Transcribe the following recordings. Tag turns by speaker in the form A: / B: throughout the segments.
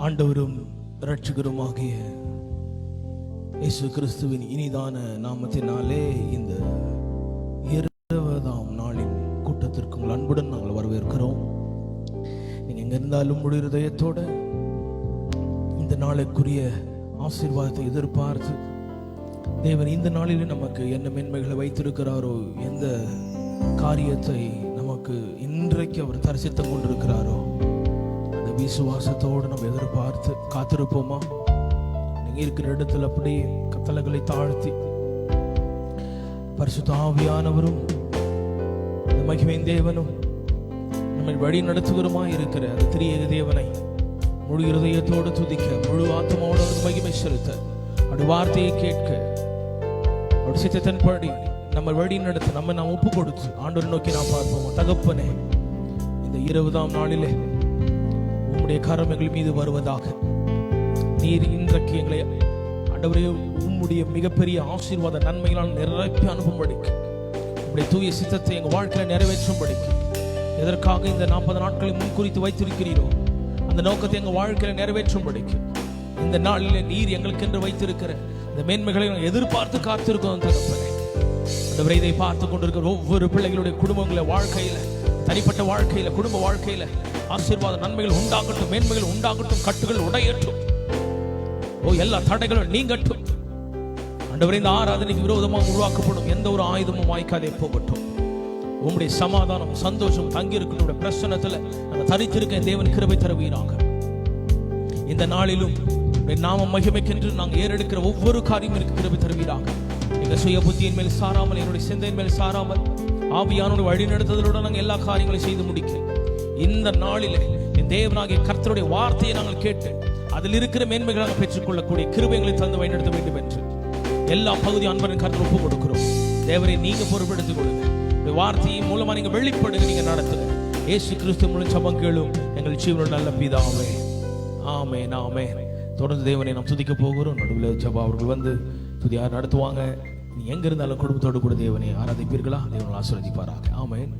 A: ஆண்டவரும் இரட்சகருமாகிய இயேசு கிறிஸ்துவின் இனிதான நாமத்தினாலே இந்த 20ஆம் நாளின் கூட்டத்திற்கு உங்கள் அன்புடன் நாங்கள் வரவேற்கிறோம். நீங்க எங்க இருந்தாலும் முழு இதயத்தோட இந்த நாளுக்குரிய ஆசீர்வாதத்தை எதிர்பார்த்து தேவன் இந்த நாளிலே நமக்கு என்ன மேன்மைகளை வைத்திருக்கிறாரோ, எந்த காரியத்தை நமக்கு இன்றைக்கு அவர் தரிசித்துக் கொண்டிருக்கிறாரோ அந்த விசுவாசத்தோடு நம்ம எதிர்பார்த்து காத்திருப்போமா? நீங்க இருக்கிற இடத்துல அப்படியே கத்தளைகளை தாழ்த்தி பரிசுத்த ஆவியானவரும் மகிமையின் தேவனும் நம்மை வழி நடத்துவருமாய் இருக்கிற அந்த திரியேக தேவனை முழு இருதயத்தோடு துதிக்க, முழு ஆத்மாவோடு மகிமை செலுத்த, அவருடைய வார்த்தையை கேட்க, அவருடைய சித்தத்தின்படி நம்ம வழி நடத்த நாம் ஒப்பு கொடுத்து ஆண்டவரை நோக்கி நாம் பார்ப்போம். தகப்பனே, இந்த 20ஆம் நாளிலே உம்முடைய கரம் எங்கள் மீது வருவதாக. நீர் இன்றைக்கு எங்களை ஆண்டவரே உம்முடைய மிகப்பெரிய ஆசீர்வாத நன்மைகளால் நிரப்பி அனுப்பும்படிக்கு, உம்முடைய தூய சித்தத்தை எங்கள் வாழ்க்கையில நிறைவேற்றும்படிக்கு, எதற்காக இந்த 40 நாட்களை முன்குறித்து வைத்திருக்கிறீரோ அந்த நோக்கத்தை எங்கள் வாழ்க்கையில நிறைவேற்றும்படிக்கு இந்த நாளிலே நீர் எங்களுக்கு என்று வைத்திருக்கிற இந்த மேன்மைகளை எதிர்பார்த்து காத்திருக்கோம். தகப்பனே, ஆண்டவரே, இதை பார்த்து கொண்டிருக்கிற ஒவ்வொரு பிள்ளைகளுடைய குடும்பங்கள வாழ்க்கையில, தனிப்பட்ட வாழ்க்கையில, குடும்ப வாழ்க்கையில ஆசீர்வாத நன்மைகள் உண்டாகட்டும், மேன்மைகள் உண்டாகட்டும், கட்டுகள் உடையட்டும், எல்லா தடைகளும் நீங்கட்டும். ஆண்டவரே, இந்த ஆராதனைக்கு விரோதமாக உருவாக்கப்படும் எந்த ஒரு ஆயுதமும் வாய்க்காதே போகட்டும். உம்முடைய சமாதானம், சந்தோஷம் தங்கி இருக்கிற பிரசன்னத்துல நாங்கள் தரித்திருக்க தேவன் கிருபை தருவீராக. இந்த நாளிலும் நாம மகிமைக்கென்று நாங்கள் ஏறெடுக்கிற ஒவ்வொரு காரியம் எனக்கு கிருபை தருவீராக. எங்க சுய புத்தியின் மேல் சாராமல், என்னுடைய சிந்தையின் மேல் சாராமல், ஆவியானோட வழி நடத்துதலோட நாங்கள் எல்லா காரியங்களையும் செய்து முடிக்க இந்த நாளிலே என் தேவனாகிய கர்த்தருடைய வார்த்தையை நாங்கள் கேட்டு அதில் இருக்கிற மேன்மைகளை நாங்கள் பெற்றுக்கொள்ளக்கூடிய கிருபைகளை தந்து வழிநடத்த வேண்டும் என்று எல்லா பகுதி அன்பரின் கர்த்தர் ஒப்பு கொடுக்கிறோம். தேவரை நீங்க பொறுப்பெடுத்துக் கொள்ளுங்க. வார்த்தையின் மூலமா நீங்க வெளிப்படுங்க, நீங்க நடத்துங்க. இயேசு கிறிஸ்து மூலம் ஜெபம் கேளும் எங்கள் ஜீவனுள்ள நல்ல பிதாவே, ஆமென், ஆமென். தொடர்ந்து தேவனை நாம் துதிக்க போகிறோம். நடுவில் ஜெபா அவர்கள் வந்து துதியார் நடத்துவாங்க. நீ எங்க இருந்தாலும் குடும்பத்தோடு கூட தேவனை ஆராதிப்பீர்களா? தேவனை ஆசீர்வதிப்பாராக. ஆமென்.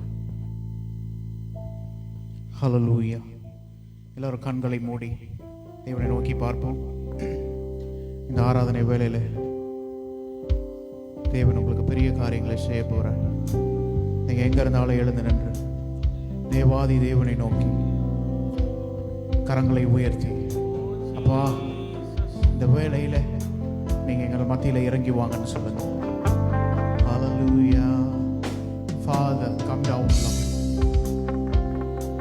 B: ஹல்லேலூயா. எல்லாரும் கண்களை மூடி தேவனை நோக்கி பார்ப்போம். இந்த ஆராதனை வேளையில தேவன் உங்களுக்கு பெரிய காரியங்களை செய்ய போறார். நீங்க எங்க இருந்தாலும் எழுந்து நின்று தேவாதி தேவனை நோக்கி கரங்களை உயர்த்தி, அப்பா, இந்த வேளையில நீங்க எங்கள் மத்தியில இறங்கி வாங்கன்னு சொல்லுங்க. Hallelujah. Father, come down, Lord.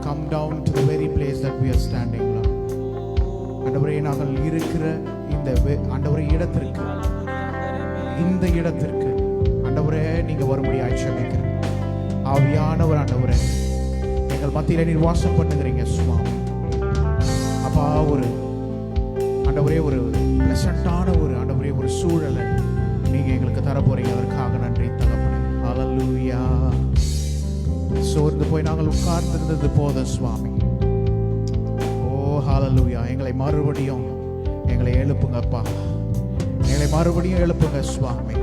B: Come down to the very place that we are standing, Lord. ஆண்டவரே, நாங்கள் இருக்கிற இந்த ஆண்டவரே இடத்திற்கு, இந்த இடத்திற்கு ஆண்டவரே நீங்க வரும்படி ஆட்சேபிக்கிறேன். ஆவியானவர் ஆண்டவரே, எங்கள் மத்தியில நீர் வாசம் பண்ணுகிறீங்க சுவாமி. அப்பா, ஒரு ஆண்டவரே ஒரு பிளசண்டான ஒரு ஆண்டவரே ஒரு சூழலை நீங்க எங்களுக்கு தர போறீங்க. அதற்காக நன்றி தகப்பனே. ஹல்லேலூயா. சோர்ந்து போய் நாங்கள் உட்கார்ந்திருந்தது போதும் சுவாமி. ஓ ஹல்லேலூயா. எங்களை மறுபடியும் எழுப்புங்கப்பா, எங்களை மறுபடியும் எழுப்புங்க சுவாமி.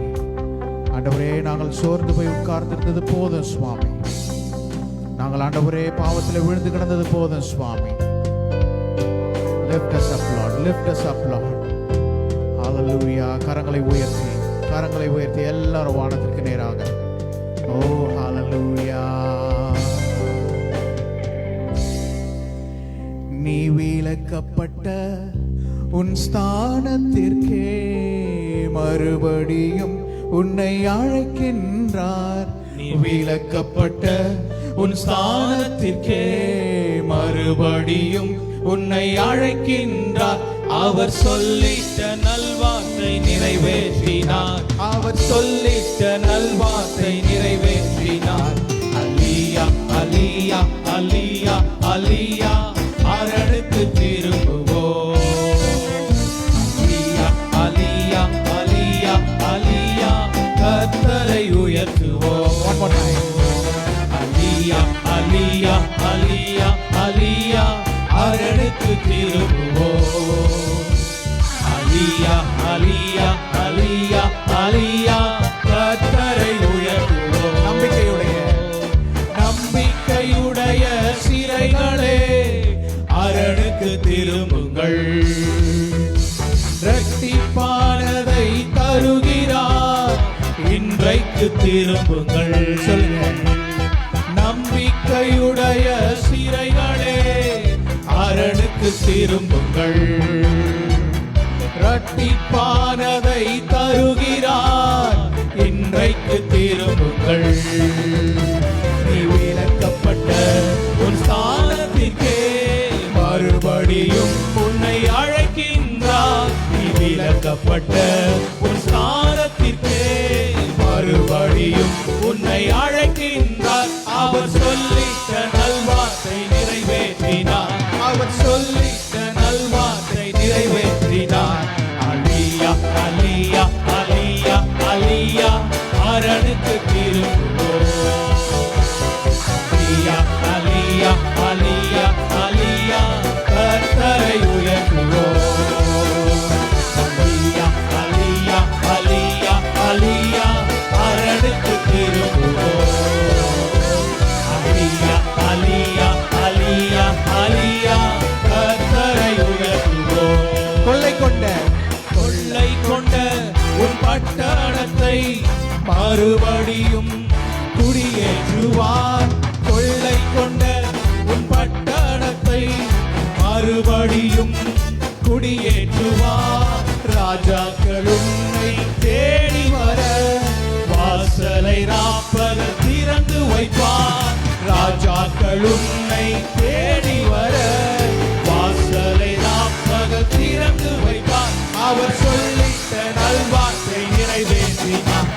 B: ஆண்டவரே, நாங்கள் சோர்ந்து போய் உட்கார்ந்திருந்தது போதும் சுவாமி. நாங்கள் ஆண்டவரே பாவத்தில் விழுந்து கிடந்தது போதும் சுவாமி. Lift us up, Lord. Lift us up, Lord. Hallelujah. கரங்களை உயர்த்தி எல்லாரும் வானத்திற்கு நேராக. ஓ ஹalleluya. நீ விலக்கப்பட்ட உன் ஸ்தானத்திற்கே மறுபடியும் உன்னை அழைக்கின்றார். நீ விலக்கப்பட்ட உன் ஸ்தானத்திற்கே மறுபடியும் உன்னை அழைக்கின்றார். அவர் சொல்லிட்ட நல்வார்த்தை நிறைவேற்றினார். அவர் சொல்லிட்ட நல்வார்த்தை நிறைவேற்றினார். அலியா, அலியா, அலியா, அலியா, அரணுக்கு திரும்புவோம். அலியா, அலியா, அலியா, அலியா, கர்த்தரை உயர்த்துவோம். அலியா, அலியா, அலியா, அலியா, அரணுக்கு திரும்புவோம். அலியா, அலியா, அலியா, அலியா, கர்த்தரை உயர்த்துவோம். நம்பிக்கையுடைய சிறைகளே அரணுக்கு திரும்புங்கள்.
A: திரும்புங்கள். சொல்லுங்க. நம்பிக்கையுடைய சிறைகளே அரணுக்கு திரும்புங்கள். இரட்டிப்பானதை தருகிறார், இன்றைக்கு திரும்புங்கள். நீ விலக்கப்பட்ட உன் ஸ்தானத்திற்கே மறுபடியும் உன்னை அழைக்கின்றார். நீ விலக்கப்பட்ட உன் ஸ்தானத்திற்கே மறுபடியும் உன்னை அழைக்கின்றார். அவர் சொல்லிட்ட நல்வார்த்தை நிறைவேற்றினார். அவர் சொல்லிட்ட நல்வார்த்தை நிறைவேற்றினார். அலியா அலியா அலியா அலியா அரணுக்கு திரும்புவோம். அலியா அலியா அலியா அலியா கர்த்தரை உயர்த்துவோம். அலியா அலியா அலியா அலியா அரணுக்கு திரும்புவோம். அலியா அலியா அலியா அலியா கர்த்தரை உயர்த்துவோம். கொள்ளை கொண்ட உன் பட்டணத்தை மறுபடியும் குடியேற்றுவார். கொள்ளை கொண்ட உன் பட்டணத்தை மறுபடியும் குடியேற்றுவார். ராஜாக்கள் உன்னை தேடி வர வாசலை ராப்பகல் திறந்து வைப்பார். ராஜாக்கள் உன்னை தேடி வர வாசலை ராப்பகல் திறந்து வைப்பார். அவர் சொல்லிட்ட நல்வார்த்தை நிறைவேற்றினார்.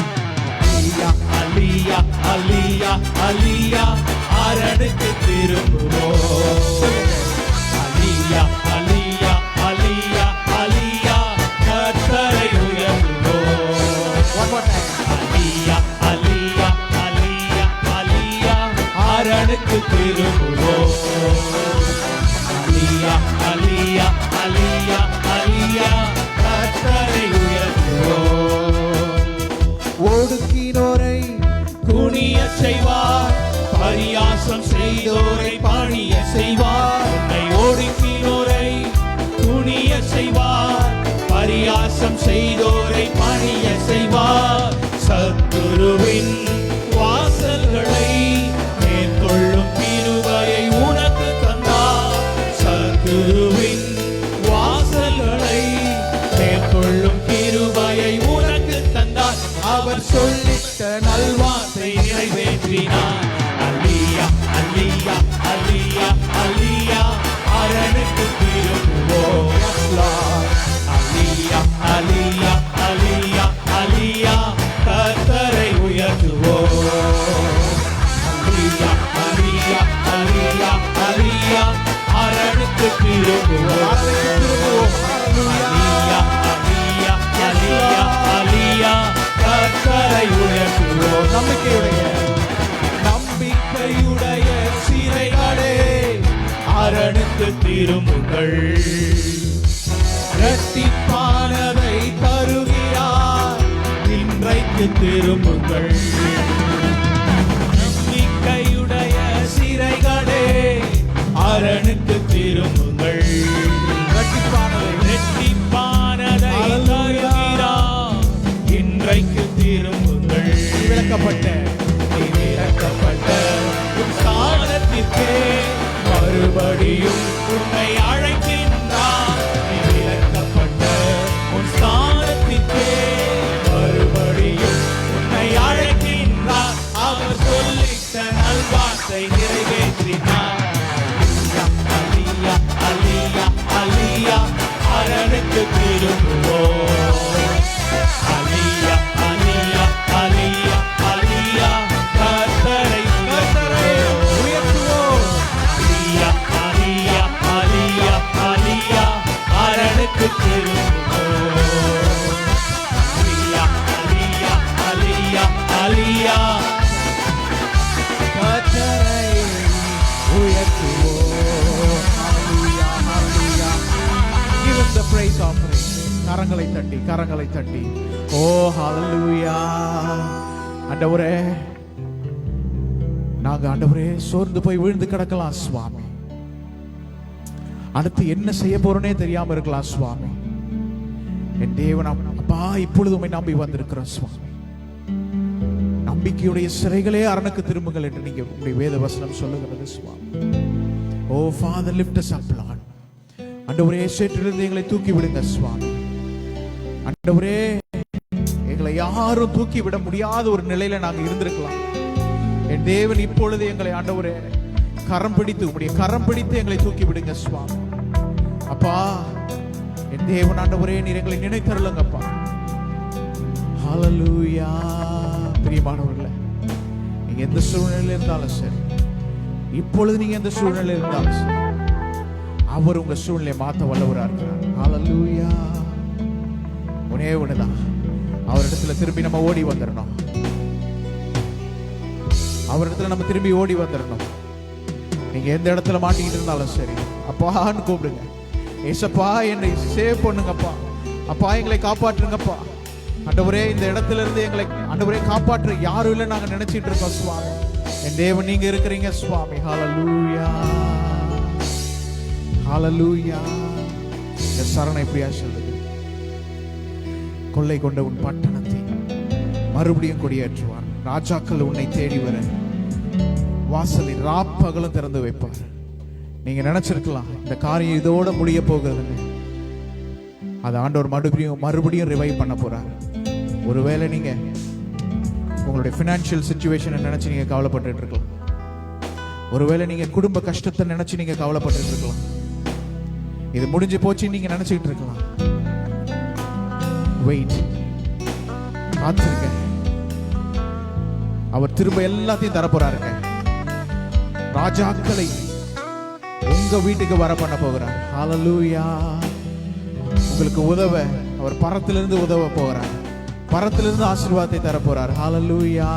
A: அலியா அலியா அலியா அலியா அரணுக்கு திரும்புவோம். அலியா அலியா அலியா அலியா கர்த்தரை உயர்த்துவோம். அலியா அலியா அலியா அலியா அரணுக்கு திரும்புவோம். அலியா அலியா அலியா அலியா கர்த்தரை உயர்த்துவோம். ஒடுக்கினோரை குனிய செய்வார், பரியாசம் செய்தோரை பணிய செய்வார். உன்னை ஒடுக்கினோரை குனிய செய்வார், பரியாசம் செய்தோரை பணிய செய்வார். சத்துருவின் வாசல்களை மேற்கொள்ளும் கிருபையை உனக்கு தந்தார். சத்துருவின் வாசல்களை மேற்கொள்ளும் கிருபையை உனக்கு தந்தார். அவர் சொல்லிட்ட நல்வார்த்தை நிறைவேற்றினார். அலியா அலியா அலியா அலியா அரணுக்கு திரும்புவோம். அலியா அலியா அலியா அலியா கர்த்தரை உயர்த்துவோம். அலியா அலியா அலியா அலியா அரணுக்கு திரும்புவோம். அலியா அலியா அலியா அலியா கர்த்தரை உயர்த்துவோம். நம்பிக்கையுடைய சிறைகளே அரணுக்கு திரும்புங்கள். இரட்டிப்பானதை தருகிறார், இன்றைக்கு திரும்புங்கள். நம்பிக்கையுடைய சிறைகளே அரணுக்கு திரும்புங்கள். இரட்டிப்பானதை தருகிறார், இன்றைக்கு திரும்புங்கள். விளக்கப்பட்ட உன் ஸ்தானத்திற்கே மறுபடியும் உன்னை அழைக்கின்றார். விளக்கப்பட்ட உன் ஸ்தானத்திற்கே மறுபடியும் உன்னை அழைக்கின்றார். அவர் சொல்லிட்ட நல்வார்த்தை நிறைவேற்றினார். அலியா அலியா அலியா அரணுக்கு திரும்புவோம். அலியா அலியா அலியா அலியா கர்த்தரை உயர்த்துவோம். அலியா அலியா அலியா அலியா அரணுக்கு திரும்புவோம். அலியா அலியா அலியா அலியா கர்த்தரை உயர்த்துவோம். Hallelujah, hallelujah. Give him the praise offering. கரங்களை தட்டி ஓ ஹalleluya. ஆண்டவரே, நாங்க ஆண்டவரே சோர்ந்து போய் விழுந்து கிடக்கலாம் சுவாமி. அடுத்து என்ன செய்ய போறோனே தெரியாம இருக்கலாம் சுவாமி. என் தேவன் அப்பா, இப்பொழுது உம்மை நம்பி வந்திருக்கிறோம் சுவாமி.
B: நம்பிக்கையுடைய சிறைகளே அரணுக்கு திரும்புங்கள் என்று நீங்க உங்களுடைய வேத வசனம் சொல்லுகிறது சுவாமி. O father, lift us up lord. ஆண்டவரே, சேற்றிலிருந்து எங்களை தூக்கி விடுங்க சுவாமி. ஆண்டவரே, எங்களை யாரும் தூக்கி விட முடியாத ஒரு நிலையில நாங்க இருந்திருக்கலாம். என் தேவன் இப்பொழுது எங்களை ஆண்டவரே கரம் பிடித்து, உங்களுடைய கரம் பிடித்து எங்களை தூக்கி விடுங்க சுவாமி. அப்பா, என் தேவன் ஆண்டவரே, நீர் எங்களை நினைத்தருளுங்கப்பா. ஹல்லேலூயா. பிரியமானவர்களே, நீங்க எந்த சூழ்நிலையில் இருந்தாலும் சரி, இப்பொழுது நீங்க எந்த சூழ்நிலையில் இருந்தாலும் சரி, அவர் உங்க சூழ்நிலையை மாற்ற வல்லவராக இருக்கிறார். ஹல்லேலூயா. ஒரே ஒண்ணுதான், அவரிடத்துல திரும்பி நம்ம ஓடி வந்துடணும். அவரிடத்துல நம்ம திரும்பி ஓடி வந்துடணும். நீங்க எந்த இடத்துல மாட்டிக்கிட்டு இருந்தாலும் சரி, அப்பான்னு கூப்பிடுங்க. ஏசப்பா, என்னை சேவ் பண்ணுங்கப்பா. அப்பா, எங்களை காப்பாற்றுங்கப்பா. ஆண்டவரே, இந்த இடத்துல இருந்து எங்களை ஆண்டவரே காப்பாற்ற யாரும் இல்லை நாங்க நினைச்சிட்டு இருக்கோம் சுவாமி. என் தேவன் நீங்க இருக்கிறீங்க சுவாமி. ஹல்லேலூயா, ஹல்லேலூயா. இந்த சரணம் இப்படியா சொல்லுது, கொள்ளை கொண்ட உன் பட்டணத்தை மறுபடியும் கொடியேற்றுவார். ராஜாக்கள் உன்னை தேடி வர வாசலில் ராப்பகலும் திறந்து வைப்பார். நீங்க நினைச்சிருக்கலாம் இந்த காரியம் இதோட முடிய போகிறதுன்னு. அது ஆண்டவர் மறுபடியும் ரிவைவ் பண்ண போறார். ஒருவேளை நீங்க உங்களுடைய பினான்சியல் சிச்சுவேஷனை நினைச்சு நீங்க கவலைப்பட்டு இருக்கலாம். ஒருவேளை நீங்க குடும்ப கஷ்டத்தை நினைச்சு நீங்க கவலைப்பட்டு இருக்கலாம். இது முடிஞ்சு போச்சு நீங்க நினைச்சிட்டு இருக்கலாம். வெயிட், காத்திருக்க. அவர் திரும்ப எல்லாத்தையும் தரப்போறாருங்க. ராஜாக்களை உங்க வீட்டுக்கு வர பண்ண போகிறார். ஹல்லேலூயா. உங்களுக்கு உதவ அவர் பரத்திலிருந்து உதவ போகிறார். பரத்திலிருந்து ஆசீர்வாதத்தை தர போறார். ஹல்லேலூயா.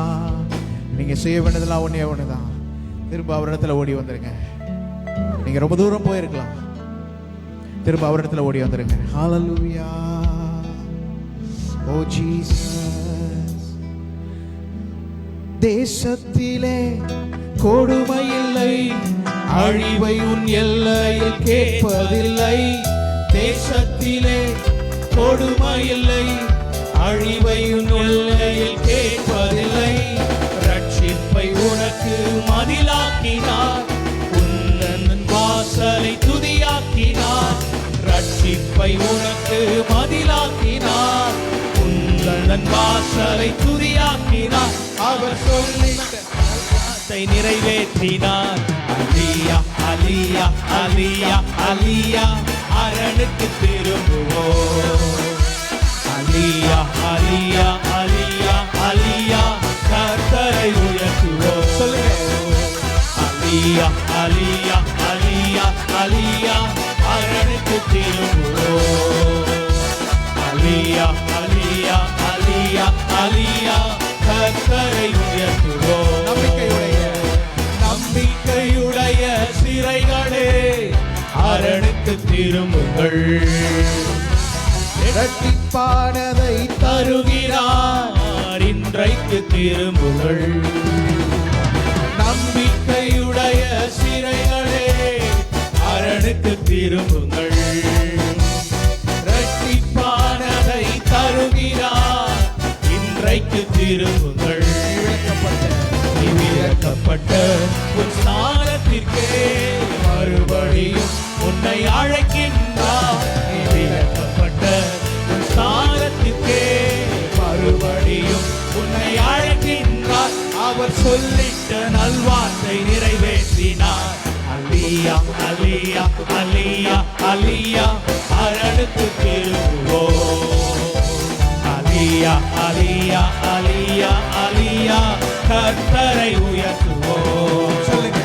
B: நீங்க செய்ய வேண்டியதெல்லாம் ஒண்ணே ஒண்ணுதான், திரும்ப அவரிடத்துல ஓடி வந்துருங்க. நீங்க ரொம்ப தூரம் போயிருக்கலாம், திரும்ப அவரிடத்துல ஓடி வந்துருங்க. ஹல்லேலூயா. ஓ ஜீசஸ். தேசத்திலே கொடுமை இல்லை, அழிவை உன் எல்லையில் கேட்பதில்லை. தேசத்திலே கொடுமை இல்லை, அழிவை உன் எல்லையில் கேட்பதில்லை. ரட்சிப்பை உனக்கு மதிலாக்கினார், உந்தன் வாசலை துதியாக்கினார். ரட்சிப்பை உனக்கு மதிலாக்கினார், உந்தன் வாசலை துதியாக்கினார். அவர் சொல்லிட்ட நிறைவேற்றினார். அலியா, அலியா, அலியா, அலியா. அரணுக்கு திரும்புவோம். அலியா, அலியா, அலியா, அலியா. கர்த்தரை உயர்த்துவோம். சொல்லுங்க. அலியா, அலியா, அலியா, அலியா. அரணுக்கு திரும்புவோம். அலியா, அலியா, அலியா, அலியா. கர்த்தரை உயர்த்துவோம். நம்பிக்கையுடைய சிறைகளே, அரணுக்கு திரும்புங்கள். இரட்டிப்பானதை தருகிறார், இன்றைக்கு திரும்புங்கள். நம்பிக்கையுடைய சிறைகளே, அரணுக்கு திரும்புங்கள். இரட்டிப்பானதை தருகிறார், இன்றைக்கு திரும்புங்கள். இறக்கப்பட்ட உன் ஸ்நானத்திற்கே மறுபடியும் உன்னை அழைக்கின்றார். இறக்கப்பட்ட உன் ஸ்நானத்திற்கே மறுபடியும் உன்னை அழைக்கின்றார். அவர் சொல்லிட்ட நல்வார்த்தை நிறைவேற்றினார். அலியா, அலியா, அலியா, அலியா. அரணுக்கு திரும்புவோம். அலியா, அலியா, அலியா, அலியா. கர்த்தரை உயர்த்துவோம். சொல்லுங்க.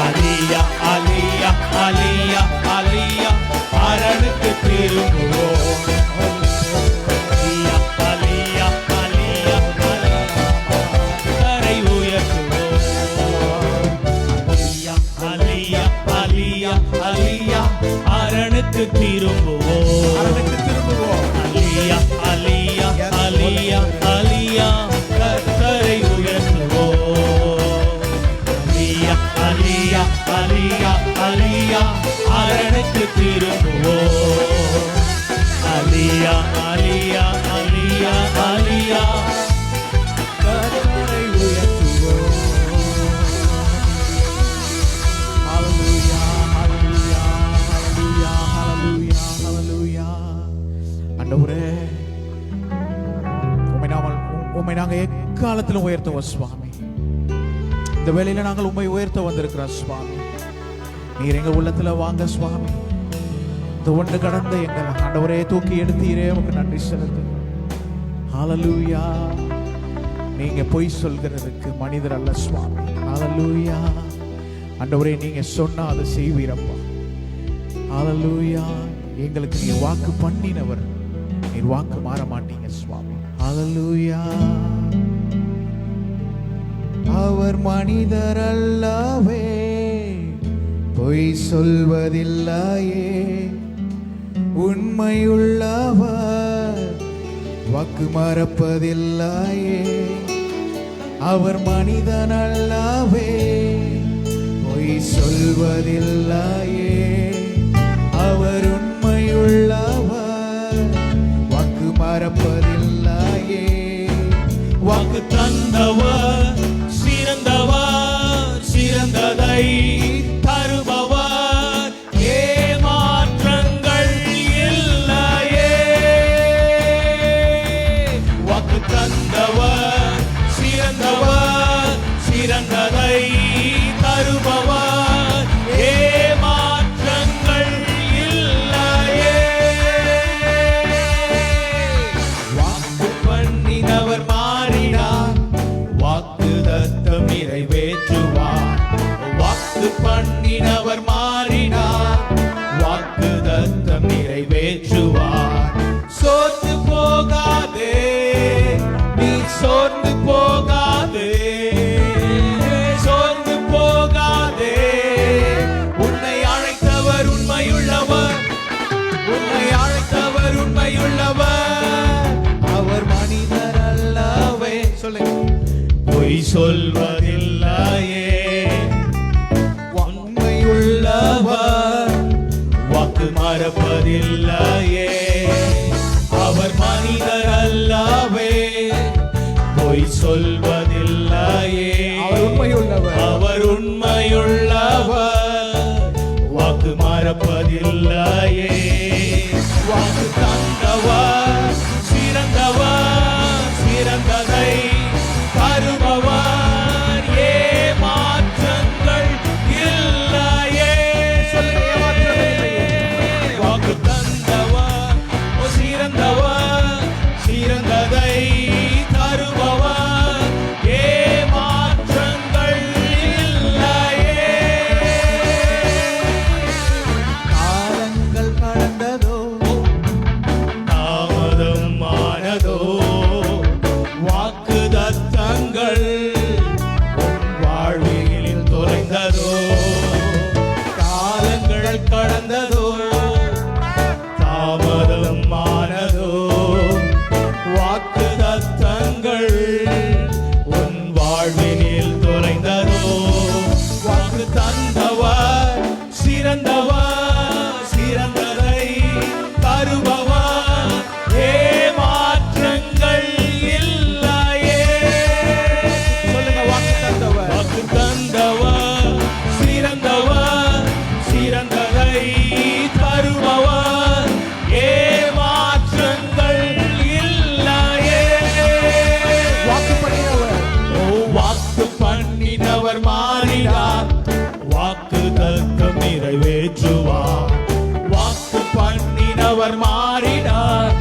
B: அலியா, அலியா, அலியா, அலியா. அரணுக்கு திரும்புவோம். அலியா, அலியா, அலியா, அலியா. கர்த்தரை உயர்த்துவோம். அலியா, அலியா, அலியா, அலியா. அரணுக்கு திரும்புவோம். அரணுக்கு திரும்புவோம். அலியா, அலியா, அலியா, அலியா. கர்த்தரை உயர்த்துவோம். அலியா, அலியா, அலியா, அலியா. அரணுக்கு திரும்புவோம். அலியா, அலியா, அலியா, அலியா. கர்த்தரை எக்காலத்திலும் உயர்த்துவோம் சுவாமி. இந்த வேளையில நாங்கள் உம்மை உயர்த்த வந்திருக்கிறோம் சுவாமி. நீர் எங்க உள்ளத்துல வாங்க சுவாமி. இந்த ஒன்று கடந்த எங்கள் ஆண்டவரே தூக்கி எடுத்தீரே, உமக்கு நன்றி செலுத்து. ஹalleluya. நீங்க பொய் சொல்கிறதுக்கு மனிதர் அல்ல சுவாமி. ஹalleluya. ஆண்டவரே நீங்க சொன்னா அதை செய்வீரப்பா. ஹalleluya. எங்களுக்கு நீர் வாக்கு பண்ணினவர், நீர் வாக்கு மாற மாட்டீங்க சுவாமி. ஹalleluya. அவர் மனிதர் அல்லவே, பொய் சொல்வதில்லையே, உண்மையுள்ளவர், வாக்கு மறப்பதில்லையே. அவர் மனிதன் அல்லவே, பொய் சொல்வதில்லையே, அவர் உண்மையுள்ளவர், வாக்கு மறப்பதில்லையே.
A: வாக்கு தந்தவர் சிறந்தவர், சிறந்ததை தருபவர், ஏமாற்றங்கள் இல்லையே. வாக்கு தந்தவர் சிறந்தவர், சிறந்ததை தருபவர், ஏமாற்றங்கள் இல்லையே. வாக்கு பண்ணினவர் மாறினார், வாக்கு தத்தம் நிறைவேற்றுவார். வாக்கு பண்ணினவர் மாறினார், வாக்கு தத்தம் நிறைவேற்றுவார். சோர்ந்து போகாதே, நீ சோர்ந்து போகாதே, சோர்ந்து போகாதே. உன்னை அழைத்தவர் உண்மையுள்ளவர், உன்னை அழைத்தவர் உண்மையுள்ளவர். அவர் மனிதர் அல்லவே, சொல்லுங்க. பொய் சொல்வதில்லையே, உண்மையுள்ளவர், வாக்கு மறப்பதில்லையே. அவர் மனிதர் அல்லவே, பொய் சொல்வதில்லையே.
B: அவர் உண்மையுள்ளவர்,
A: அவர் உண்மையுள்ளவர், வாக்கு மறப்பதில்லையே. வாக்கு தந்தவர் சிறந்தவர், சிறந்ததை தருபவர், ஏமாற்றங்கள் இல்லையே. வாக்கு தந்தவர் சிறந்தவர், சிறந்ததை தருபவர், ஏமாற்றங்கள் இல்லையே.
B: காலங்கள் கடந்ததோ,
A: தாமதம் ஆனதோ, வாக்கு தத்தங்கள் உன் வாழ்வில் தொலைந்ததோ. காலங்கள் கடந்ததோ, தாமதம் ஆனதோ, வாக்கு தத்தங்கள் உன் வாழ்வினில் தொலைந்ததோ. வாக்கு தந்தவர் சிறந்தவர், சிறந்ததை தருபவர், ஏமாற்றங்கள் இல்லையே.
B: சொல்லுங்க. வாக்கு தந்தவர்,
A: வாக்கு தந்தவர் சிறந்தவர், சிறந்ததை தருபவர், ஏமாற்றங்கள் இல்லையே.
B: வாக்கு பண்ணினவர்,
A: ஓ வாக்கு பண்ணினவர் மாறினார், வாக்கு தத்தம் நிறைவேற்றுவார். வாக்கு பண்ணினவர் மாறினார்,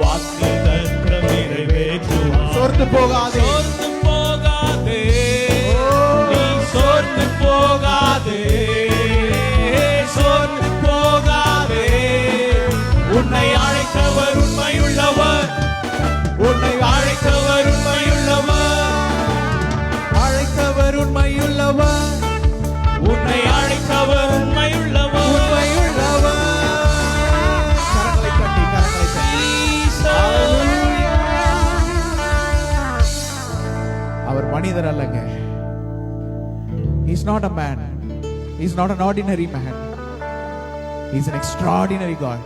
A: வாக்கு தத்தம் நிறைவேற்றுவார்.
B: சோர்ந்து போகாதே,
A: சோர்ந்து போகாதே, நீ சோர்ந்து போகாதே, சோர்ந்து போகாதே. உன்னை அழைத்தவர் உண்மையுள்ளவர், உன்னை அழைத்தவர் உண்மையுள்ளவர்,
B: அழைத்தவர் உண்மையுள்ளவர்,
A: உன்னை அழைத்தவர் உண்மையுள்ளவர்,
B: உண்மையுள்ளவர். கரங்களை தட்டி, கரங்களை தட்டி. அவர் மனிதர் அல்லங்க. He's not a man. He's not an ordinary man. He's an extraordinary God.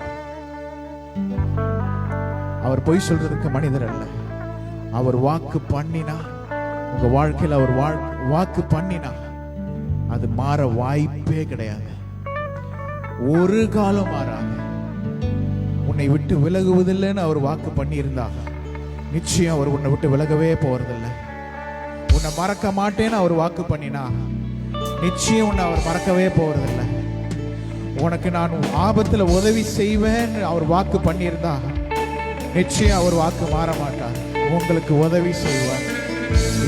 B: அவர் பொய் சொல்றதுக்கு மனிதர் அல்ல. அவர் வாக்கு பண்ணினா, உங்க வாழ்க்கையில் அவர் வாக்கு பண்ணினா அது மாற வாய்ப்பே கிடையாது. ஒரு காலம் மாறாது. உன்னை விட்டு விலகுவதில்லைன்னு அவர் வாக்கு பண்ணி இருந்தா நிச்சயம் அவர் உன்னை விட்டு விலகவே போறதில்லை. உன்னை மறக்க மாட்டேன்னு அவர் வாக்கு பண்ணினா நிச்சயம் உன்னை அவர் மறக்கவே போறதில்லை. உனக்கு நான் ஆபத்துல உதவி செய்வேன் அவர் வாக்கு பண்ணியிருந்தா நிச்சயம் அவர் வாக்கு மாற மாட்டார். உங்களுக்கு உதவி செய்வார்.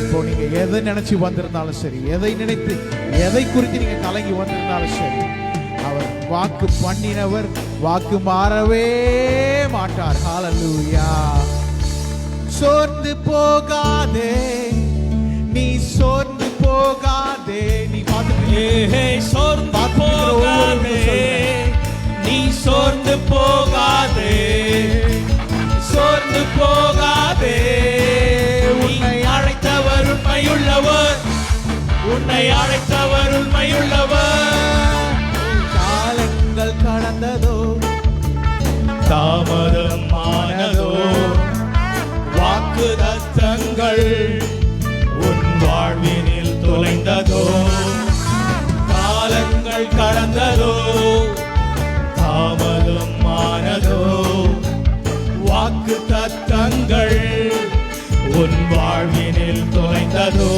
B: இப்போ நீங்க எதை நினைச்சு வந்திருந்தாலும் சரி, எதை நினைத்து எதை குறித்து நீங்க கலங்கி வந்திருந்தாலும் சரி, அவர் வாக்கு பண்ணினவர் வாக்கு மாறவே மாட்டார். ஹல்லேலூயா. சோர்ந்து போகாதே, நீ சோர்ந்து போகாதே. நீ
A: சோர்ந்து போகாதே, நீ சோர்ந்து போகாதே, சோர்ந்து போகாதே. உன்னை அழைத்தவர் உண்மையுள்ளவர், உன்னை அழைத்தவர் உண்மையுள்ளவர்.
B: காலங்கள் கடந்ததோ
A: தாமதம் ஆனதோ, வாக்குதத்தங்கள் உன் வாழ்வினில் தொலைந்ததோ. காலங்கள் கடந்ததோ தாமதம் ஆனதோ, வாக்குதத்தங்கள் உன் வாழ்வினில் தொலைந்ததோ.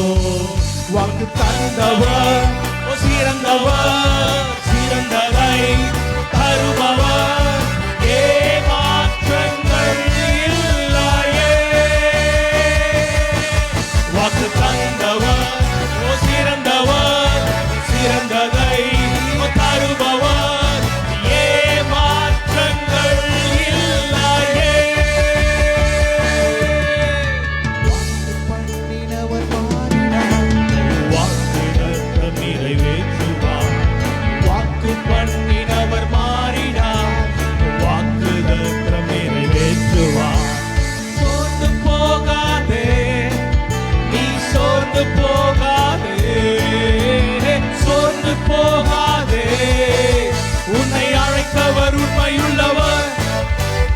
B: வாக்கு
A: தந்தவர் சிறந்தவர், சிறந்ததை தருபவர், ஏமாற்றங்கள் இல்லையே. வாக்கு தந்தவர் சிறந்தவர், சிறந்ததை தருபவர், ஏமாற்றங்கள் இல்லையே.
B: பண்ணினவர் மாறினார்,
A: வாக்குதத்தம் நிறைவேற்றுவார். வாக்கு பண்ணினவர் மாறினார், வாக்குதத்தம் நிறைவேற்றுவார். சோர்ந்து போகாதே, நீ சோர்ந்து போகாதே, சோர்ந்து போகாதே. உன்னை அழைத்தவர் உண்மையுள்ளவர்,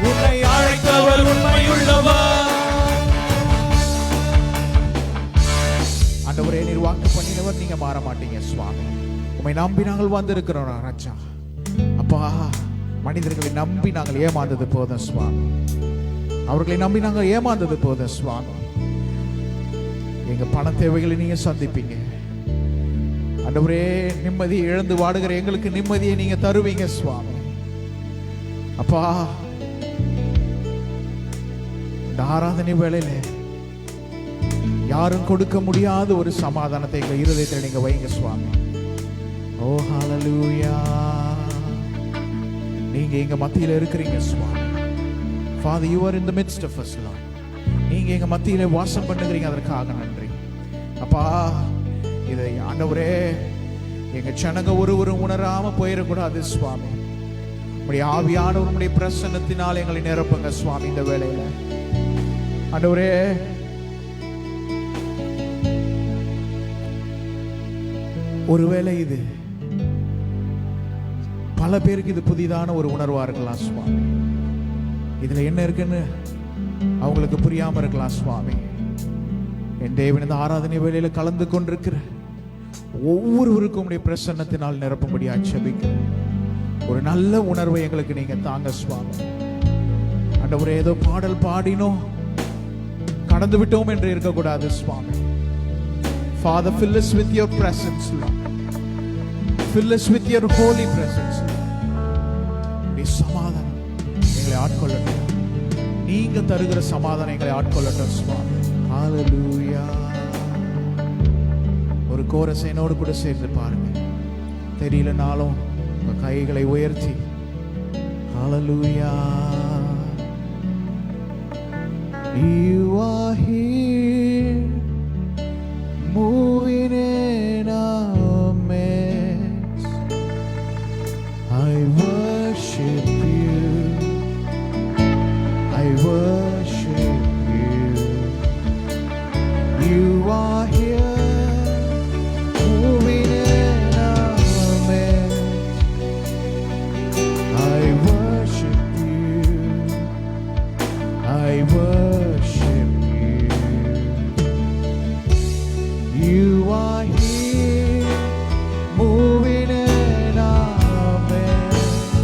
A: உன்னை அழைத்தவர் உண்மையுள்ளவர்.
B: ஆண்டவரே நீர் வாக்கு பண்ணினவர், நீங்க மாற மாட்டீங்க சுவாமி. உம்மை நம்பி நாங்கள் வந்திருக்கிறோம் ராஜா. அப்பா, மனிதர்களை நம்பி நாங்கள் ஏமாந்தது போதும் சுவாமி. அவர்களை நம்பி நாங்கள் ஏமாந்தது போதும் சுவாமி. எங்க பண தேவைகளை நீங்க சந்திப்பீங்க ஆண்டவரே. நிம்மதியை இழந்து வாடுகிற எங்களுக்கு நிம்மதியை நீங்க தருவீங்க சுவாமி. அப்பா, இந்த ஆராதனை வேளையில யாரும் கொடுக்க முடியாத ஒரு சமாதானத்தை எங்க இருதயத்தில் நீங்க வைங்க சுவாமி. ஓ ஹல்லேலூயா. நீங்க எங்க மத்தியில இருக்கிறீங்க சுவாமி. Father, you are in the midst of us, Lord. நீங்க எங்க மத்தியில வாசம் பண்ணுகிறீங்க, அதற்காக நன்றி அப்பா. இதை ஆண்டவரே எங்க ஜனங்க ஒருவரும் உணராம போயிடக்கூடாது சுவாமி. உங்களுடைய ஆவியானவர் உங்களுடைய பிரசன்னத்தினால் எங்களை நிரப்புங்க சுவாமி. இந்த வேளையில ஆண்டவரே ஒருவேளை இது பல பேருக்கு இது புதிதான ஒரு உணர்வா இருக்கலாம் சுவாமி. இதுல என்ன இருக்குன்னு அவங்களுக்கு புரியாம இருக்கலாம் சுவாமி. என் தேவன் இந்த ஆராதனை வேளையில கலந்து கொண்டிருக்கிற ஒவ்வொருவருக்கும் உடைய பிரசன்னத்தினால் நிரப்பும்படியா ஜெபிக்கிறேன். ஒரு நல்ல உணர்வை எங்களுக்கு நீங்க தாங்க சுவாமி. ஆண்டவரே, ஏதோ பாடல் பாடினோம் கடந்து விட்டோம் என்று இருக்கக்கூடாது சுவாமி. Father, fill us with your presence, Lord. Fill us with your holy presence. உடைய சமாதானம் எங்களை ஆட்கொள்ளட்டும். நீங்க தருகிற சமாதானம் எங்களை ஆட்கொள்ளட்டும் சுவாமி. ஹல்லேலூயா. ஒரு கோரஸ் என்னோடு கூட சேர்ந்து பாருங்க. தெரியலனாலும் உங்க கைகளை உயர்த்தி ஹல்லேலூயா. You are here, moving in our midst. I worship you, I worship you. You are here, moving in our midst. I worship you, I worship you. You are here, moving in our midst.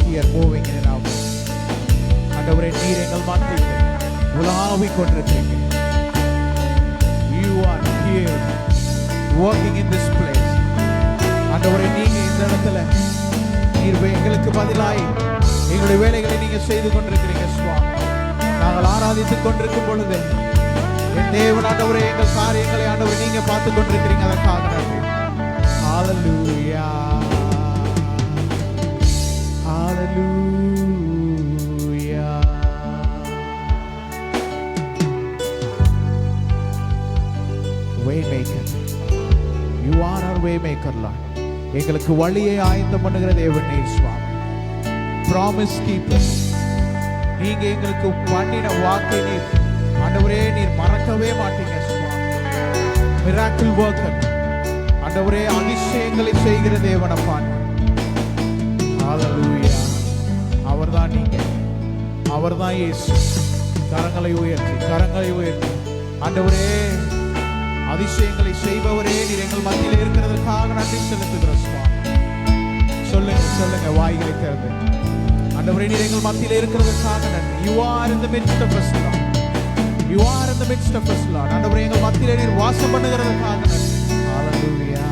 B: here moving in and out. ஆண்டவரே நீர் எங்கள் மத்தியில் உலாவிக் கொண்டிருக்கிறீங்க. You are here working in this place. ஆண்டவரே நீங்க இந்த இடத்துல நீர் எங்களுக்கு பதிலாய் எங்களுடைய வேலைகளை நீங்க செய்து கொண்டிருக்கிறீங்க சுவாமி. நாங்கள் ஆராதித்துக் கொண்டிருக்கும் பொழுது என் தேவன் ஆண்டவரே எங்கள் காரியங்களை ஆண்டவரே நீங்க பார்த்து கொண்டிருக்கிறீங்க. அதற்காக நன்றி. Hallelujah. Hallelujah. Waymaker. You are our waymaker, Lord. எங்களுக்கு வழியை ஆயத்தம் பண்ணுகிற தேவன் நீர் சுவாமி. Promise keeper. நீங்க எங்களுக்கு பண்ணின வாக்கை நீர் ஆண்டவரே நீர் மறக்கவே மாட்டீங்க சுவாமி. Miracle worker. ஆண்டவரே அதிசயங்களை செய்கிற தேவன் அப்பா. ஹalleluya. அவர்தான் நீங்க. அவர்தான் இயேசு. கரங்களை உயர்த்தி ஆண்டவரே அதிசயங்களை செய்பவரே நீர் எங்கள் மத்தியில் இருக்கிறதற்காக நன்றி செலுத்துகிறோம் சுவாமி. சொல்லுங்க வாய்களை திறந்து ஆண்டவரே நீர் எங்கள் மத்தியில் இருக்கிறதற்காக நன்றி. You are in the midst of us, Lord. You are in the midst of us, Lord. ஆண்டவரே எங்கள் மத்தியிலே நீர் வாசம் பண்ணுகிறதற்காக நன்றி. Hallelujah.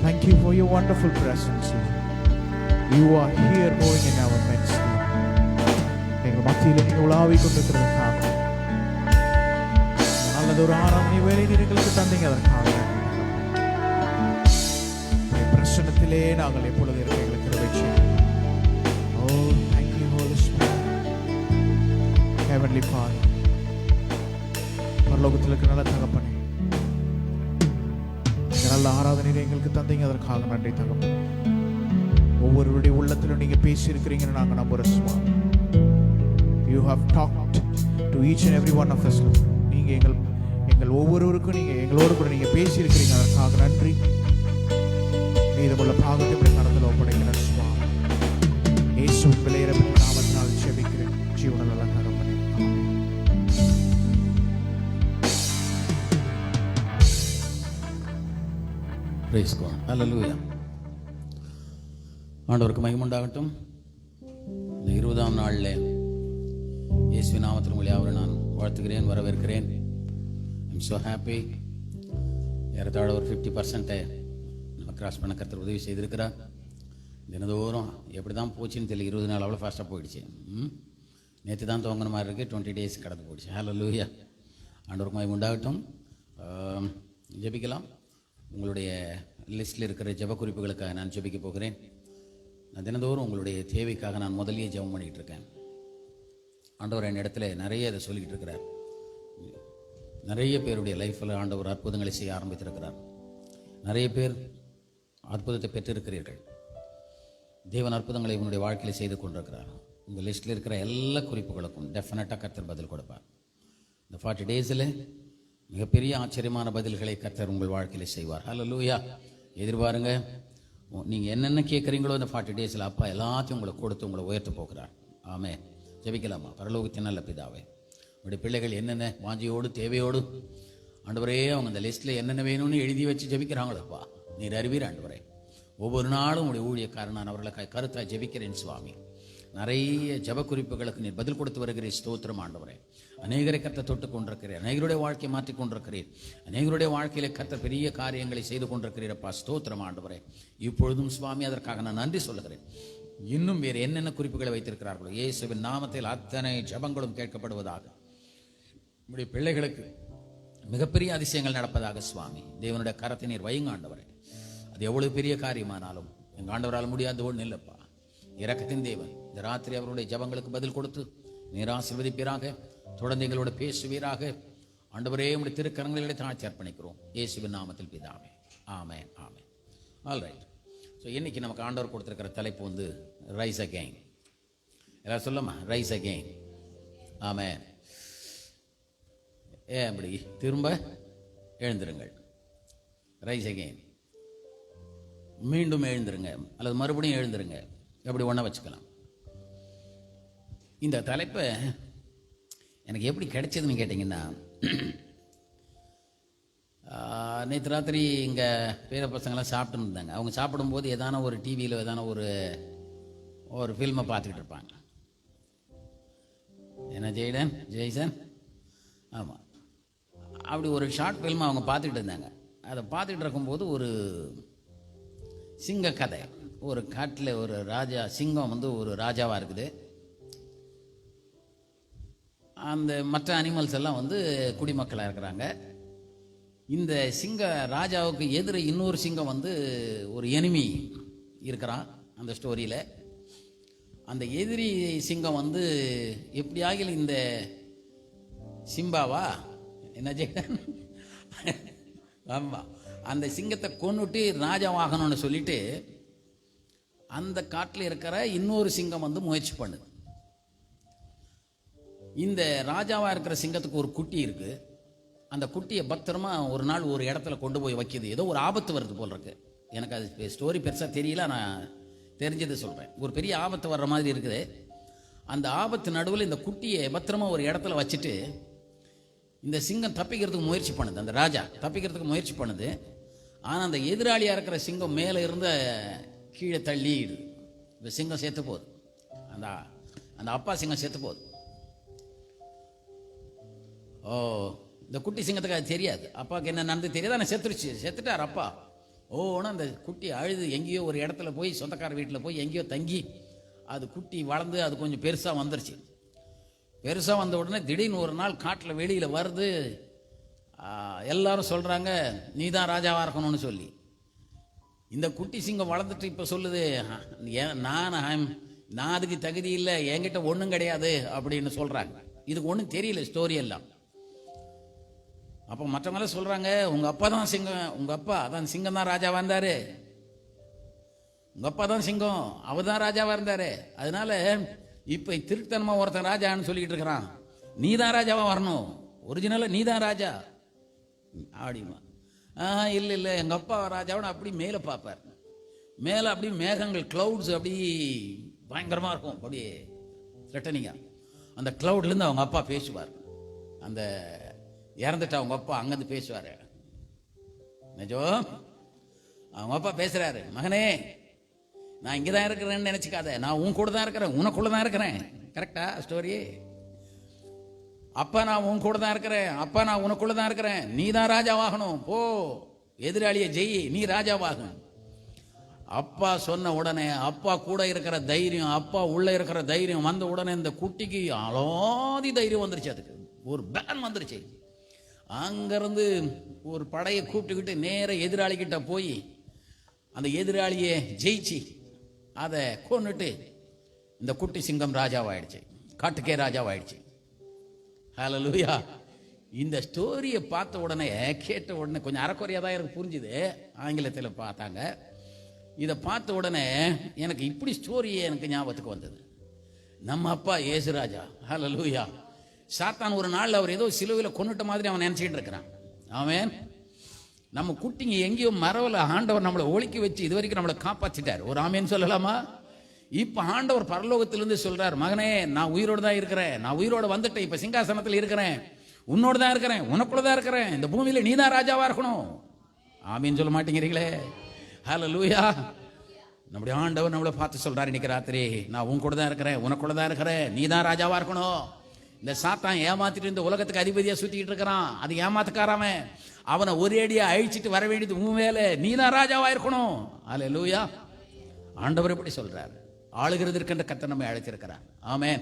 B: Thank you for your wonderful presence, Lord. You are here moving in our midst, Lord. எங்கள் மத்தியில் நீங்க உலாவிக் கொண்டிருக்கிறதற்காக நல்லதொரு ஆராதனை வேலை எங்களுக்கு தந்தீங்க. அதற்காக பிரசன்னத்திலே நாங்கள் எப்பொழுது இருக்க எங்களுக்கு கிருபை செய்யுங்க. Oh, thank you, Holy Spirit. Heavenly Father, பரலோகத்தில் இருக்கிற நல்ல தகப்பனே, நல்ல ஆராதனை எங்களுக்கு தந்தீங்க. அதற்காக நன்றி தகப்பனே. ஒவ்வொருவருடைய உள்ளத்திலும் நீங்க பேசி இருக்கிறீங்கன்னு நாங்க நம்புறோம் சுவாமி. You have talked to each and every one of us, Lord. நீங்க எங்கள் ஒவ்வொருவருக்கும் நீங்க எங்களோடு கூட நீங்க பேசி இருக்கிறீங்க. அதற்காக நன்றி. மீதமுள்ள பாகத்தை கரத்தில் ஒப்படைக்கிறேன் சுவாமி. இயேசுவின் விலையேறப்பட்ட நாமத்தினால் ஜெபிக்கிறேன் ஜீவனுள்ள நல்ல தகப்பனே.
C: Praise God. Hallelujah. ஆண்டவருக்கு மகிமை உண்டாகட்டும். இந்த 20ஆம் நாளில் இயேசுவின் நாமத்தில் உங்களை அவரை நான் வாழ்த்துகிறேன், வரவேற்கிறேன். I'm so happy. ஏறத்தாழ ஒரு 50% நம்ம கிராஸ் பண்ண கர்த்தர் உதவி செய்திருக்கிறார். தினதோறும் எப்படி தான் போச்சுன்னு தெரியல. 20 நாள் அவ்வளோ ஃபாஸ்ட்டாக போயிடுச்சு. நேற்று தான் துவங்கின மாதிரி இருக்குது. 20 days கடந்து போயிடுச்சு. ஹல்லேலூயா. ஆண்டவருக்கு மகிமை உண்டாகட்டும். ஜெபிக்கலாம். உங்களுடைய லிஸ்ட்டில் இருக்கிற ஜெப குறிப்புகளுக்காக நான் ஜெபிக்க போகிறேன். நான் தினந்தோறும் உங்களுடைய தேவைக்காக நான் முதலியே ஜெபம் பண்ணிகிட்டு இருக்கேன். ஆண்டவர் என் இடத்துல நிறைய இதை சொல்லிக்கிட்டு இருக்கிறார். நிறைய பேருடைய லைஃப்பில் ஆண்டவர் அற்புதங்களை செய்ய ஆரம்பித்திருக்கிறார். நிறைய பேர் அற்புதத்தை பெற்றிருக்கிறீர்கள். தேவன் அற்புதங்களை உன்னுடைய வாழ்க்கையில் செய்து கொண்டிருக்கிறார். உங்கள் லிஸ்ட்டில் இருக்கிற எல்லா குறிப்புகளுக்கும் டெஃபினட்டாக கர்த்தர் பதில் கொடுப்பார். இந்த 40 டேஸில் மிகப்பெரிய ஆச்சரியமான பதில்களை கர்த்தர் உங்கள் வாழ்க்கையில் செய்வார். ஹல்லேலூயா. எதிர்பாருங்க. நீங்கள் என்னென்ன கேட்குறீங்களோ இந்த 40 டேஸில் அப்பா எல்லாத்தையும் உங்களை கொடுத்து உங்களை உயர்த்த போகிறார். ஆமே. ஜெபிக்கலாமா? பரலோகத்தின் நல்ல பிதாவே, உங்களுடைய பிள்ளைகள் என்னென்ன வாஞ்சியோடு தேவையோடு ஆண்டவரே அவங்க அந்த லிஸ்ட்டில் என்னென்ன வேணும்னு எழுதி வச்சு ஜெபிக்கிறாங்களப்பா, நீர் அறிவீர் ஆண்டவரே. ஒவ்வொரு நாளும் உங்களுடைய ஊழியக்காரன் நான் அவர்களை கருத்தாக ஜெபிக்கிறேன் சுவாமி. நிறைய ஜப குறிப்புகளுக்கு நீர் பதில் கொடுத்து வருகிறீர். ஸ்தோத்திரம் ஆண்டவரே. அநேகரை கர்த்தர் தொட்டு கொண்டிருக்கிறீர். அநேகருடைய வாழ்க்கையை மாற்றி கொண்டிருக்கிறீர். அநேகருடைய வாழ்க்கையில கர்த்தர் பெரிய காரியங்களை செய்து கொண்டிருக்கிறீரப்பா. ஸ்தோத்திரம் ஆண்டவரே. இப்பொழுதும் சுவாமி அதற்காக நான் நன்றி சொல்லுகிறேன். இன்னும் வேறு என்னென்ன குறிப்புகளை வைத்திருக்கிறார்களோ இயேசுவின் நாமத்தில் அத்தனை ஜபங்களும் கேட்கப்படுவதாக, நம்முடைய பிள்ளைகளுக்கு மிகப்பெரிய அதிசயங்கள் நடப்பதாக சுவாமி தேவனுடைய கரத்தை நீர் வையுங்க ஆண்டவரே. அது எவ்வளவு பெரிய காரியமானாலும் எங்கள் ஆண்டவரால் முடியாத ஒன்று இல்லைப்பா. இரக்கத்தின் தேவன் இந்த ராத்திரி அவருடைய ஜபங்களுக்கு பதில் கொடுத்து நீர் ஆசீர்வதிப்பீராக. தொடர்ந்து எங்களோட பேசுவீராக ஆண்டவரே. உடைய திருக்கரங்களை தாழ்த்தி அர்ப்பணிக்கிறோம் இயேசுவின் நாமத்தில் பிதாவே. ஆமென், ஆமென். All right. ஸோ இன்னைக்கு நமக்கு ஆண்டவர் கொடுத்துருக்கிற தலைப்பு வந்து ரைஸ் அகெயின். எல்லாரும் சொல்லமா? Rise again. ஆமென். அப்படி திரும்ப எழுந்திருங்கள். Rise again. மீண்டும் எழுந்திருங்க அல்லது மறுபடியும் எழுந்திருங்க, எப்படி ஒன்றா வச்சுக்கலாம். இந்த தலைப்பை எனக்கு எப்படி கிடைச்சதுன்னு கேட்டிங்கன்னா, நேற்று ராத்திரி இங்கே பேர பசங்களாம் சாப்பிட்டு இருந்தாங்க. அவங்க சாப்பிடும்போது ஏதான ஒரு டிவியில் ஏதான ஒரு ஃபில்மை பார்த்துக்கிட்டு இருப்பாங்க. என்ன ஜெய்சன்? ஆமாம். அப்படி ஒரு ஷார்ட் ஃபில்மை அவங்க பார்த்துக்கிட்டு இருந்தாங்க. அதை பார்த்துக்கிட்டு இருக்கும்போது ஒரு சிங்க கதை. ஒரு காட்டில் ஒரு ராஜா, சிங்கம் வந்து ஒரு ராஜாவாக இருக்குது. அந்த மற்ற அனிமல்ஸ் எல்லாம் வந்து குடிமக்களாக இருக்கிறாங்க. இந்த சிங்க ராஜாவுக்கு எதிர இன்னொரு சிங்கம் வந்து ஒரு எனிமி இருக்கிறான் அந்த ஸ்டோரியில். அந்த எதிரி சிங்கம் வந்து எப்படியாகிலும் இந்த சிம்பாவா என்ன செய்ய, ஆமாம், அந்த சிங்கத்தை கொன்னுட்டு ராஜாவாகணும்னு சொல்லிட்டு அந்த காட்டில் இருக்கிற இன்னொரு சிங்கம் வந்து முயற்சி பண்ணுது. இந்த ராஜாவாக இருக்கிற சிங்கத்துக்கு ஒரு குட்டி இருக்கு. அந்த குட்டியை பத்திரமா ஒரு நாள் ஒரு இடத்துல கொண்டு போய் வைக்கிது. ஏதோ ஒரு ஆபத்து வருது போல் இருக்கு. எனக்கு அது ஸ்டோரி பெருசாக தெரியல, நான் தெரிஞ்சதை சொல்கிறேன். ஒரு பெரிய ஆபத்து வர்ற மாதிரி இருக்குது. அந்த ஆபத்து நடுவில் இந்த குட்டியை பத்திரமா ஒரு இடத்துல வச்சுட்டு இந்த சிங்கம் தப்பிக்கிறதுக்கு முயற்சி பண்ணுது. அந்த ராஜா தப்பிக்கிறதுக்கு முயற்சி பண்ணுது. ஆனால் அந்த எதிராளியாக இருக்கிற சிங்கம் மேலே இருந்த கீழே தள்ளிடுது. இந்த சிங்கம் செத்து போகுது. அந்த அப்பா சிங்கம் செத்து போகுது. ஓ, இந்த குட்டி சிங்கத்துக்கு அது தெரியாது. அப்பாவுக்கு என்ன நடந்து தெரியாது. ஆனால் செத்துட்டார் அப்பா. ஓன்னா அந்த குட்டி அழுது எங்கேயோ ஒரு இடத்துல போய் சொந்தக்கார வீட்டில் போய் எங்கேயோ தங்கி அது குட்டி வளர்ந்து அது கொஞ்சம் பெருசாக வந்துருச்சு. பெருசாக வந்த உடனே திடீர்னு ஒரு நாள் காட்டில் வெளியில் வருது. எல்லாரும் சொல்கிறாங்க நீ தான் ராஜாவாக இருக்கணும்னு சொல்லி. இந்த குட்டி சிங்கம் வளர்ந்துட்டு இப்போ சொல்லுது, நான் அதுக்கு தகுதி இல்லை, என்கிட்ட ஒன்றும் கிடையாது அப்படின்னு சொல்கிறாங்க. இதுக்கு ஒன்றும் தெரியல ஸ்டோரி எல்லாம். அப்போ மற்றவங்களாம் சொல்கிறாங்க உங்கள் அப்பா தான் சிங்கம், உங்கள் அப்பா அதான் சிங்கம் தான் ராஜாவாக இருந்தார், உங்கள் அப்பா தான் சிங்கம், அவர் தான் ராஜாவாக இருந்தார். அதனால இப்போ திருத்தனமாக ஒருத்தன் ராஜான்னு சொல்லிக்கிட்டு இருக்கிறான். நீ தான் ராஜாவாக வரணும், ஒரிஜினலாக நீ தான் ராஜா அப்படிமா. இல்லை எங்கள் அப்பா ராஜாவோட அப்படி மேலே பார்ப்பார். மேலே அப்படி மேகங்கள், கிளவுட்ஸ் அப்படி பயங்கரமாக இருக்கும், அப்படியே த்ரெட்டனிங்காக. அந்த கிளவுட்லேருந்து அவங்க அப்பா பேசுவார். அந்த இறந்துட்டு அவங்க அப்பா அங்கேருந்து பேசுவார். நிஜோ அவங்க அப்பா பேசுகிறாரு, மகனே நான் இங்கே தான் இருக்கிறேன்னு நினச்சிக்காத, நான் உன் கூட தான் இருக்கிறேன், உனக்குள்ள தான் இருக்கிறேன். கரெக்டா ஸ்டோரி? அப்பா நான் உன் கூட தான் இருக்கிறேன், அப்பா நான் உனக்குள்ள தான் இருக்கிறேன், நீ தான் ராஜாவாகணும், போ எதிராளியை ஜெய், நீ ராஜாவாகணும். அப்பா சொன்ன உடனே அப்பா கூட இருக்கிற தைரியம், அப்பா உள்ள இருக்கிற தைரியம் வந்த உடனே இந்த குட்டிக்கு அலாதி தைரியம் வந்துருச்சு. அதுக்கு ஒரு பேன் வந்துருச்சு. அங்கிருந்து ஒரு படையை கூப்பிட்டுக்கிட்டு நேர எதிராளிகிட்ட போய் அந்த எதிராளியை ஜெயிச்சு அதை கொன்னுட்டு இந்த குட்டி சிங்கம் ராஜாவாயிடுச்சு, காட்டுக்கே ராஜாவாயிடுச்சு. ஹல்லேலூயா. இந்த ஸ்டோரியை பார்த்த உடனே, கேட்ட உடனே கொஞ்சம் அறக்குறையாக தான் எனக்கு புரிஞ்சுது, ஆங்கிலத்தில் பார்த்தாங்க. இதை பார்த்த உடனே எனக்கு இப்படி ஸ்டோரியே எனக்கு ஞாபகத்துக்கு வந்தது. நம்ம அப்பா இயேசுராஜா, ஹல்லேலூயா, சாத்தான் ஒரு நாள் அவர் ஏதோ சிலுவையில் கொன்னுட்ட மாதிரி அவன் நினச்சிக்கிட்டு இருக்கிறான். ஆமென். நம்ம குட்டிங்க எங்கேயோ மரவில் ஆண்டவர் நம்மளை ஒழிக்க வச்சு இது வரைக்கும் நம்மளை காப்பாற்றிட்டார். ஒரு ஆமேன்னு சொல்லலாமா? இப்போ ஆண்டவர் பரலோகத்திலிருந்து சொல்றார், மகனே நான் உயிரோடு தான் இருக்கிறேன், நான் உயிரோடு வந்துட்டேன், இப்போ சிங்காசனத்தில் இருக்கிறேன், உன்னோடு தான் இருக்கிறேன், உனக்குள்ள தான் இருக்கிறேன், இந்த பூமியில் நீ தான் ராஜாவா இருக்கணும். ஆமீன்னு சொல்ல மாட்டேங்கிறீங்களே? ஹல்லேலூயா. நம்முடைய ஆண்டவர் நம்மளை பார்த்து சொல்றாரு இன்னைக்கு ராத்திரி, நான் உன் கூட தான் இருக்கிறேன், உனக்குள்ள தான் இருக்கிறேன், நீ தான் ராஜாவா இருக்கணும். இந்த சாத்தான் ஏமாத்திட்டு இந்த உலகத்துக்கு அதிபதியா சுத்திக்கிட்டு இருக்கிறான், அது ஏமாத்துக்காராம. அவனை ஒரேடியா அழிச்சிட்டு வர வேண்டியது உன் வேலை, நீ தான் ராஜாவா இருக்கணும். ஹல்லேலூயா. ஆண்டவர் எப்படி சொல்றாரு? ஆளுகிறதற்கென்ற கர்த்தர் நம்மை அழைத்திருக்கிறார். ஆமென்.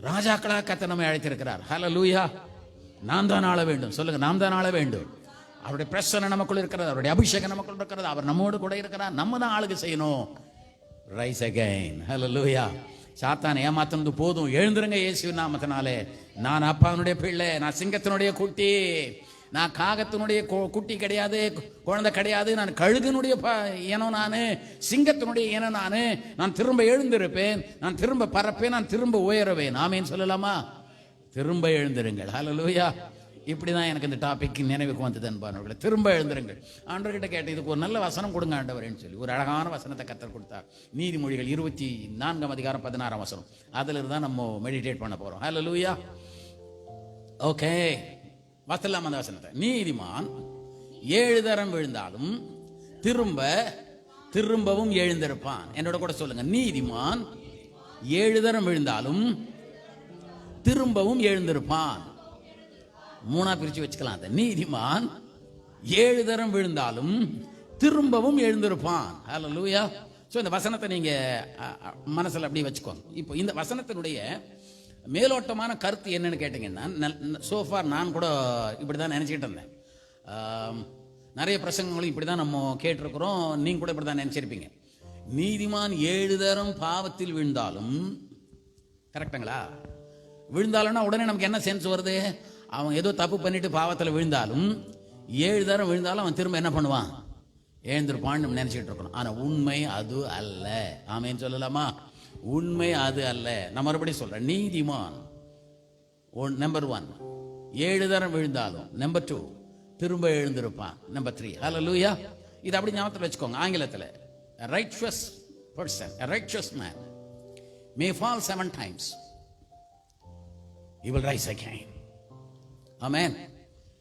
C: ராஜாக்களாக கர்த்தர் நம்மை அழைத்திருக்கிறார். ஹல்லேலூயா. நாம் தான் ஆள வேண்டும். சொல்லுங்க, நாம் தான் ஆள வேண்டும். அவருடைய பிரசன்னை நமக்குள்ள இருக்கிறது, அவருடைய அபிஷேகம் நமக்குள்ள இருக்கிறது, அவர் நம்மோடு கூட இருக்கிறார். நம்ம தான் ஆளுகை செய்யணும். Rise again. ஹல்லேலூயா. சாத்தான் ஏமாத்துனது போதும், எழுந்துருங்க இயேசுவின் நாமத்தினாலே. நான் அப்பானுடைய பிள்ளை, நான் சிங்கத்தினுடைய குட்டி, நான் காகத்தினுடைய குட்டி கிடையாது, குழந்தை கிடையாது, நான் கழுகுனுடைய இனம், நான் சிங்கத்தினுடைய இனம், நான் திரும்ப எழுந்திருப்பேன், நான் திரும்ப பறப்பேன், நான் திரும்ப உயருவேன். ஆமேன்னு சொல்லலாமா? திரும்ப எழுந்திருங்கள். ஹல்லேலூயா. இப்படிதான் எனக்கு இந்த டாபிக் நினைவுக்கு வந்தது அன்பானவர்களே. திரும்ப எழுந்திருங்கள். ஆண்டவர்கிட்ட கேட்டு இதுக்கு ஒரு நல்ல வசனம் கொடுங்க ஆண்டவரேன்னு சொல்லி ஒரு அழகான வசனத்தை கர்த்தர் கொடுத்தார். நீதிமொழிகள் 24:16 அதில் தான் நம்ம மெடிடேட் பண்ண போறோம். ஹல்லேலூயா. ஓகே, வாசிக்கலாம் அந்த வசனத்தை. நீதிமான் 7 தரம் விழுந்தாலும் திரும்பவும் எழுந்திருப்பான். என்னோட கூட சொல்லுங்க, நீதிமான் 7 தரம் விழுந்தாலும் திரும்பவும் எழுந்திருப்பான். 3 பிரிச்சு வச்சுக்கலாம். அந்த நீதிமான் 7 தரம் விழுந்தாலும் திரும்பவும் எழுந்திருப்பான். ஹல்லேலூயா. ஸோ இந்த வசனத்தை நீங்க மனசில் அப்படியே வச்சுக்கோங்க. இப்போ இந்த வசனத்தினுடைய மேலோட்டமான கருத்து என்னன்னு கேட்டீங்கன்னா, சோஃபார் நான் கூட இப்படி தான் நினச்சிக்கிட்டு இருந்தேன். நிறைய பிரசங்கங்களும் இப்படி தான் நம்ம கேட்டிருக்கிறோம், நீங்கள் கூட இப்படி தான் நினச்சிருப்பீங்க. நீதிமான் 7 தரம் பாவத்தில் விழுந்தாலும், கரெக்டுங்களா? விழுந்தாலும்னா உடனே நமக்கு என்ன சென்ஸ் வருது? அவன் ஏதோ தப்பு பண்ணிட்டு பாவத்தில் விழுந்தாலும் 7 தரம் விழுந்தாலும் அவன் திரும்ப என்ன பண்ணுவான்? எழுந்திருப்பான்னு நம்ம நினச்சிக்கிட்டு இருக்கணும். ஆனால் உண்மை அது அல்ல. ஆமேன்னு சொல்லலாமா? உண்மை அது அல்ல. நான் மறுபடியும் சொல்றேன், நீதிமான் நம்பர் 1 7 தரம் விழுந்தாலும், நம்பர் 2 திரும்ப எழுந்திருப்பான், நம்பர் 3. ஹல்லேலூயா. இது அப்படி ஞாபகத்தில் வச்சுக்கோங்க. ஆங்கிலத்தில் a righteous person, a righteous man may fall 7 times, he will rise again. Amen.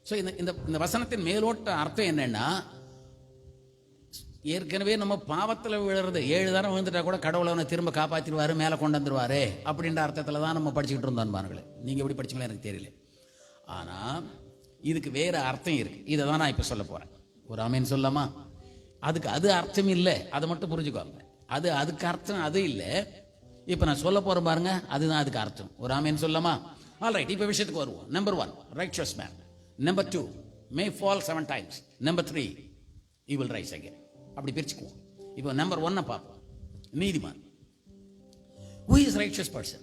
C: So இந்த வசனத்தின் மேலோட்ட அர்த்தம் என்னன்னா, ஏற்கனவே நம்ம பாவத்தில் விழுறது 7 தரம் விழுந்துட்டா கூட கடவுளை அவனை திரும்ப காப்பாற்றிடுவாரு, மேலே கொண்டு வந்துருவாரு அப்படின்ற அர்த்தத்தில் தான் நம்ம படிச்சுக்கிட்டு இருந்தோம் பாருங்களே. நீங்கள் எப்படி படிச்சீங்களா எனக்கு தெரியல. ஆனால் இதுக்கு வேற அர்த்தம் இருக்கு. இதை தான் நான் இப்போ சொல்ல போகிறேன். ஒரு ஆமேன்னு சொல்லலாமா? அதுக்கு அது அர்த்தம் இல்லை, அதை மட்டும் புரிஞ்சுக்கோங்க. அதுக்கு அர்த்தம் அது இல்லை. இப்போ நான் சொல்ல போகிறேன் பாருங்க, அதுதான் அதுக்கு அர்த்தம். ஒரு ஆமேன்னு சொல்லலாமா? ஆல்ரைட், இப்போ விஷயத்துக்கு வருவோம். Number 1 righteous man, number 2 may fall 7 times, number 3 he will rise again. அப்படி பிரிச்சுக்குவோம். இப்போ நம்பர் 1 பார்ப்போம். நீதிமான். who is righteous person?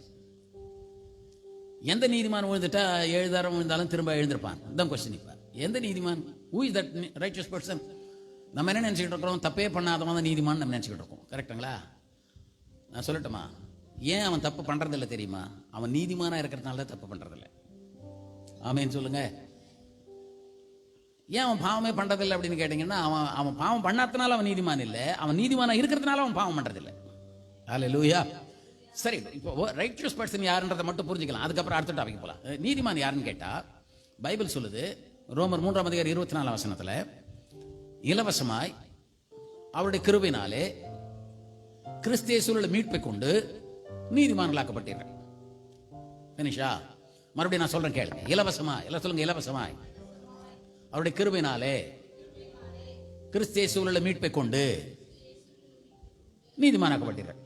C: எந்த நீதிமான் விழுந்துட்டா 7 தரம் விழுந்தாலும் திரும்ப எழுந்திருப்பான்? தான் கொஸ்டின். இப்போ எந்த நீதிமான்? who is that righteous person? நம்ம என்ன நினச்சிக்கிட்டு இருக்கிறோம்? தப்பே பண்ணாதவன் தான் நீதிமான் நம்ம நினச்சிக்கிட்டு இருக்கோம். கரெக்டுங்களா? நான் சொல்லட்டுமா? ஏன் அவன் தப்பு பண்றதில்லை தெரியுமா? அவன் நீதிமானா இருக்கிறதுனால தான் தப்பு பண்றதில்லை. ஆமேன்னு சொல்லுங்க. ஏன் அவன் பாவமே பண்றதில்லை அப்படின்னு கேட்டீங்கன்னா, அவன் பாவம் பண்ணாதனால அவன் நீதிமான் இல்லை, அவன் நீதிமானா இருக்கிறதுனால அவன் பாவம் பண்றதில்லை. ஹல்லேலூயா. சரி, இப்போ ரைச்சியஸ் பர்சன் யாருன்றதை மட்டும் புரிஞ்சுக்கலாம். அதுக்கப்புறம் அடுத்த டாபிக் போகலாம். நீதிமான் யாருன்னு கேட்டா, பைபிள் சொல்லுது ரோமர் 3:24 இலவசமாய் அவருடைய கிருபையினாலே கிறிஸ்து இயேசுவில் மீட்பை கொண்டு நீதிமான்களாக்கப்பட்டீர்கள். ஃபினிஷா? மறுபடியும் நான் சொல்றேன் கேளுங்க. இலவசமாய், எல்லாம் சொல்லுங்க, இலவசமாய் அவருடைய கிருபையினாலே கிறிஸ்து இயேசுவில் மீட்பை கொண்டு நீதிமானாக்கப்பட்டீர்கள்.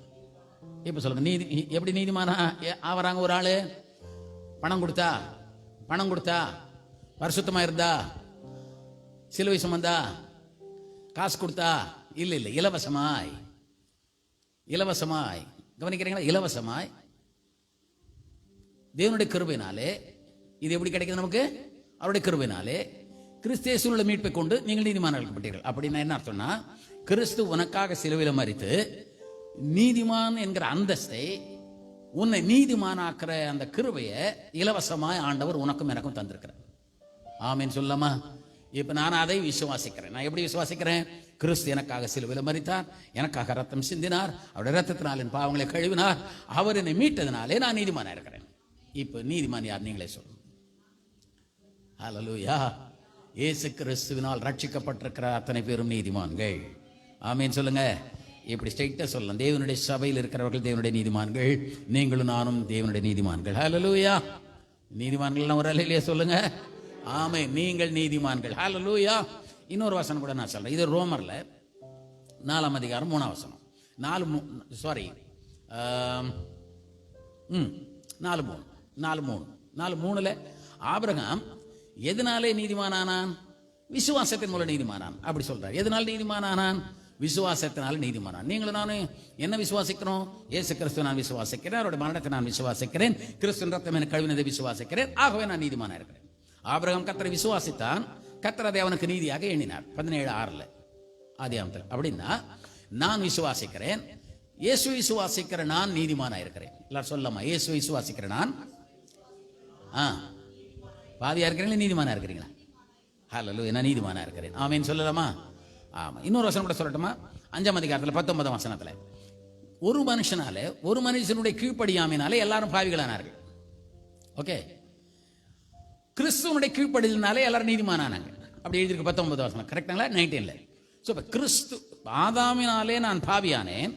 C: இப்ப சொல்லுங்க, நீதி எப்படி நீதிமானா ஆவறாங்க? ஒரு ஆளு பணம் கொடுத்தா, பரிசுத்தமா இருந்தா, சிலுவை சுமந்தா, காசு கொடுத்தா? இல்ல, இலவசமாய் கவனிக்கிறீங்களா? இலவசமாய் தேவனுடைய கிருபையினாலே இது எப்படி கிடைக்குது நமக்கு? அவருடைய கிருபையினாலே கிறிஸ்து இயேசுவுள்ள மீட்பை கொண்டு நீங்கள் நீதிமானாக்கப்பட்டீர்கள். அப்படின்னா என்ன அர்த்தம்னா, கிறிஸ்து உனக்காக சிலுவையில் மரித்து நீதிமான் என்கிற அந்தஸ்தை, உன்னை நீதிமானாக்குற அந்த கிருபையை இலவசமாய் ஆண்டவர் உனக்கும் எனக்கும் தந்திருக்கிறார். ஆமீன் சொல்லலாமா? இப்ப நான் அதை விசுவாசிக்கிறேன். நான் எப்படி விசுவாசிக்கிறேன்? கிறிஸ்து எனக்காக சிலுவையில் மரித்தார், எனக்காக ரத்தம் சிந்தினார், அவருடைய ரத்தத்தினால் என் பாவங்களை கழுவினார், அவர் என்னை மீட்டதினாலே நான் நீதிமானா இருக்கிறேன். இப்ப நீதிமான் யார்? நீங்களே சொல்லுங்க. ஹல்லேலூயா. இயேசு கிறிஸ்துவினால் ரட்சிக்கப்பட்டிருக்கிற அத்தனை பேரும் நீதிமான்கள். ஆமீன் சொல்லுங்க. இப்படி ஸ்ட்ரைட்டா சொல்லலாம். தேவனுடைய சபையில் இருக்கிறவர்கள் தேவனுடைய நீதிமான்கள், நீங்களும் நானும் தேவனுடைய நீதிமான்கள். ஹல்லேலூயா. நீதிமான்கள் ஒரு அல்லையே சொல்லுங்க. ஆமே, நீங்கள் நீதிமான்கள். ஹல்லேலூயா. இன்னொரு வசனம் கூட நான் சொல்றேன். இது ரோமர்ல 4 அதிகாரம் 3 வசனம். 4:3 ஆபிரகாம் எதனாலே நீதிமானானான்? விசுவாசத்தின் மூலம் நீதிமானான். அப்படி சொல்றார். எதனால் நீதிமானானான்? விசுவாசத்தினால நீதிமானான். நீங்களும் நானும் என்ன விசுவாசிக்கிறோம்? இயேசு கிறிஸ்து நான் விசுவாசிக்கிறேன், அவருடைய மரணத்தை நான் விசுவாசிக்கிறேன், கிறிஸ்துவின் ரத்தம் எனக்கு கழுவினதை விசுவாசிக்கிறேன், ஆகவே நான் நீதிமானா இருக்கிறேன். ஆபிரகாம் கர்த்தரை விசுவாசித்தான், கர்த்தர் அதை அவனுக்கு நீதியாக எண்ணினார். 17:6 ஆதியாகமத்தில். அப்படின்னா நான் விசுவாசிக்கிறேன், இயேசு விசுவாசிக்கிற நான் நீதிமானா இருக்கிறேன். எல்லாரும் சொல்லலாமா? இயேசு விசுவாசிக்கிற நான் பாவியா இருக்கிறீங்களா, நீதிமானா இருக்கிறீங்களா? ஹல்லேலூயா. நான் நீதிமானா இருக்கிறேன். ஆமீன் சொல்லலாமா? ஆமா. இன்னொரு வசனம் கூட சொல்லட்டுமா? 5 அதிகாரத்தில் 19 வசனத்துல, ஒரு மனுஷனாலே, ஒரு மனுஷனுடைய கீழ்ப்படியாமையினாலே எல்லாரும் பாவிகளானார்கள். ஓகே. கிறிஸ்துவனுடைய கீழ்ப்படிதலினாலே எல்லாரும் நீதிமானானாங்க. அப்படி எழுதியிருக்கு 19 வசனம். கரெக்டுங்களா? 19ல. ஸோ இப்போ கிறிஸ்து ஆதாமினாலே நான் பாவியானேன்,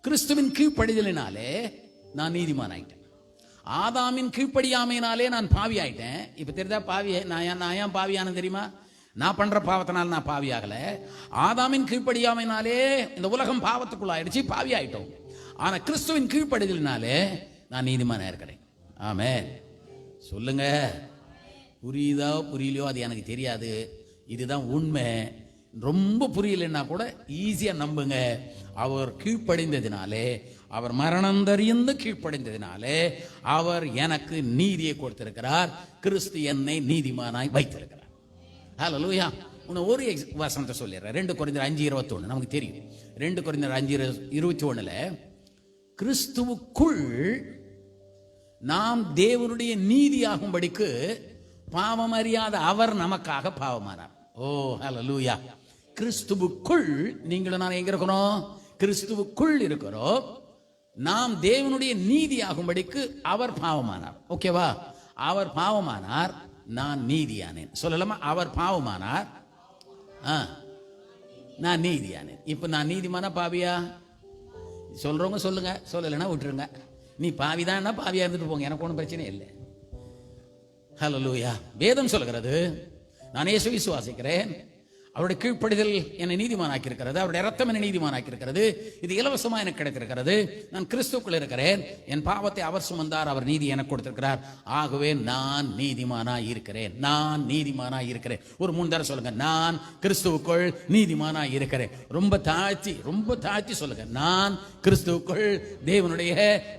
C: கிறிஸ்துவின் கீழ்ப்படிதலினாலே நான் நீதிமான் ஆயிட்டேன். ஆதாமின் கீழ்ப்படியாமையினாலே நான் பாவி ஆயிட்டேன். இப்ப தெரியுதா பாவி? நான் ஏன் பாவியான தெரியுமா? நான் பண்ற பாவத்தினால நான் பாவி ஆகல. ஆதாமின் கீழ்ப்படியாமையினாலே இந்த உலகம் பாவத்துக்குள்ள ஆயிடுச்சு, பாவி ஆயிட்டோம். ஆனா கிறிஸ்துவின் கீழ்ப்படிதலினாலே நான் நீதிமானா இருக்கிறேன். ஆமென் சொல்லுங்க. புரியுதா புரியலையோ அது எனக்கு தெரியாது. இதுதான் உண்மை. ரொம்ப புரியலன்னா கூட ஈஸியா நம்புங்க. அவர் கீழ்ப்படிந்ததினாலே, அவர் மரணந்தறிந்து கீழ்ப்படிந்ததினாலே அவர் எனக்கு நீதியை கொடுத்திருக்கிறார். கிறிஸ்து என்னை நீதிமானாய் வைத்திருக்கிறார். ஹல்லேலூயா. ஒரு வசனத்தை சொல்லிடுறேன். 2 கொரிந்தியர் 5:21 நமக்கு தெரியும். 2 கொரிந்தியர் 5:21 கிறிஸ்துவுக்குள் நாம் தேவனுடைய நீதியாகும்படிக்கு பாவம் அறியாத அவர் நமக்காக பாவமானார். ஓ ஹல்லேலூயா. கிறிஸ்துவுக்குள் நீங்களும் நான் எங்க இருக்கிறோம்? கிறிஸ்துவுக்குள் இருக்கிறோம். நாம் தேவனுடைய நீதியாகும்படிக்கு அவர் பாவமானார். ஓகேவா? அவர் பாவமானார், நான் நீதியானேன். சொல்லலாமா? அவர் பாவமானார், நான் நீதியானேன். இப்ப நான் நீதிமானா பாவியா? சொல்றவங்க சொல்லுங்க, சொல்லலைன்னா விட்டுருங்க. நீ பாவிதான்னா பாவியா இருந்துட்டு போங்க, எனக்கு ஒன்றும் பிரச்சனை இல்லை. ஹல்லேலூயா. வேதம் சொல்கிறது, நான் இயேசு விசுவாசிக்கிறேன், அவருடைய கீழ்ப்படிதல் என்னை நீதிமானாக்கி இருக்கிறது, அவருடைய ரத்தம் என்னை நீதிமானாக்கி இருக்கிறது, இது இலவசமா எனக்கு கிடைத்திருக்கிறது. நான் கிறிஸ்துக்குள் இருக்கிறேன், என் பாவத்தை அவர் சுமந்தார், அவர் நீதி எனக்கு கொடுத்திருக்கிறார், ஆகவே நான் நீதிமானா இருக்கிறேன். நான் நீதிமானா இருக்கிறேன். ஒரு 3 தடவை சொல்லுங்க, நான் கிறிஸ்துவுக்குள் நீதிமானா இருக்கிறேன். ரொம்ப தாழ்த்தி சொல்லுங்க, நான் கிறிஸ்துவுக்குள் தேவனுடைய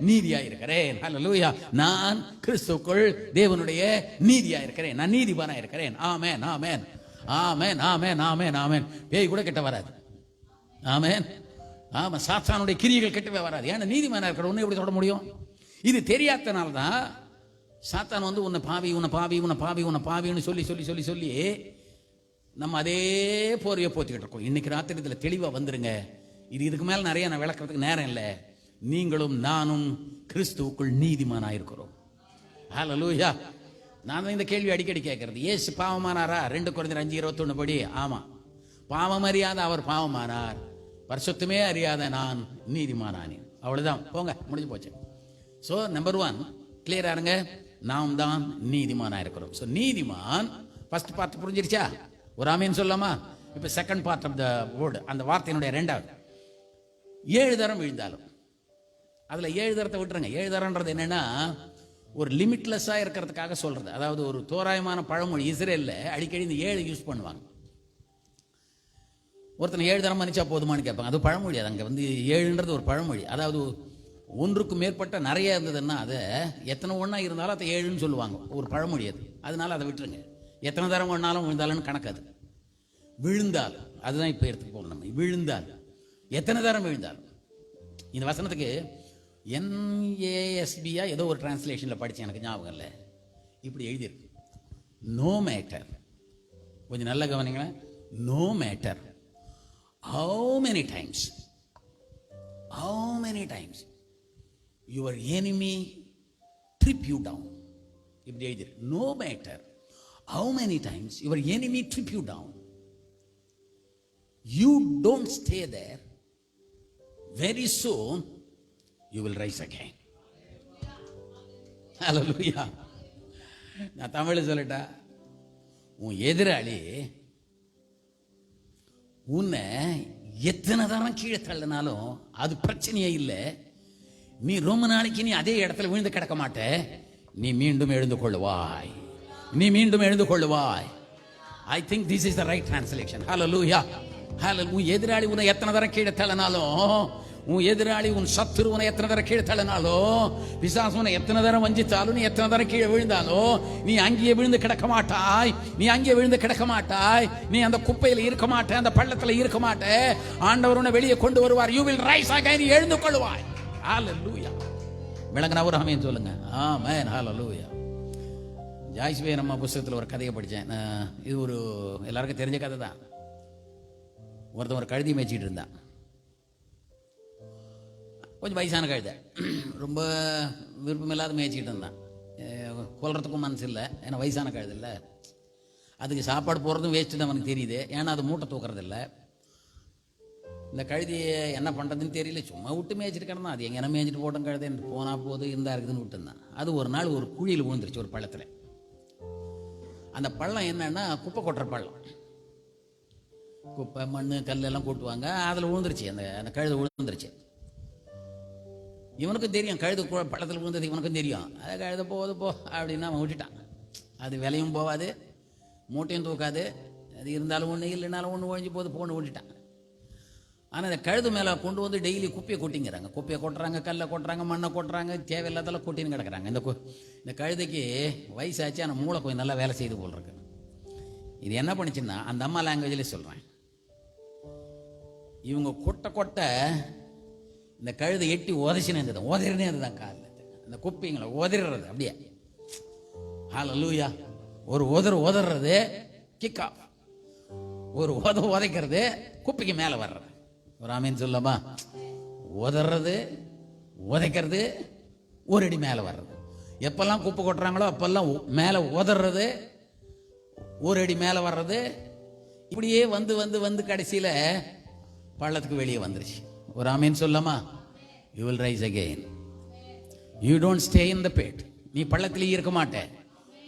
C: நீதியா இருக்கிறேன். ஹல்லேலூயா. நான் கிறிஸ்துவுக்குள் தேவனுடைய நீதியா இருக்கிறேன். நான் நீதிமானா இருக்கிறேன். ஆமென் ஆமென் ஆமென் ஆமென் ஆமென் ஆமென். பேய் கூட கிட்ட வராது. ஆமென். ஆமா, சாத்தானுடைய கிரியைகள் கிட்டவே வராது. ஏன்னா நீதிமானா இருக்கிற ஒண்ணு எப்படி தொட முடியும்? இது தெரியாதனால தான் சாத்தான் வந்து உன்னை பாவின்னு சொல்லி நம்ம அதே போர்வையை போத்திக்கிட்டு இருக்கோம். இன்னைக்கு ராத்திரி இதில் தெளிவாக வந்துருங்க. இதுக்கு மேலே நிறைய நான் விளக்கிறதுக்கு நேரம் இல்லை. நீங்களும் நானும் கிறிஸ்துவுக்குள் நீதிமானா இருக்கிறோம். ஹல்லேலூயா. நான் இந்த கேள்வி அடிக்கடி கேட்கறது, இயேசு பாவமானாரா? 2 கொரிந்தியர் 5:21 படி ஆமா. பாவம் அறியாத அவர் பாவமானார், பரிசுத்தமே அறியாத நான் நீதிமானானேன். அவ்வளவுதான், போங்க, முடிஞ்சு போச்சு. ஸோ நம்பர் 1 கிளியரா இருங்க, நாம் தான் நீதிமானா இருக்கிறோம். ஸோ நீதிமான் ஃபர்ஸ்ட் பார்ட் புரிஞ்சிருச்சா? ஒரு ஆமீன் சொல்லலாமா? இப்போ second part of the word, அந்த வார்த்தையினுடைய 2வது, 7 தரம் விழுந்தாலும், அதுல 7 தரத்தை விட்டுருங்க. 7 தரம்ன்றது என்னன்னா ஒரு லிமிட்லெஸ்ஸா இருக்கிறதுக்காக சொல்றது. அதாவது ஒரு தோராயமான பழமொழி. இஸ்ரேல்ல அடிக்கடி இந்த 7 யூஸ் பண்ணுவாங்க. ஒருத்தனை 7 தரம் மன்னிச்சா போதுமான்னு கேட்பாங்க. அது பழமொழி. அது அங்கே வந்து 7ன்றது ஒரு பழமொழி. அதாவது ஒன்றுக்கு மேற்பட்ட நிறைய இருந்ததுன்னா அதை எத்தனை ஒன்றா இருந்தாலும் அதை 7ன்னு சொல்லுவாங்க, ஒரு பழமொழி அது. அதனால அதை விட்டுருங்க. எத்தனை தரம் ஒன்றாலும் விழுந்தாலும் கணக்காது. விழுந்தால் அதுதான் இப்போ எடுத்துக்க போகணும். நம்ம விழுந்தால் எத்தனை தரம் விழுந்தாலும். இந்த வசனத்துக்கு NASBயா ஏதோ ஒரு டிரான்ஸ்லேஷனில் படித்தேன், எனக்கு ஞாபகம் இல்லை. இப்படி எழுதியிருக்கு, நோ மேட்டர். கொஞ்சம் நல்ல கவனிங்களேன். No matter how many times your enemy trip you down. இப்படி எழுதியிருக்கு. No matter how many times your enemy trip you down, you don't stay there. Very soon you will rise again. Hallelujah. நான் தமிழ் சொல்லட்டா, உன் எதிராளி உன்னை எத்தனை தரம் கீழே தள்ளினாலும் அது பிரச்சனையே இல்லை. நீ ரொம்ப நாளைக்கு நீ அதே இடத்துல விழுந்து கிடக்க மாட்ட. நீ மீண்டும் எழுந்து கொள்ளுவாய். I think this is the right translation. Hallelujah. உன் எதிராளி உன்னை எத்தனை தரம் கீழே தள்ளினாலும், உன் எதிராளி உன் சத்துரு உன்னை எத்தனை தரம் கீழே தள்ளினாலும், பிசாசு உன்னை எத்தனை தரம் வஞ்சித்தாலும், நீ எத்தனை தரம் கீழே விழுந்தாலும் நீ அங்கேயே விழுந்து கிடக்க மாட்டாய். நீ அந்த குப்பையில் இருக்க மாட்டே, அந்த பள்ளத்தில் இருக்க மாட்டே. ஆண்டவர் உன்னை வெளியே கொண்டு வருவார். You will rise again. நீ எழுந்து கொள்வாய். Hallelujah. விளங்கினா ஒரு ஆமென் சொல்லுங்க. ஆமென். Hallelujah. ஜாய்ஸ்வே நம்ம புத்தகத்தில் ஒரு கதையை படித்தேன். இது ஒரு எல்லாருக்கும் தெரிஞ்ச கதை தான். ஒருத்தன் ஒரு கழுதி மேய்ச்சிட்டு இருந்தான். கொஞ்சம் வயசான கழுதை, ரொம்ப விருப்பமில்லாத மேய்ச்சிக்கிட்டு இருந்தான். கொல்றதுக்கும் மனசு இல்லை, ஏன்னா வயசான கழுது இல்லை. அதுக்கு சாப்பாடு போடுறதும் வேஸ்ட்டு தான் அவனுக்கு தெரியுது, ஏன்னா அது மூட்டை தூக்குறது இல்லை. இந்த கழுதியை என்ன பண்ணுறதுன்னு தெரியல, சும்மா விட்டு மேய்ச்சிட்டு கிடந்தான். அது எங்கே மேய்ச்சிட்டு போட்டோம் கழுதை, போனால் போது இருந்தா இருக்குதுன்னு விட்டுருந்தான். அது ஒரு நாள் ஒரு குழியில் விழுந்துருச்சு, ஒரு பள்ளத்தில். அந்த பள்ளம் என்னன்னா குப்பை கொட்டுற பள்ளம். குப்பை மண் கல்லெல்லாம் கொட்டுவாங்க, அதில் விழுந்துருச்சு. அந்த கழுதை விழுந்துருச்சு. இவனுக்கும் தெரியும் கழுது பள்ளத்தில் விழுந்தது, இவனுக்கும் தெரியும். அது கழுத போகுது போ அப்படின்னு அவன் விட்டுட்டான். அது விலையும் போகாது, மூட்டையும் தூக்காது. அது இருந்தாலும் ஒன்று, இல்லைனாலும் ஒன்று, ஒழிஞ்சு போகுது போன்னு விட்டுட்டான். ஆனால் இந்த கழுது மேலே கொண்டு வந்து டெய்லி குப்பையை கொட்டிங்கிறாங்க. குப்பையை கொட்டுறாங்க, கல்லை கொட்டுறாங்க, மண்ணை கொட்டுறாங்க, தேவையில்லாதெல்லாம் கொட்டின்னு கிடக்குறாங்க. இந்த கழுதைக்கு வயசாச்சு, ஆனால் மூளை கொஞ்சம் நல்லா வேலை செய்து போல் இருக்கு. இது என்ன பண்ணிச்சுன்னா, அந்த அம்மா லாங்குவேஜ்லேயே சொல்கிறேன், இவங்க கொட்ட இந்த கழுதை எட்டி உதச்சினே இருந்தது, உதறினேதான் காலில். அந்த குப்பைங்களை உதறது அப்படியே. ஹல்லேலூயா. ஒரு உதறது கிக் ஆஃப், ஒரு உதைக்கிறது குப்பைக்கு மேலே வர்றது. ஒரு ஆமீன் சொல்லமா? உதறது, உதைக்கிறது, ஒரு அடி மேலே வர்றது. எப்பெல்லாம் குப்பை கொட்டுறாங்களோ அப்பெல்லாம் மேலே உதறது, ஒரு அடி மேலே வர்றது. இப்படியே வந்து கடைசியில் பள்ளத்துக்கு வெளியே வந்துருச்சு. ஒரு ஆமீன் சொல்லமா? You will rise again. You don't stay in the pit. நீ பள்ளத்திலேயே இருக்க மாட்டேன்.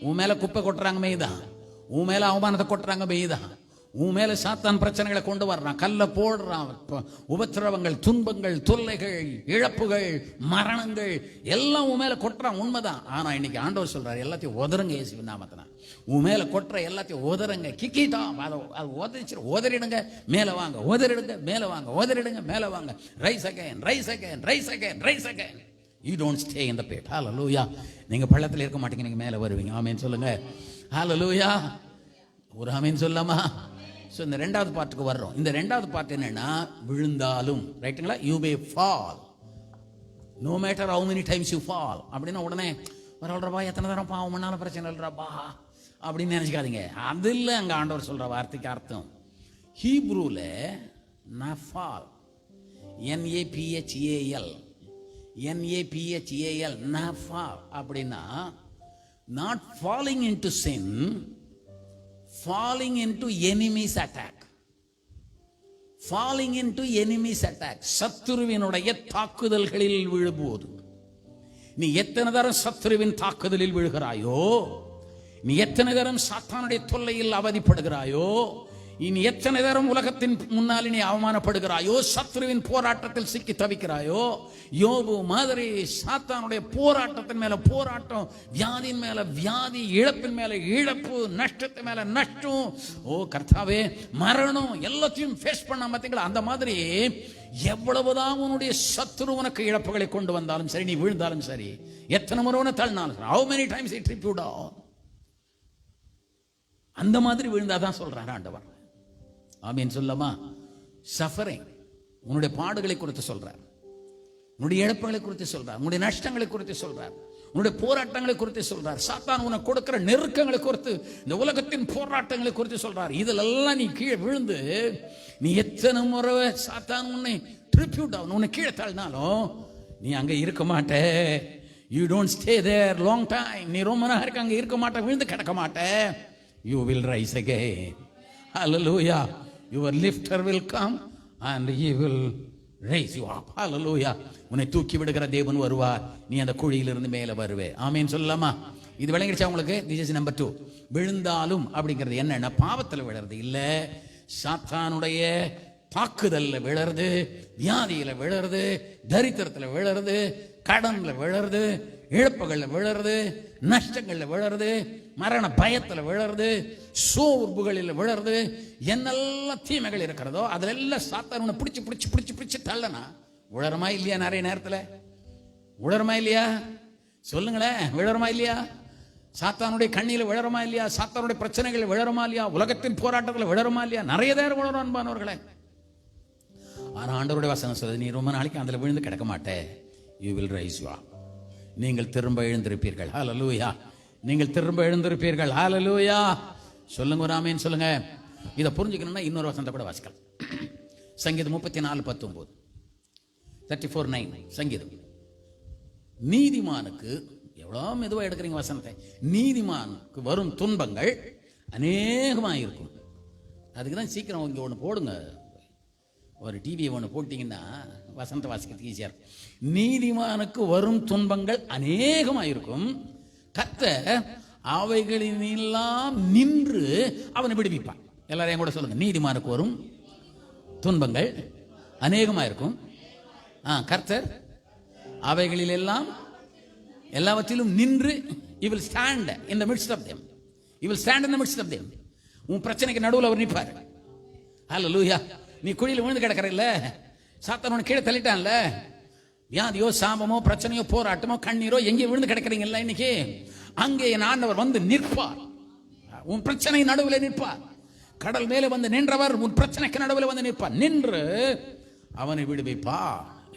C: உன் மேல குப்பை கொட்டுறாங்க மெய்தான், உன் மேல அவமானத்தை கொட்டுறாங்க மெய்தான், உன் மேல சாத்தான் பிரச்சனைகளை கொண்டு வர்றான், கல்ல போடுறான், உபத்திரவங்கள், துன்பங்கள், தொல்லைகள், இழப்புகள், மரணங்கள் எல்லாம் உன் மேல கொட்டுறான், உண்மைதான். ஆனா இன்னைக்கு ஆண்டவர் சொல்றாரு, எல்லாத்தையும் உதறுங்க இயேசுவின் நாமத்தினால. உன் மேல கொட்டுற எல்லாத்தையும் உதறுங்க, கிக்கிட்டா அதை உதறிடுங்க, மேல வாங்க, உதறிடுங்க, மேல வாங்க, உதறிடுங்க, மேல வாங்க. Rice again, rice again, rice again, rice again. You don't stay in the pit. Hallelujah. நீங்க பள்ளத்தில் இருக்க மாட்டீங்க, நீங்க மேல வருவீங்க. ஆமென் சொல்லுங்க. Hallelujah. ஒரு ஆமென் சொல்லலாமா? ஸோ இந்த ரெண்டாவது பாட்டுக்கு வர்றோம். இந்த ரெண்டாவது பாட்டு என்னன்னா, விழுந்தாலும், ரைட்டுங்களா? You may fall no matter how many times you fall. அப்படின்னா உடனே வரல்றப்பா எத்தனை தரம் பாவம் பண்ணாலும் பிரச்சனை இல்லைப்பா அப்படின்னு நினைச்சுக்காதீங்க. அது இல்லை அங்கே ஆண்டவர் சொல்ற வார்த்தைக்கு அர்த்தம். ஹீப்ரூல நஃபால், NAPHAL, NAPHAL, நஃபால் அப்படின்னா not falling into sin, falling into enemy's attack. Falling into enemy's attack. சத்துருவினுடைய தாக்குதல்களில் விழும்போது, நீ எத்தனை தரம் சத்துருவின் தாக்குதலில் விழுகிறாயோ, நீ எத்தனை தரம் சாத்தானுடைய தொல்லையில் அவதிப்படுகிறாயோ, இனி எத்தனை தரம் உலகத்தின் முன்னால் நீ அவமானப்படுகிறாயோ, சத்ருவின் போராட்டத்தில் சிக்கி தவிக்கிறாயோ, யோபு மாதிரி சாத்தானுடைய போராட்டத்தின் மேல போராட்டம், வியாதியின் மேல வியாதி, இழப்பின் மேல இழப்பு, நஷ்டத்தின் மேல நஷ்டம், ஓ கர்த்தாவே மரணம் எல்லாத்தையும் ஃபேஸ் பண்ண பார்த்தீங்களா? அந்த மாதிரி எவ்வளவுதான் உன்னுடைய சத்துரு உனக்கு இழப்புகளை கொண்டு வந்தாலும் சரி, நீ விழுந்தாலும் சரி, எத்தனை முறை உன தள்ளினாலும், how many times he trip you down, அந்த மாதிரி விழுந்தாதான் சொல்றாரு ஆண்டவர். ஆமீன் சொல்லமா? சஃபரிங், உன்னுடைய பாடுகளை குறித்து சொல்றார், உன்னுடைய இழப்புகளை குறித்து சொல்றார், உன்னுடைய நஷ்டங்களை குறித்து சொல்றார், உன்னுடைய போராட்டங்களை குறித்து சொல்றார், சாத்தான் உனக்கு கொடுக்கிற நெருக்கங்களை குறித்து, இந்த உலகத்தின் போராட்டங்களை குறித்து சொல்றார். இதெல்லாம் நீ கீழே விழுந்து, நீ எத்தனை முறை சாத்தான் உன்னை ட்ரிபியூட் ஆகும், உன்னை கீழே தள்ளினாலும் நீ அங்க இருக்க மாட்ட. You don't stay there long time. நீ ரொம்ப நேரம் அங்க இருக்க மாட்ட, விழுந்து கிடக்க மாட்ட. You will rise again. Hallelujah. Your lifter will come and he will raise you up. Hallelujah. உன்னை தூக்கி விடுகிற தேவன் வருவார், நீ அந்த குழியிலிருந்து மேலே வருவே. ஆமீன் சொல்லலாமா? இது விளங்கிடுச்சா உங்களுக்கு? This is number 2. விழுந்தாலும் அப்படிங்கிறது என்னன்னா, பாவத்தில் விழுறது இல்ல, சாத்தானுடைய தாக்குதல்ல விழுறது, வியாதியில விழுறது, தரித்திரத்தில் விழுறது, கடன்ல விழுறது, இழப்புகள்ல விழுறது, நஷ்டங்கள்ல விழுறது, மரண பயத்தில் விழுறது, சோர்வுகளில் விழுறது, என்னெல்லாம் தீமைகள் இருக்கிறதோ அதுல எல்லாம் சாத்தான் உன்னை பிடிச்சு பிடிச்சு பிடிச்சு பிடிச்சு தள்ளனா விழறமா இல்லையா? நிறைய நேரத்தில் விழறமா இல்லையா? சொல்லுங்களேன், விழறமா இல்லையா? சாத்தானுடைய கண்ணியில விழறமா இல்லையா? சாத்தானுடைய பிரச்சனைகள் விழறமா இல்லையா? உலகத்தின் போராட்டத்தில் விழறமா இல்லையா? நிறைய நேரம் விழறோம் அன்பானவர்களே. ஆனா ஆண்டவருடைய வசனம் சொல்லுது, நீ ரொம்ப நாளைக்கு அதில் விழுந்து கிடக்க மாட்டே. You will rice you up. நீங்கள் திரும்ப எழுந்திருப்பீர்கள். ஹல்லேலூயா. நீங்கள் திரும்ப எழுந்திருப்பீர்கள். ஹல்லேலூயா. சொல்லுங்க ஒரு ஆமென் சொல்லுங்க. இதை புரிஞ்சுக்கணும்னா இன்னொரு வசனத்தை கூட வாசிக்கலாம். சங்கீதம் 34:19, 34:9. சங்கீதம். நீதிமானுக்கு, எவ்வளோ மெதுவாக எடுக்கிறீங்க வசனத்தை, நீதிமானுக்கு வரும் துன்பங்கள் அநேகமாக இருக்கும். அதுக்கு தான் சீக்கிரம் இங்கே ஒன்று போடுங்க, ஒரு டிவியை ஒன்று போட்டிங்கன்னா வசனத்தை வாசிக்கிறதுக்கு ஈஸியாக இருக்கும். நீதிமானுக்கு வரும் துன்பங்கள் அநேகமாக இருக்கும், கர்த்தர் அவைகளினெல்லாம் நின்று அவனை விடுவிப்பான். எல்லாரையும் கூட சொல்லுங்க, நீதிமானுக்கு வரும் துன்பங்கள் அநேகமாக இருக்கும், கர்த்தர் அவைகளிலெல்லாம் எல்லாவற்றிலும் நின்று, he will stand in the midst of them. He will stand in the midst of them. உன் பிரச்சனைக்கு நடுவில் அவர் நிற்பார். ஹல்லேலூயா. நீ குழியில் விழுந்து கிடக்கிற இல்ல, சாத்தான் உன்னை கீழே தள்ளிட்டான்ல, வியாதியோ சாபமோ பிரச்சனையோ போராட்டமோ கண்ணீரோ எங்கே விழுந்து கிடக்கிறீங்கல்ல, இன்னைக்கு அங்கே என் ஆண்டவர் வந்து நிற்பார். உன் பிரச்சனை நடுவில் நிற்பார். கடல் மேலே வந்து நின்றவர் உன் பிரச்சனைக்கு நடுவில் வந்து நிற்பார். நின்று அவனை விடுவிப்பா.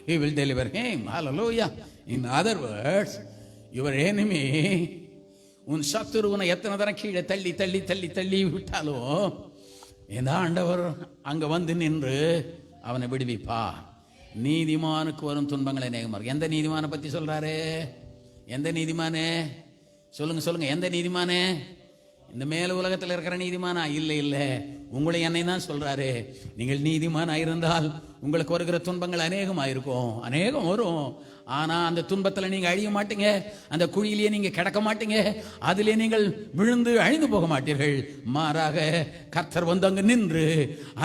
C: He will deliver him. Hallelujah. In other words, your enemy, உன் சத்துருவனை எத்தனை தரம் கீழே தள்ளி தள்ளி தள்ளி தள்ளி விட்டாலோ, இந்த ஆண்டவர் அங்க வந்து நின்று அவனை விடுவிப்பா. நீதிமானுக்கு வரும் துன்பங்களை அநேகமாக. எந்த நீதிமானை பத்தி சொல்றாரு? எந்த நீதிமானே? சொல்லுங்க சொல்லுங்க, எந்த நீதிமானே? இந்த மேல உலகத்தில் இருக்கிற நீதிமானா? இல்லை இல்லை, உங்களை என்னை தான் சொல்றாரு. நீங்கள் நீதிமானா இருந்தால் உங்களுக்கு வருகிற துன்பங்கள் அநேகமாயிருக்கும், அநேகம் வரும். ஆனா அந்த துன்பத்துல நீங்க அழிய மாட்டீங்க, அந்த குழியிலேயே நீங்க கிடக்க மாட்டீங்க, அதிலே நீங்கள் விழுந்து அழிந்து போக மாட்டீர்கள். மாறாக கர்த்தர் வந்து அங்கு நின்று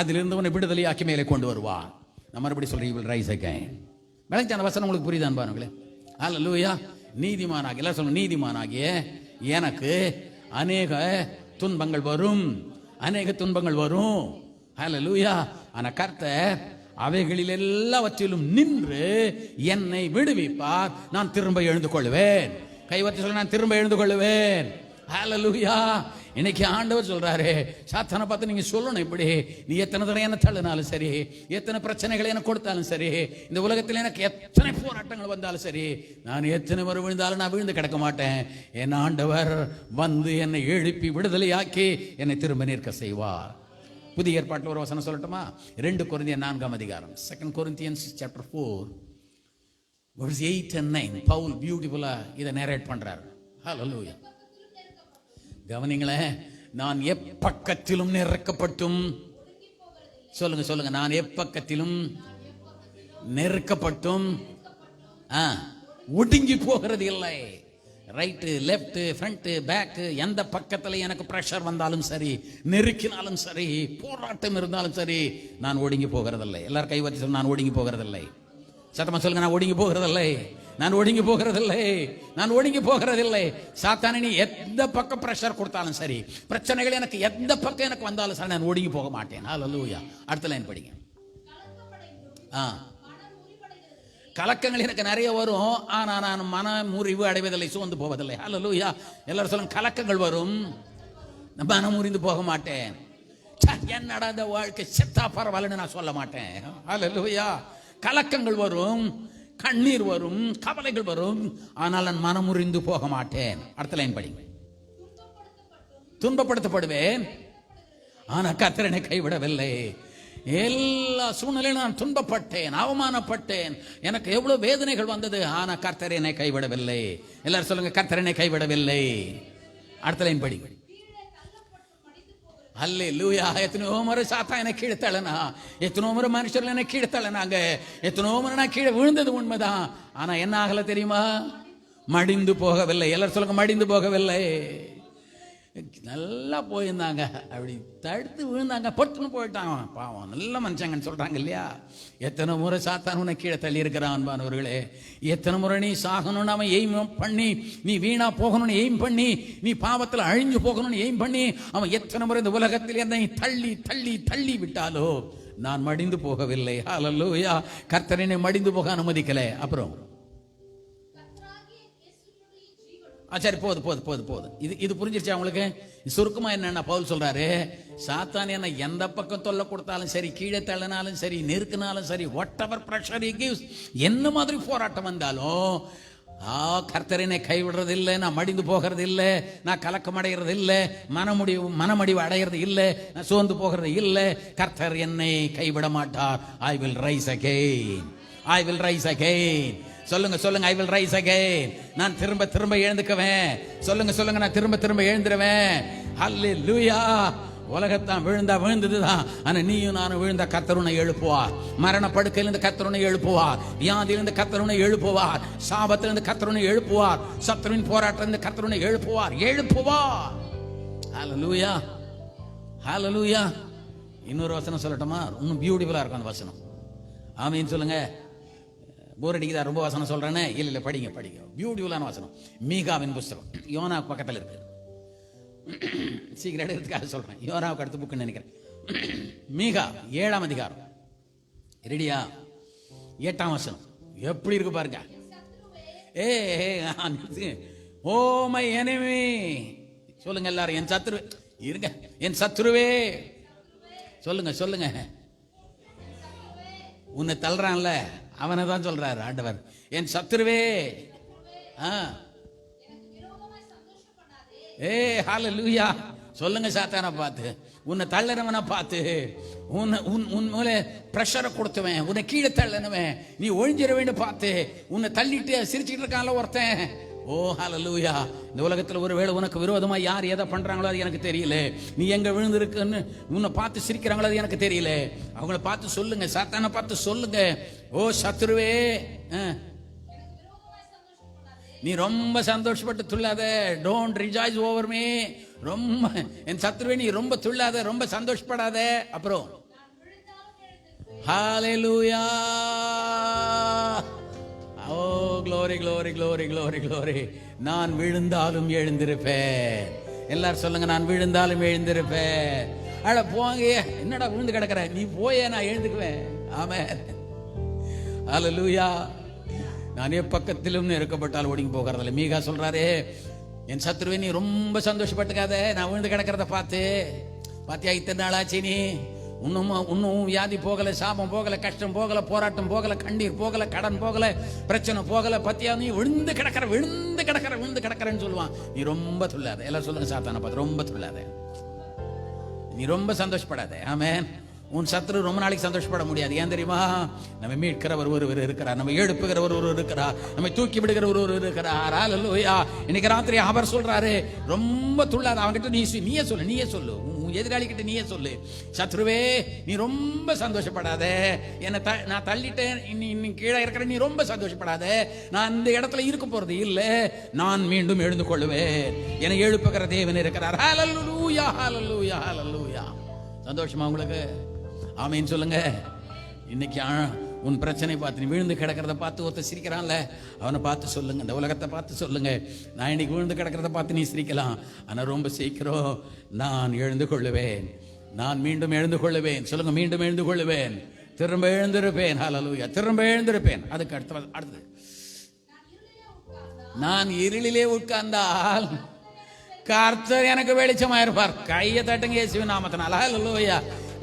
C: அதிலிருந்து உன்னை விடுதலையாக்கி மேலே கொண்டு வருவார். நம்ம மறுபடி சொல்றீங்க, will rise again. விளங்கிச்ச அந்த வசனம் உங்களுக்கு புரியுதான் பாருங்களேன்? ஹல்லேலூயா. நீதிமானாகிய, எல்லாம் சொல்லுங்க, நீதிமானாகிய எனக்கு அநேக துன்பங்கள் வரும், அநேக துன்பங்கள் வரும். ஹல்லேலூயா. ஆனா கர்த்தர் அவைகளில் எல்லாவற்றிலும் நின்று என்னை விடுவிப்பார். நான் திரும்ப எழுந்து கொள்வேன். கைவற்றி சொல்ல, நான் திரும்ப எழுந்து கொள்வேன். ஹல்லேலூயா. இன்னைக்கு ஆண்டவர் சொல்றாரு, சாத்தானை பார்த்து நீங்க சொல்லணும், இப்படி நீ எத்தனை தடவை என்ன தள்ளினாலும் சரி, எத்தனை பிரச்சனைகளை எனக்கு கொடுத்தாலும் சரி, இந்த உலகத்தில் எனக்கு எத்தனை போராட்டங்கள் வந்தாலும் சரி, நான் எத்தனை முறை விழுந்தாலும் நான் விழுந்து கிடக்க மாட்டேன். என் ஆண்டவர் வந்து என்னை எழுப்பி விடுதலையாக்கி என்னை திரும்ப நிற்க செய்வார். புதிய ஏற்பாட்டில் ஒரு வசனம் சொல்லட்டுமா? 2 கொரிந்தியர் 4ஆம் அதிகாரம், 2 Corinthians chapter 4 verse 8 and 9. Pavul பியூட்டிஃபுல்லா இதை நேரேட் பண்றாரு. ஹல்லேலூயா. கவனிங்களேன், நான் எப்பக்கத்திலும் நெருக்கப்பட்டும், சொல்லுங்க சொல்லுங்க, நான் எப்பக்கத்திலும் நெருக்கப்பட்டும் ஒடுங்கி போகிறது இல்லை. ரைட்டு லெஃப்ட் ஃப்ரண்ட் பேக் எந்த பக்கத்தில் எனக்கு பிரஷர் வந்தாலும் சரி, நெருக்கினாலும் சரி, போராட்டம் இருந்தாலும் சரி, நான் ஒடுங்கி போகிறதில்லை. எல்லாரும் கை வச்சு சொல்ல, நான் ஒடுங்கி போகிறதில்லை. சத்தமா சொல்லுங்க, நான் ஒடுங்கி போகிறதில்லை, நான் ஒடுங்கி போகிறதில்லை, நான் ஒடுங்கி போகிறதில்லை. சாத்தானே நீ எந்த பக்கம் பிரஷர் கொடுத்தாலும் சரி, பிரச்சனைகள் எனக்கு எந்த பக்கம் எனக்கு வந்தாலும் சரி, நான் ஒடுங்கி போக மாட்டேன். ஹல்லேலூயா. அடுத்த லைன் படிங்க. கலக்கங்கள் எனக்கு நிறைய வரும், ஆனா நான் மன முறிவு அடைவதில்லை, சோர்ந்து போவதில்லை. ஹல்லேலூயா. எல்லாரும் சொல்லுங்க, கலக்கங்கள் வரும், மனம் முறிந்து போக மாட்டேன். என்னடா இந்த வாழ்க்கை, செத்தா பரவாயில்லன்னு நான் சொல்ல மாட்டேன். ஹல்லேலூயா. கலக்கங்கள் வரும், கண்ணீர் வரும், கவலைகள் வரும், ஆனால் நான் மனம் முறிந்து போக மாட்டேன். அடுத்த லைன் படிங்க. துன்பப்படுத்தப்படுவேன், ஆனா கர்த்தர் என்னை கைவிடவில்லை. எல்லா சூழ்நிலையும் நான் துன்பப்பட்டேன், அவமானப்பட்டேன், எனக்கு எவ்வளவு வேதனைகள் வந்தது, ஆனா கர்த்தர் என்னை கைவிடவில்லை. எல்லாரும் சொல்லுங்க, கர்த்தர் என்னை கைவிடவில்லை. அடுத்த லைன் படி. அல்லேலூயா. எத்தனையோ முறை சாத்தான் என்னை கீழே தள்ளனா, எத்தனோ முறை மனுஷர்கள் என்னை கீழே தள்ளனாங்க, எத்தனோ முறை நான் கீழே விழுந்தது உண்மைதான், ஆனா என்ன ஆகல தெரியுமா? மடிந்து போகவில்லை. எல்லாரும் சொல்லுங்க, மடிந்து போகவில்லை. நல்லா போயிருந்தாங்க, அப்படி தடுத்து விழுந்தாங்க, பொட்டுன்னு போயிட்டாங்க. பாவம், நல்ல மனுஷங்கன்னு சொல்றாங்க இல்லையா? எத்தனை முறை சாத்தான் உன்னை கீழே தள்ளி இருக்கிறான் அன்பானவர்களே. எத்தனை முறை நீ சாகணும்னு அவன் எய்ம் பண்ணி, நீ வீணா போகணும்னு எய்ம் பண்ணி, நீ பாவத்தில் அழிஞ்சு போகணும்னு எய்ம் பண்ணி, அவன் எத்தனை முறை இந்த உலகத்தில் என்னை தள்ளி தள்ளி தள்ளி விட்டாலோ நான் மடிந்து போகவில்லை. ஹல்லேலூயா. கர்த்தர் என்னை மடிந்து போக அனுமதிக்கல. அப்புறம் சரி, போது போது போது போது. இது புரிஞ்சிருச்சு அவங்களுக்கு? சுருக்கமா என்னன்னா பவுல் சொல்றாரு, சாத்தான் என்ன எந்த பக்கம் தொல்லை கொடுத்தாலும் சரி, கீழே தள்ளினாலும் சரி, நெருக்கினாலும் சரி, what ever pressure he gives, என்ன மாதிரி போராட்டம் வந்தாலும் கர்த்தர் என்னை கைவிடுறது இல்லை, நான் மடிந்து போகிறது இல்லை, நான் கலக்கம் அடைகிறது இல்லை, மனமடிவு அடைகிறது இல்லை, நான் சோர்ந்து போகிறது இல்லை. கர்த்தர் என்னை கைவிட மாட்டார். ஐ will rise again, I will rise again. சொல்லுங்க சொல்லுங்க, ஐ வில் ரைஸ் அகைன். நான் திரும்ப திரும்ப எழுந்துக்குவேன். சொல்லுங்க சொல்லுங்க, நான் திரும்ப திரும்ப எழுந்துருவேன். ஹல்லேலூயா. உலகத்தான் விழுந்தா விழுந்ததுதான், ஆனா நீயும் நானும் விழுந்தா கர்த்தர் உன்னை எழுப்புவார். மரண படுக்கையிலிருந்து கர்த்தர் உன்னை எழுப்புவார், வியாதியிலிருந்து கர்த்தர் உன்னை எழுப்புவார், சாபத்திலிருந்து கர்த்தர் உன்னை எழுப்புவார், சத்துருவின் போராட்டத்திலிருந்து கர்த்தர் உன்னை எழுப்புவார், எழுப்புவார். ஹல்லேலூயா, ஹல்லேலூயா. இன்னொரு வசனம் சொல்லட்டுமா? இன்னும் பியூட்டிஃபுல்லா இருக்கும் அந்த வசனம். ஆமீன் சொல்லுங்க. போர் அடிக்குதா? ரொம்ப வசனம் சொல்றேன்னு? இல்ல, படிங்க படிங்க, பியூட்டிஃபுல்லான வசனம். மீகாவின் புஸ்தகம், யோனா பக்கத்தில் இருக்கு. சீக்கிரம் எடுக்கிறதுக்காக சொல்றேன், யோனாவுக்கு அடுத்த புக்குன்னு நினைக்கிறேன். மீகா 7ஆம் அதிகாரம், ரெடியா? 8ஆம் வசனம் எப்படி இருக்கு பாருங்க. ஓ மை எனிமி, சொல்லுங்க எல்லாரும், என் சத்துரு இருங்க, என் சத்துருவே. சொல்லுங்க சொல்லுங்க. உன்னை தள்ளுறான்ல அவனை தான் சொல்றாரு ஆண்டவர், என் சத்துருவே. ஹல்லேலூயா. சொல்லுங்க, சாத்தானை பார்த்து, உன்னை தள்ளனவனை பார்த்து, உன் மேல பிரஷரை கொடுத்துவேன், உன்னை கீழே தள்ளனவன், நீ ஒழிஞ்சிட வேண்டும் பார்த்து உன்னை தள்ளிட்டு சிரிச்சுட்டு இருக்கான்ல ஒருத்தன். ஓ ஹல்லேலூயா. இந்த உலகத்தில் ஒருவேளை உனக்கு விரோதமா யார் எதை பண்றாங்களோ அது எனக்கு தெரியல, நீ எங்க விழுந்திருக்குன்னு உன்னை பார்த்து சிரிக்கிறாங்களோ அது எனக்கு தெரியல. அவங்கள பார்த்து சொல்லுங்க, சாத்தானை பார்த்து சொல்லுங்க, ஓ சத்துருவே, நீ ரொம்ப சந்தோஷப்பட்டு துள்ளாத. Don't rejoice over me. ரொம்ப என் சத்துருவே, நீ ரொம்ப துள்ளாத, ரொம்ப சந்தோஷப்படாத. அப்புறம் ஹல்லேலூயா. O glory glory glory glory glory. நான் விழுந்தாலும் எழுந்திருப்பேன். எல்லாரும் சொல்லுங்க, நான் விழுந்தாலும் எழுந்திருப்பேன். அட போங்க, என்னடா விழுந்து கிடக்குற, நீ போயே, நான் எழுந்துக்குவேன். ஆமென். ஹல்லேலூயா. நான் எப்பக்கத்திலும் நெருக்கப்பட்டால் ஒடுங்கி போகிறதில்ல. மீகா சொல்றாரு, என் சத்துருவே நீ ரொம்ப சந்தோஷப்பட்டுக்காத, நான் விழுந்து கிடக்கிறத பார்த்து. பாத்தியா, இத்தனை நாளாச்சு, நீ இன்னும் வியாதி போகல, சாபம் போகல, கஷ்டம் போகல, போராட்டம் போகல, கண்ணீர் போகல, கடன் போகல, பிரச்சனை போகல. பத்தியா, நீ விழுந்து கிடக்கிற விழுந்து கிடக்கிற விழுந்து கிடக்கிறன்னு சொல்லுவான். நீ ரொம்ப துள்ளாத. எல்லாம் சொல்லுங்க, சாத்தானை பார்த்து, ரொம்ப துள்ளாத, நீ ரொம்ப சந்தோஷப்படாத. ஆமென். உன் சத்துரு ரொம்ப நாளைக்கு சந்தோஷப்பட முடியாது. ஏன் தெரியுமா? நம்ம மீட்கிறவர் ஒருவர் இருக்கிறார், நம்ம எழுப்புகிறவர் ஒருவர் இருக்கிறார், நம்ம தூக்கி விடுகிற ஒருவர் இருக்கிறார். ஹல்லேலூயா. இன்னைக்கு ராத்திரி அவர் சொல்றாரு, ரொம்ப துள்ளாத. அவன்கிட்ட நீயே சொல்லு, உன் எதிராளி கிட்ட நீயே சொல்லு, சத்ருவே நீ ரொம்ப சந்தோஷப்படாத, என்ன நான் தள்ளிட்டேன், இன்னும் கீழே இருக்கிற, நீ ரொம்ப சந்தோஷப்படாத, நான் இந்த இடத்துல இருக்க போறது இல்ல, நான் மீண்டும் எழுந்து கொள்ளுவேன், என்னை எழுப்புகிற தேவன் இருக்கிறார். ஹல்லேலூயா, ஹல்லேலூயா, ஹல்லேலூயா. சந்தோஷமா உங்களுக்கு? ஆமீன் சொல்லுங்க. இன்னைக்கு உன் பிரச்சனை பார்த்து, நீ விழுந்து கிடக்கிறத பார்த்து ஒருத்தர் சிரிக்கிறான்ல, அவனை பார்த்து சொல்லுங்க, இந்த உலகத்தை பார்த்து சொல்லுங்க, நான் இன்னைக்கு விழுந்து கிடக்கிறத பார்த்து நீ சிரிக்கலாம், ஆனால் ரொம்ப சீக்கிரம் நான் எழுந்து கொள்ளுவேன், நான் மீண்டும் எழுந்து கொள்ளுவேன். சொல்லுங்க, மீண்டும் எழுந்து கொள்ளுவேன். திரும்ப எழுந்திருப்பேன். ஹல்லேலூயா. திரும்ப எழுந்திருப்பேன். அதுக்கு அடுத்தது நான் இருளிலே உட்கார்ந்தால் கர்த்தர் எனக்கு வெளிச்சமா இருப்பார். கையை தட்டுங்க இயேசுவின் நாமத்தினால. ஹல்லேலூயா.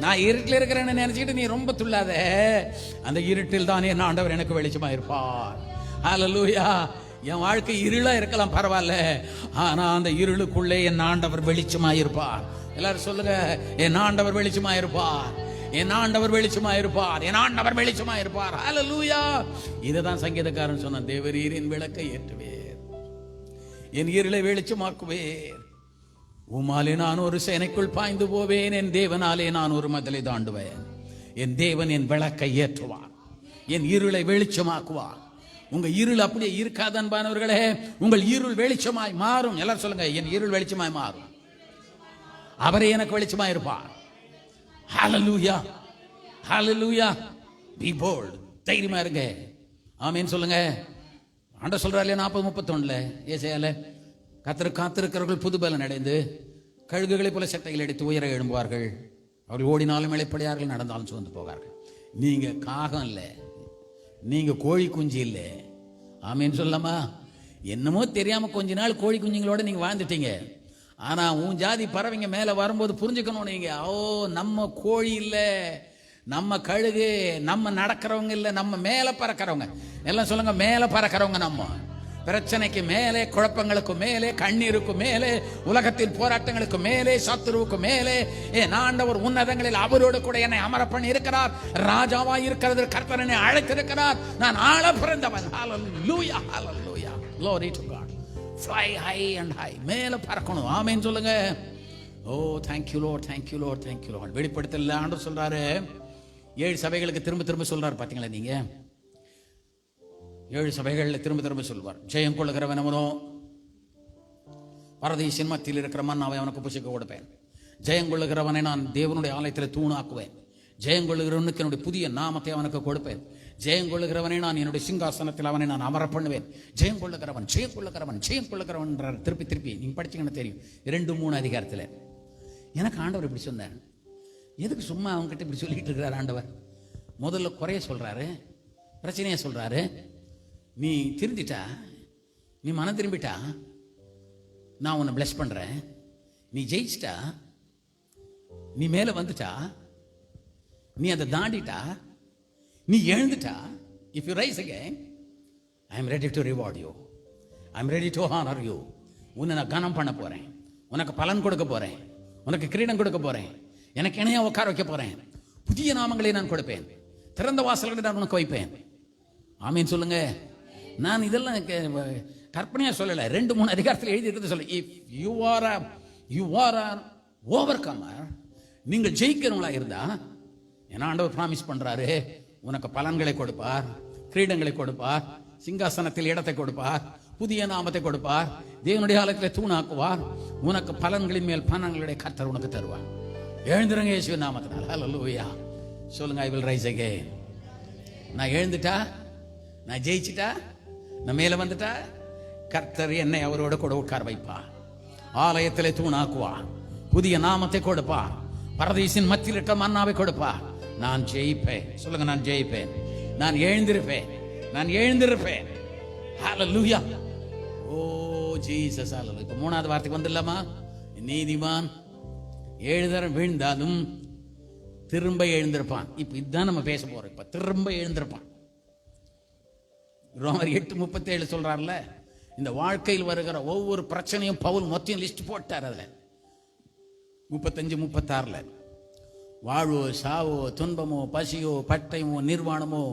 C: நான் இருட்டில் இருக்கிறேன்னு நினைச்சிட்டு நீ ரொம்ப துள்ளாத. அந்த இருட்டில் தான் என் ஆண்டவர் எனக்கு வெளிச்சமா இருப்பார். ஹல்லேலூயா. என் வாழ்க்கை இருளா இருக்கலாம், பரவாயில்ல. ஆனா அந்த இருளுக்குள்ளே என் ஆண்டவர் வெளிச்சமா இருப்பார். எல்லாரும் சொல்லுங்க, என் ஆண்டவர் வெளிச்சமா இருப்பார், என் ஆண்டவர் வெளிச்சமா இருப்பார், என் ஆண்டவர் வெளிச்சமா இருப்பார். ஹல்லேலூயா. இதுதான் சங்கீதக்காரன் சொன்ன, தேவரீரின் விளக்கை ஏற்றுவேர், என் இருளை வெளிச்சமாக்குவேர். உமாலே நான் ஒரு சேனைக்குள் பாய்ந்து போவேன், என் தேவனாலே நான் ஒரு மதிலை தாண்டுவேன். என் தேவன் என் விளக்கை ஏற்றுவார், என் இருளை வெளிச்சமாக்குவார். உங்க இருள் அப்படியே இருக்காது அன்பானவர்களே, உங்கள் இருள் வெளிச்சமாய் மாறும். எல்லாரும் சொல்லுங்க, என் இருள் வெளிச்சமாய் மாறும், அவரே எனக்கு வெளிச்சமாய் இருப்பார். ஹல்லேலூயா. ஹல்லேலூயா. Be bold. தைரியமா இருங்க. ஆமென் சொல்லுங்க. ஆண்டவர் சொல்றாரு 40:31 ஏசாயால, கர்த்தர் காத்திருக்கிறவர்கள் புதுபலன் அடைந்து கழுகுகளை போல சட்டைகள் அடித்து உயர எழும்புவார்கள். அவர்கள் ஓடினாலும் இளைப்படையார்கள், நடந்தாலும் சுமந்து போவார்கள். நீங்க காகம் இல்லை, நீங்க கோழி குஞ்சு இல்லை. ஆமேன்னு சொல்லாமா? என்னமோ தெரியாம கொஞ்ச நாள் கோழி குஞ்சுங்களோட நீங்க வாழ்ந்துட்டீங்க. ஆனா உன் ஜாதி பறவைங்க மேல வரும்போது புரிஞ்சுக்கணும், நீங்க நம்ம கோழி இல்ல, நம்ம கழுகு, நம்ம நடக்கிறவங்க இல்ல, நம்ம மேல பறக்கிறவங்க. எல்லாம் சொல்லுங்க, மேல பறக்கிறவங்க. நம்ம பிரச்சனைக்கு மேலே, குழப்பங்களுக்கு மேலே, கண்ணீருக்கு மேலே, உலகத்தின் போராட்டங்களுக்கு மேலே, சத்துருவுக்கு மேலே என் ஆண்டவர் உன்னதங்களில் அவரோடு கூட என்னை அமர பண்ணி இருக்கிறார். ராஜாவா இருக்கிறது கர்த்தர் என்னை அழைத்திருக்கிறார். நான் ஆள பிறந்தவன். ஹல்லேலூயா. ஹல்லேலூயா. Glory to God. Fly high and high. மேல பறக்கணும். ஆமென் சொல்லுங்க. ஓ thank you Lord, thank you Lord, thank you Lord. வெளிப்படுத்தல ஆண்டவர் சொல்றாரு, 7 சபைகளுக்கு திரும்ப திரும்ப சொல்றாரு. பாத்தீங்களா நீங்க? 7 சபைகளில் திரும்ப திரும்ப சொல்வார். ஜெயம் கொள்ளுகிறவன் அவனோ பரதீசின் மத்தியில் இருக்கிற மன்னாவை அவனுக்கு புசிக்க கொடுப்பேன். ஜெயம் கொள்ளுகிறவனை நான் தேவனுடைய ஆலயத்தில் தூணாக்குவேன். ஜெயம் கொள்ளுகிறவனுக்கு என்னுடைய புதிய நாமத்தை அவனுக்கு கொடுப்பேன். ஜெயம் கொள்ளுகிறவனை நான் என்னுடைய சிங்காசனத்தில் அவனை நான் அமர பண்ணுவேன். ஜெயம் கொள்ளுகிறவன், ஜெயம் கொள்ளுகிறவன், ஜெயம் கொள்ளுகிறவன் என்றார். திருப்பி திருப்பி நீங்க படிச்சீங்கன்னா தெரியும். 2-3 அதிகாரத்தில் எனக்கு ஆண்டவர் இப்படி சொன்னார். எதுக்கு சும்மா அவங்ககிட்ட இப்படி சொல்லிட்டு இருக்கிறார் ஆண்டவர்? முதல்ல குறைய சொல்றாரு, பிரச்சனையை சொல்றாரு. நீ திருந்திட்டா, நீ மனம் திரும்பிட்டா, நான் உன்னை பிளஸ் பண்றேன். நீ ஜெயிச்சிட்டா, நீ மேல வந்துட்டா, நீ அதை தாண்டிட்டா, நீ எழுந்துட்டா, if you rise again, I am ready to reward you, I am ready to honour you. உன்னை நான் கனம் பண்ண போறேன், உனக்கு பலன் கொடுக்க போறேன், உனக்கு கிரீடம் கொடுக்க போறேன், எனக்கு இணையா உட்கார வைக்க போறேன், புதிய நாமங்களை நான் கொடுப்பேன், திறந்த வாசல்களை நான் உனக்கு வைப்பேன். ஆமீன் சொல்லுங்க. நான் இதெல்லாம் கற்பனையா சொல்லல, 2-3 அதிகாரத்தில் எழுதி இருக்கிறது சொல்ல. இஃப் யூ ஆர் ஓவர்கமர், நீங்கள் ஜெயிக்கிறவங்களா இருந்தா என் ஆண்டவர் ப்ராமிஸ் பண்றாரு, உனக்கு பலன்களை கொடுப்பார், கிரீடங்களை கொடுப்பார், சிங்காசனத்தில் இடத்தை கொடுப்பார், புதிய நாமத்தை கொடுப்பார், தேவனுடைய ஆலயத்தில் தூணாக்குவார், உனக்கு பலன்களின் மேல் பலன்களுடைய கர்த்தர் உனக்கு தருவார். எழுந்துருங்க இயேசுவின் நாமத்தினால். ஹல்லேலூயா. சொல்லுங்க, ஐ வில் ரைஸ் அகைன். நான் எழுந்துட்டா, நான் ஜெயிச்சிட்டா, நான் மேல வந்துட்டா, கர்த்தர் என்னை அவரோட கூட உட்கார வைப்பார், ஆலயத்திலே தூணாக்குவார், புதிய நாமத்தை கொடுப்பார், பரதீசின் மத்தியில் இருக்க மன்னாவை கொடுப்பார். நான் ஜெயிப்பேன். சொல்லுங்க, நான் ஜெயிப்பேன், நான் எழுந்திருப்பேன், நான் எழுந்திருப்பேன். ஹல்லேலூயா. ஓ ஜீசஸ். ஹல்லேலூயா. இப்ப 3வது வார்த்தைக்கு வந்துடலாமா? நீதிமான் 7 தரம் வீழ்ந்தாலும் திரும்ப எழுந்திருப்பான். இப்ப இதுதான் நம்ம பேச போறோம். இப்ப திரும்ப எழுந்திருப்பான். ரோமர் 8:37 சொல்றாருல, இந்த வாழ்க்கையில் வருகிற ஒவ்வொரு பிரச்சனையும் பவுல் மொத்தம் லிஸ்ட் போட்டார். அதுல 35-36 வாழ்வோ சாவோ, துன்பமோ பசியோ, பட்டயமோ, நிர்வாணமோ,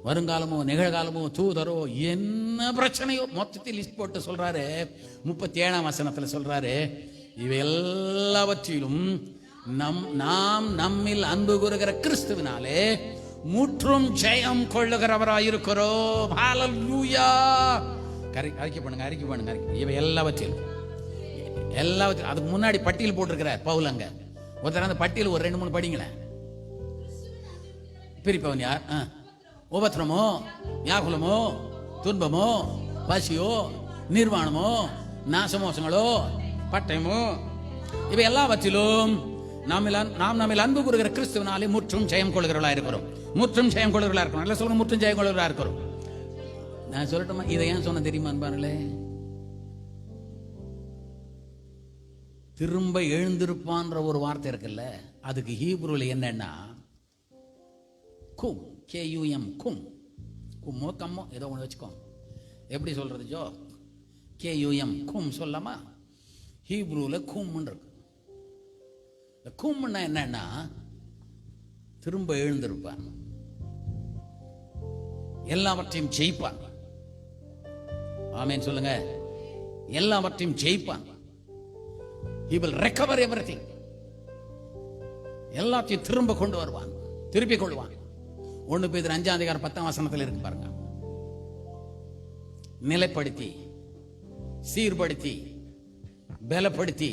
C: வருங்காலமோ நிகழ்காலமோ, தூதரோ, என்ன பிரச்சனையோ மொத்தத்தில் லிஸ்ட் போட்டு சொல்றாரு. 37ஆம் வசனத்துல சொல்றாரு, இவை எல்லாவற்றிலும் நாம் நம்மில் அன்பு கூறுகிற கிறிஸ்துவினாலே முற்றும் ஜெயம் கொள்ளுகிறவராயிருக்கிறோம். ஹல்லேலூயா. அறிக்கை பண்ணுங்க. இவை எல்லாவற்றிலும் அதுக்கு முன்னாடி பட்டியல் போட்டிருக்கிறார் பவுல். அங்க ஒருத்தர் அந்த பட்டியல் ஒரு 2-3 படிங்களேன். பிரிப்பவன் யார்? உபத்திரமோ, வியாகுலமோ, துன்பமோ, பசியோ, நிர்வாணமோ, நாசமோசங்களோ, பட்டயமோ, இவை எல்லாவற்றிலும் நாம் நம்மில் அன்பு கூறுகிற கிறிஸ்துவனாலே முற்றும் ஜெயம் கொள்கிறவர்களா இருக்கிறோம். முற்றும் ஜெயம் கொள்கிறவர்களா இருக்கிறோம். நல்லா சொல்லுங்க, முற்றும் ஜெயம் கொள்கிறவர்களா இருக்கிறோம். நான் சொல்லட்டுமா, இதை ஏன் சொன்ன தெரியுமா அன்பார்களே? திரும்ப எழுந்திருப்பான்ற ஒரு வார்த்தை இருக்குல்ல, அதுக்கு ஹீப்ரூல என்னன்னா கும், KUM, கும். கும்மோ கம்மோ ஏதோ ஒன்று வச்சுக்கோ. எப்படி சொல்றது ஜோ? KUM, கும் சொல்லாமா? ஹீப்ரூல கும்னு இருக்கு. இந்த கும்னா என்னன்னா திரும்ப எழுந்திருப்பான், எல்லாவற்றையும் ஜெயிப்பான். ஆமென் சொல்லுங்க. எல்லாவற்றையும் ஜெயிப்பான். He will recover everything. எல்லாத்தையும் திரும்ப கொண்டு வருவான், திருப்பி கொள்வான். 1 பேதுரு 5:10 இருக்கு பாருங்க. நிலைப்படுத்தி, சீர்படுத்தி, பலப்படுத்தி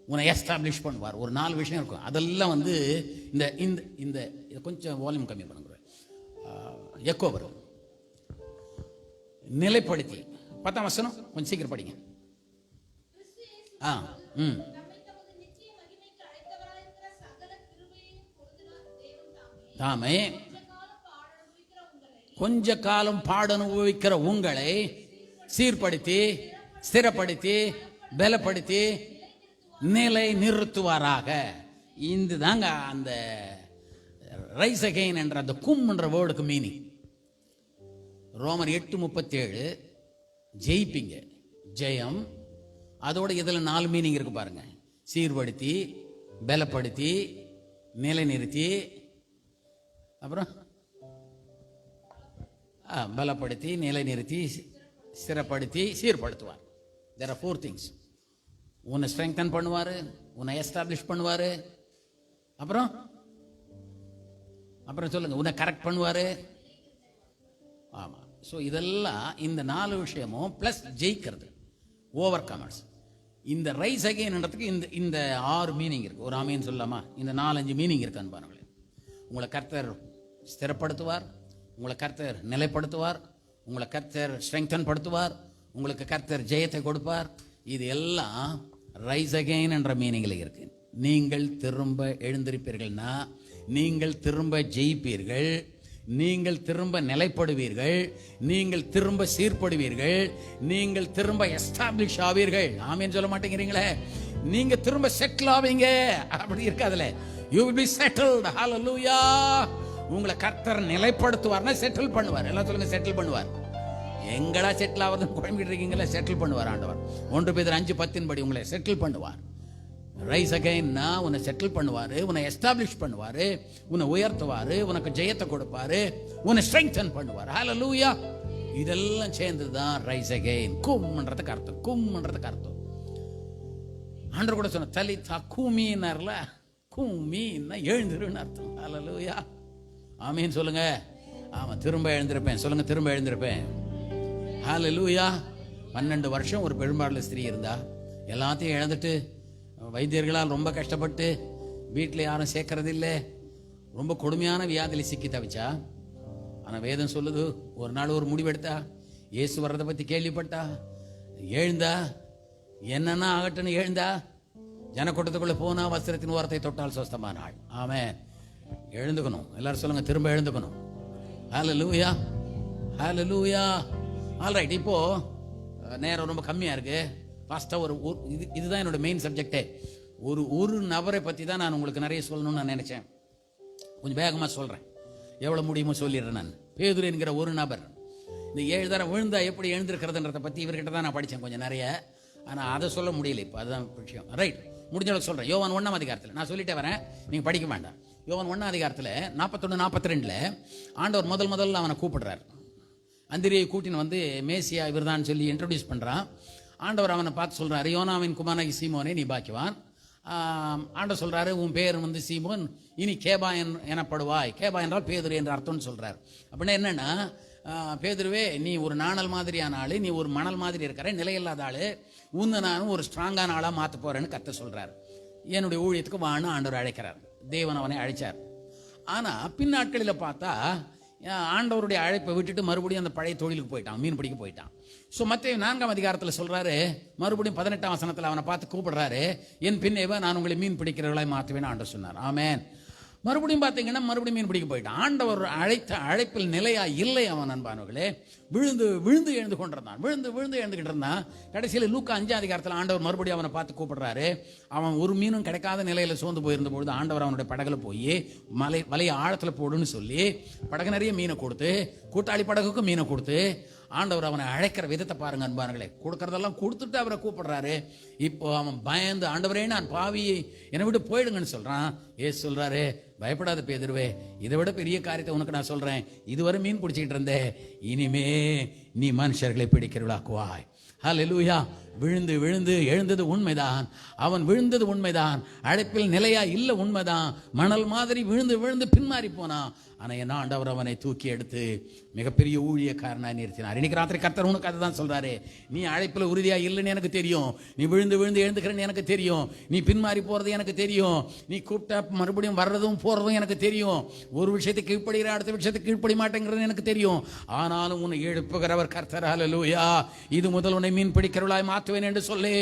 C: உன்னை எஸ்டாப்ளிஷ் பண்ணுவார். ஒரு 4 விஷயம் இருக்கும். அதெல்லாம் வந்து இந்த இந்த இந்த கொஞ்சம் வால்யூம் கம்மி பண்ணுங்க, எக்கோ வரும். நிலைப்படுத்தி 10ஆம் வசனம் கொஞ்சம் சீக்கிரம் படிங்க. தாமே கொஞ்ச காலம் பாட அனுபவிக்கிற உங்களை சீர்படுத்தி, ஸ்திரப்படுத்தி, பலப்படுத்தி, நிலை நிறுத்துவாராக. இந்த தாங்க அந்த ரைஸ் அகைன் என்ற அந்த கும் என்ற வேர்டுக்கு மீனிங். ரோமர் 8:37 ஜெயிப்பீங்க, ஜெயம். அதோட இதில் 4 மீனிங் இருக்கு பாருங்க. சீர்படுத்தி, பலப்படுத்தி, நிலைநிறுத்தி, அப்புறம் பலப்படுத்தி, நிலைநிறுத்தி, ஸ்திரப்படுத்தி, சீர்படுத்துவார். There are 4 things. உன்னை ஸ்ட்ரெங்தன் பண்ணுவார், உன்னை எஸ்டாப்ளிஷ் பண்ணுவார், அப்புறம் அப்புறம் சொல்லுங்க, உன்னை கரெக்ட் பண்ணுவார். ஆமாம். ஸோ இதெல்லாம் இந்த 4 விஷயமும் ப்ளஸ் ஜெயிக்கிறது, ஓவர் கமர்ஸ். இந்த ரைஸ் அகைன்ன்றதுக்கு இந்த 6 மீனிங் இருக்கு. ஒரு ஆமீன் சொல்லாமா? இந்த 4-5 மீனிங் இருக்கு அன்பானவர்களே. உங்களை கர்த்தர் ஸ்திரப்படுத்துவார், உங்களை கர்த்தர் நிலைப்படுத்துவார், உங்களை கர்த்தர் ஸ்ட்ரெங்தன் படுத்துவார், உங்களுக்கு கர்த்தர் ஜெயத்தை கொடுப்பார். இது எல்லாம் ரைஸ் அகைன் என்ற மீனிங்ல இருக்கு. நீங்கள் திரும்ப எழுந்திருப்பீர்கள்னா நீங்கள் திரும்ப ஜெயிப்பீர்கள், நீங்கள் திரும்ப நிலைப்படுவீர்கள், நீங்கள் திரும்ப சீர்படுவீர்கள், நீங்கள் திரும்ப எஸ்டாப்ளிஷ் ஆவீர்கள். ஆமென் சொல்ல மாட்டேங்கிறீங்களே? நீங்க திரும்ப செட்டில் ஆவீங்க. அப்படி இருக்காதுல. You will be settled. Hallelujah. உங்களை கர்த்தர் நிலைப்படுத்துவார்னா செட்டில் பண்ணுவார். எல்லாம் சொல்லுங்க, செட்டில் பண்ணுவார். எங்கடா செட்டில் ஆவது குழம்பிட்டு இருக்கீங்களா? செட்டில் பண்ணுவார் ஆண்டவர். 1 பேதுரு 5:10 படி உங்களை செட்டில் பண்ணுவார். ரைஸ் அகைன்னா உன்னை செட்டில் பண்ணுவாரு, உன்னை எஸ்டாப்ளிஷ் பண்ணுவாரு, உன்னை உயர்த்துவாரு, உனக்கு ஜெயத்தை கொடுப்பாரு, உன்னை ஸ்ட்ரெங்தன் பண்ணுவார். ஹல்லேலூயா. இதெல்லாம் சேர்ந்ததுதான் ரைஸ் அகைன். கும்ன்றதுக்கு அர்த்தம், கும்ன்றதுக்கு அர்த்தம். ஆண்டவர் கூட சொன்ன தலிதா கூமின்னார்ல, கூமின்னா எழுந்திருன்னு அர்த்தம். ஹல்லேலூயா. ஆமீன் சொல்லுங்க. ஆமா, திரும்ப எழுந்திருப்பேன் சொல்லுங்க, திரும்ப எழுந்திருப்பேன். ஹல்லேலூயா. 12 வருஷம் ஒரு பெரும்பாடுல ஸ்திரீ இருந்தா, எல்லாத்தையும் இழந்துட்டு வைத்தியர்களால் ரொம்ப கஷ்டப்பட்டு வீட்டில் யாரும் சேர்க்கறது இல்லை, ரொம்ப கொடுமையான வியாதியில் சிக்கி தவிச்சா. ஆனால் வேதம் சொல்லுது, ஒரு நாள் ஒரு முடிவெடுத்தா, இயேசு வர்றதை பற்றி கேள்விப்பட்டா, எழுந்தா, என்னன்னா ஆகட்டுன்னு எழுந்தா, ஜனக்கூட்டத்துக்குள்ளே போனா வஸ்திரத்தின் ஓரத்தை தொட்டால் சொஸ்தமான ஆள். ஆமென். எழுந்துக்கணும். எல்லாரும் சொல்லுங்க, திரும்ப எழுந்துக்கணும். ஹல்லேலூயா, ஹல்லேலூயா. ஆல்ரைட். இப்போ நேரம் ரொம்ப கம்மியாக இருக்கு. ஃபாஸ்ட்டாக இதுதான் என்னோட மெயின் சப்ஜெக்டே. ஒரு நபரை பற்றி தான் நான் உங்களுக்கு நிறைய சொல்லணும்னு நான் நினச்சேன். கொஞ்சம் வேகமாக சொல்கிறேன், எவ்வளோ முடியுமோ சொல்லிடுறேன். நான் பேதுரு என்கிற ஒரு நபர் இந்த 7 தடவை விழுந்தா எப்படி எழுந்திருக்கிறதுன்றதை பற்றி இவர்கிட்ட தான் நான் படித்தேன் கொஞ்சம் நிறைய. ஆனால் அதை சொல்ல முடியல இப்போ, அதுதான் விஷயம். ரைட், முடிஞ்ச அளவுக்கு சொல்கிறேன். யோவான் 1ஆம் அதிகாரத்தில் நான் சொல்லிட்டே வரேன், நீங்கள் படிக்க வேண்டாம். யோவான் 1ஆம் அதிகாரத்தில் 41-42 ஆண்டவர் முதல்ல அவனை கூப்பிடுறார். அந்திரியை கூட்டின்னு வந்து மேசியா இவர் தான் சொல்லி இன்ட்ரடியூஸ் பண்ணுறான். ஆண்டவர் அவனை பார்த்து சொல்கிறாரு, யோனாவின் குமாரனாகி சீமோனே நீ பாக்கியவான். ஆண்டவர் சொல்கிறாரு, உன் பேர் வந்து சீமோன், இனி கேபா எனப்படுவாய். கேபா என்றால் பேதுரு என்ற அர்த்தம்னு சொல்கிறார். அப்படின்னா என்னென்னா, பேதுருவே நீ ஒரு நாணல் மாதிரியான ஆள், நீ ஒரு மணல் மாதிரி இருக்கிற, நிலையில்லாத ஆள், உன்னை நானும் ஒரு ஸ்ட்ராங்கான ஆளாக மாற்ற போகிறேன்னு கர்த்தர் சொல்கிறார். என்னுடைய ஊழியத்துக்கு வான்னு ஆண்டவர் அழைக்கிறார். தேவன் அவனை அழைச்சார். ஆனால் பின்னாட்களில் பார்த்தா ஆண்டவருடைய அழைப்பை விட்டுட்டு மறுபடியும் அந்த பழைய தொழிலுக்கு போயிட்டான், மீன் பிடிக்க போயிட்டான். ஸோ மத்தேயு 4ஆம் அதிகாரத்தில் சொல்றாரு, மறுபடியும் 18ஆம் வசனத்தில் அவனை பார்த்து கூப்பிடுறாரு, என் பின்னேவா நான் உங்களை மீன் பிடிக்கிறவர்களாய் மாற்றுவேன் ஆண்டவர் சொன்னார். ஆமென். மறுபடியும் பார்த்தீங்கன்னா மறுபடியும் மீன் பிடிக்க போயிட்டான். ஆண்டவர் அழைத்த அழைப்பில் நிலையா இல்லை அவன். அன்பானவர்களே, விழுந்து விழுந்து எழுந்து கொண்டிருந்தான், விழுந்து எழுந்துகிட்டு இருந்தான். கடைசியில் லூக்கா 5ஆம் அதிகாரத்தில் ஆண்டவர் மறுபடியும் அவனை பார்த்து கூப்பிடுறாரு. அவன் ஒரு மீனும் கிடைக்காத நிலையில் சோர்ந்து போயிருந்த பொழுது ஆண்டவர் அவனுடைய படகுல போய் வலையை ஆழத்தில் போடுன்னு சொல்லி படகு நிறைய மீனை கொடுத்து, கூட்டாளி படகுக்கும் மீனை கொடுத்து, ஆண்டவர் அவனை அழைக்கிற விதத்தை பாருங்க அன்பானங்களே. கொடுக்கறதெல்லாம் கொடுத்துட்டு அவரை கூப்பிடுறாரு. இப்போ அவன் பயந்து, ஆண்டவரே நான் பாவியை என்னை விட்டு போயிடுங்கன்னு சொல்றான். ஏசு சொல்றாரு, பயப்படாத பேதுருவே, இதை விட பெரிய காரியத்தை உனக்கு நான் சொல்றேன். இதுவரை மீன் பிடிச்சிக்கிட்டு இருந்தே, இனிமே நீ மனுஷர்களை பிடிக்கிறவளாக்குவாய். ஹல்லேலூயா. விழுந்து விழுந்து எழுந்தது உண்மைதான், அவன் விழுந்தது உண்மைதான், அழைப்பில் நிலையா இல்லை உண்மைதான், மணல் மாதிரி விழுந்து விழுந்து பின்மாறி போனான். ஆனால் என்ன ஆண்டவர் அவனை தூக்கி எடுத்து மிகப்பெரிய ஊழியக்காரனாக நிறுத்தினார். இன்னைக்கு ராத்திரி கர்த்தர் உனக்கு அதை தான் சொல்றாரு. நீ அழைப்பில் உறுதியாக இல்லைன்னு எனக்கு தெரியும், நீ விழுந்து விழுந்து எழுந்துக்கிறேன்னு எனக்கு தெரியும், நீ பின்மாறி போகிறது எனக்கு தெரியும், நீ கூப்பிட்டா மறுபடியும் வர்றதும் போகிறதும் எனக்கு தெரியும், ஒரு விஷயத்துக்கு கீழ்ப்படுகிற அடுத்த விஷயத்துக்கு கீழ்ப்படி மாட்டேங்கிறது எனக்கு தெரியும். ஆனாலும் உன்னை எழுப்புகிறவர் கர்த்தர். ஹல்லேலூயா. இது முதல் உன்னை மீன் பிடிக்கிறவளாய் மாற்றுவேன் என்று சொல்லி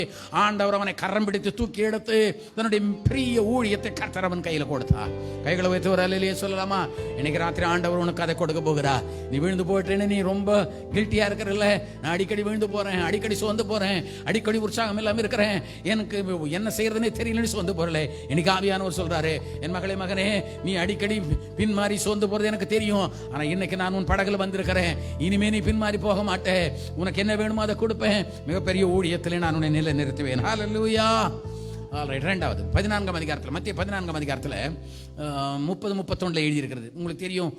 C: ஆண்டவர் அவனை கரம் பிடித்து தூக்கி எடுத்து தன்னுடைய பெரிய ஊழியத்தை கர்த்தர் அவன் கையில் கொடுத்தார். கைகளை வைத்து ஒரு அல்லேலூயா சொல்லலாமா? இன்னைக்கு ராத்திரி ஆண்டவர் உனக்கு அதை கொடுக்க போகிறார். நீ விழுந்து போயிட்டேன்னு நீ ரொம்ப கில்ட்டியா இருக்கிறல்ல, நான் அடிக்கடி விழுந்து போறேன், அடிக்கடி சோர்ந்து போறேன், அடிக்கடி உற்சாகம் இல்லாமல் இருக்கிறேன், எனக்கு என்ன செய்யறதுன்னு தெரியலன்னு சோர்ந்து போறல. இன்னைக்கு ஆவியானவர் சொல்றாரு, என் மகளே மகனே, நீ அடிக்கடி பின்மாறி சோர்ந்து போறது எனக்கு தெரியும், ஆனா இன்னைக்கு நான் உன் படகுல வந்திருக்கிறேன், இனிமே நீ பின்மாறி போக மாட்டேன், உனக்கு என்ன வேணுமோ அதை கொடுப்பேன், மிகப்பெரிய ஊழியத்திலே நான் உன்னை நிலை நிறுத்துவேன். ஹல்லேலூயா. ரெண்டாவது 14ஆம் அதிகாரத்தில், மத்திய 14ஆம் அதிகாரத்தில் 30-31 எழுதியிருக்கிறது. உங்களுக்கு தெரியும்,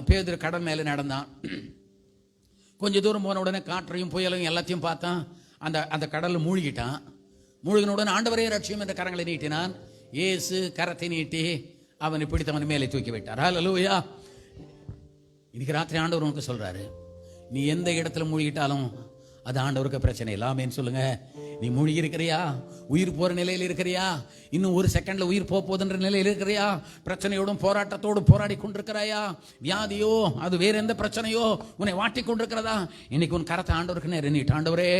C: பேதுரு கடல் மேலே நடந்தான். கொஞ்சம் தூரம் போன உடனே காற்றையும் புயலையும் எல்லாத்தையும் பார்த்தான். அந்த கடலில் மூழ்கிட்டான். மூழ்கின உடனே ஆண்டவரே ரட்சியம் என்ற கரங்களை நீட்டினான். இயேசு கரத்தை நீட்டி அவனை பிடித்தவன் மேலே தூக்கி விட்டார். ஹல்லேலூயா. இன்னைக்கு ராத்திரி ஆண்டவர் உனக்கு சொல்றாரு, நீ எந்த இடத்துல மூழ்கிட்டாலும் அது ஆண்டவருக்கு பிரச்சனை இல்லாமேன்னு சொல்லுங்க. நீ மூழ்கி இருக்கிறியா? உயிர் போற நிலையில் இருக்கிறியா? இன்னும் ஒரு செகண்ட்ல உயிர் போகுதுன்ற நிலையில் இருக்கிறியா? பிரச்சனையோடும் போராட்டத்தோடு போராடி கொண்டிருக்கிறாயா? வியாதியோ அது வேற எந்த பிரச்சனையோ உன்னை வாட்டி கொண்டிருக்கிறதா? இன்னைக்கு உன் கரத்தை ஆண்டவருக்கு நேரம் நீட்டு, ஆண்டவரே,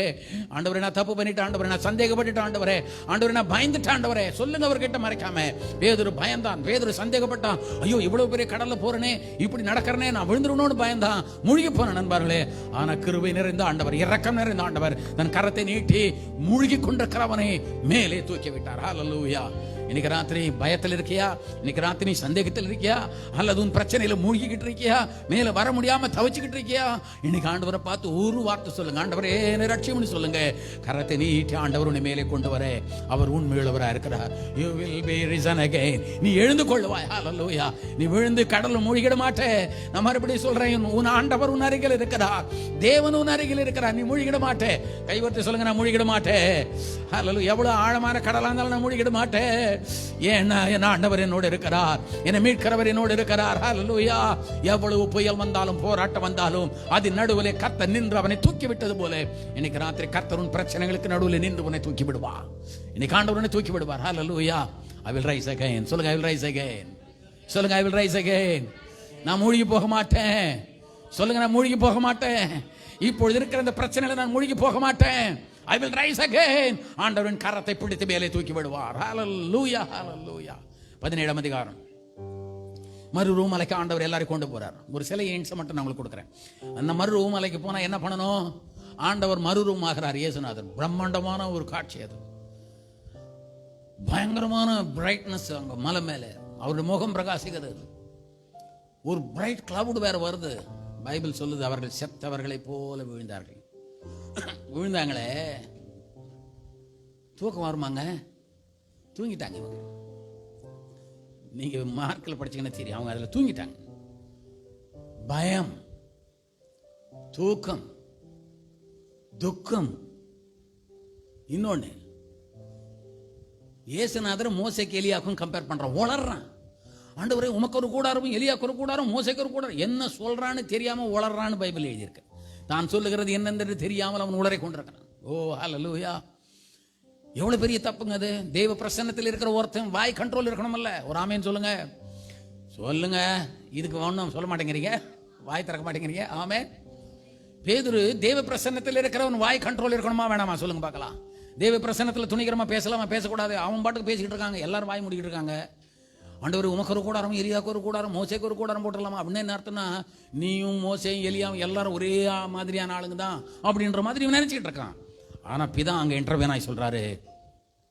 C: ஆண்டவரே நான் தப்பு பண்ணிட்டு, ஆண்டவரே நான் சந்தேகப்பட்டுட்டு, ஆண்டவரே, ஆண்டவரே நான் பயந்துட்டு, ஆண்டவரே சொல்லுங்க அவர்கிட்ட மறைக்காம. பேதுரு பயந்தான், பேதுரு சந்தேகப்பட்டான். ஐயோ இவ்வளவு பெரிய கடல்ல போறனே, இப்படி நடக்கிறனே, நான் விழுந்துருணும்னு பயந்தான், மூழ்கி போன நண்பர்களே. ஆனா கிருபை நிறைந்த ஆண்டவர், இரக்கம் நிறைந்த ஆண்டவர் தன் கரத்தை நீட்டி மூழ்கி கொண்டிருக்கிறவனை மேலே தூக்கி விட்டார். ஹல்லேலூயா. இன்னைக்கு ராத்திரி பயத்தில் இருக்கியா? இன்னைக்கு ராத்திரி சந்தேகத்தில் இருக்கியா? அல்லது உன் பிரச்சனையில மூழ்கிக்கிட்டு இருக்கியா? மேல வர முடியாம தவிச்சுக்கிட்டு இருக்கியா? இன்னைக்கு ஆண்டவரை பார்த்து ஒரு வார்த்தை சொல்லுங்க, ஆண்டவரே என்னை ரட்சியும்னு சொல்லுங்க. கரத்தை நீட்டி ஆண்டவர் உன்னை மேலே கொண்டு வர அவர் உண்மையுள்ளவராக இருக்கிறார். You will be risen again. நீ எழுந்து கொள்ளுவாய். ஹல்லேலூயா. நீ விழுந்து கடல்ல மூழ்கிட மாட்டே. நான் மறுபடியும் சொல்றேன், உன் ஆண்டவர் உன் அருகில் இருக்கிறார், தேவன் உன் அருகில் இருக்கிறார், நீ மூழ்கிட மாட்டே. கைவர்த்தி சொல்லுங்க, நான் மூழ்கிட மாட்டேன். ஹல்லேலூயா. எவ்வளவு ஆழமான கடலா இருந்தாலும் நான் மூழ்கிட மாட்டேன். ஏன்னா என் ஆண்டவர் என்னோடு இருக்கிறார், என்னை மீட்கிறவர் என்னோடு இருக்கிறார். ஹல்லேலூயா. எவ்வளவு புயல் வந்தாலும் போராட்டம் வந்தாலும் அது நடுவிலே கர்த்தர் நின்று அவனை தூக்கி விட்டது போல இன்னைக்கு ராத்திரி கர்த்தர் உன் பிரச்சனைகளுக்கு நடுவில் நின்று உன்னை தூக்கி விடுவார். இன்னைக்கு ஆண்டவர் உன்னை தூக்கி விடுவார். ஹல்லேலூயா. I will rise again. சொல்லுங்க, I will rise again. சொல்லுங்க, I will rise again. நான் மூழ்கி போக மாட்டேன். சொல்லுங்க, நான் மூழ்கி போக மாட்டேன். இப்பொழுது இருக்கிற இந்த பிரச்சனையில நான் மூழ்கி போக மாட்டேன். I will rise again. ஆண்டவரின் கரத்தை பிடித்து மேலே தூக்கி விடுவார். ஹல்லேலூயா. ஹல்லேலூயா. 17ஆம் அதிகாரம். மறுரூமலைக்கு ஆண்டவர் எல்லாரையும் கொண்டு போறார். ஒரு சில எண்ட்ஸை மட்டும் நான் உங்களுக்கு கொடுக்குறேன். அந்த மறுரூமலைக்கு போனா என்ன பண்ணணும்? ஆண்டவர் மறுரூம் ஆகிறார். இயேசுநாதர். பிரம்மாண்டமான ஒரு காட்சி அது. பயங்கரமான பிரைட்னஸ் அங்க மலை மேல அவருடைய முகம் பிரகாசிக்கிறது. ஒரு பிரைட் கிளவுட் வேற வருது. பைபிள் சொல்லுது, அவர்கள் செத்தவர்களை போல விழுந்தார்கள். விழுந்தாங்களே, தூக்கம் வருமாங்க? தூங்கிட்டாங்க. இவங்க நீங்க மார்க்கில் படிச்சீங்கன்னா தெரியும், அவங்க அதில் தூங்கிட்டாங்க. பயம், தூக்கம், துக்கம். இன்னொன்னு, இயேசுநாதர் மோசேக்கு எலியாக்கும் கம்பேர் பண்றான், உளறான். ஆண்டவரே உமக்கு ஒரு கூடாரம், எலியாக்கு ஒரு கூடாரம், மோசேக்கு ஒரு கூடாரம். என்ன சொல்றான்னு தெரியாம உளறான்னு பைபிள் எழுதியிருக்கு. தான் சொல்லுகிறது என்னென்று தெரியாமல் அவன் உளரை கொண்டிருக்கிறான். ஓ ஹல்லேலூயா. எவ்வளவு பெரிய தப்புங்க அது. தெய்வ பிரசன்னத்தில் இருக்கிற ஒருத்தன் வாய் கண்ட்ரோல் இருக்கணும்ல. ஒரு ஆமேன்னு சொல்லுங்க. சொல்லுங்க. இதுக்கு ஒன்றும் சொல்ல மாட்டேங்கிறீங்க, வாய் திறக்க மாட்டேங்கிறீங்க. ஆமே. பேதுரு தேவ பிரசன்னத்தில் இருக்கிறவன் வாய் கண்ட்ரோல் இருக்கணுமா வேணாமா சொல்லுங்க பார்க்கலாம். தேவ பிரசன்னத்தில் துணிகரமா பேசலாமா பேசக்கூடாது? அவன் பாட்டுக்கு பேசிக்கிட்டு இருக்காங்க, எல்லாரும் வாய் முடிக்கிட்டு இருக்காங்க. ஆண்டவர் உமக்கு ஒரு கூடாரம், எலியாவுக்கு ஒரு கூடாரம், மோசேக்கு ஒரு கூடாரம் போட்டுடலாமா அப்படின்னு என்ன அர்த்தம்னா, நீயும் மோசேயும் எலியாவும் எல்லாரும் ஒரே மாதிரியான ஆளுங்க தான் அப்படின்ற மாதிரி இவன் நினைச்சிக்கிட்டு இருக்கான். ஆனா பிதா அங்க இன்டர்வியூன் ஆகி சொல்றாரு,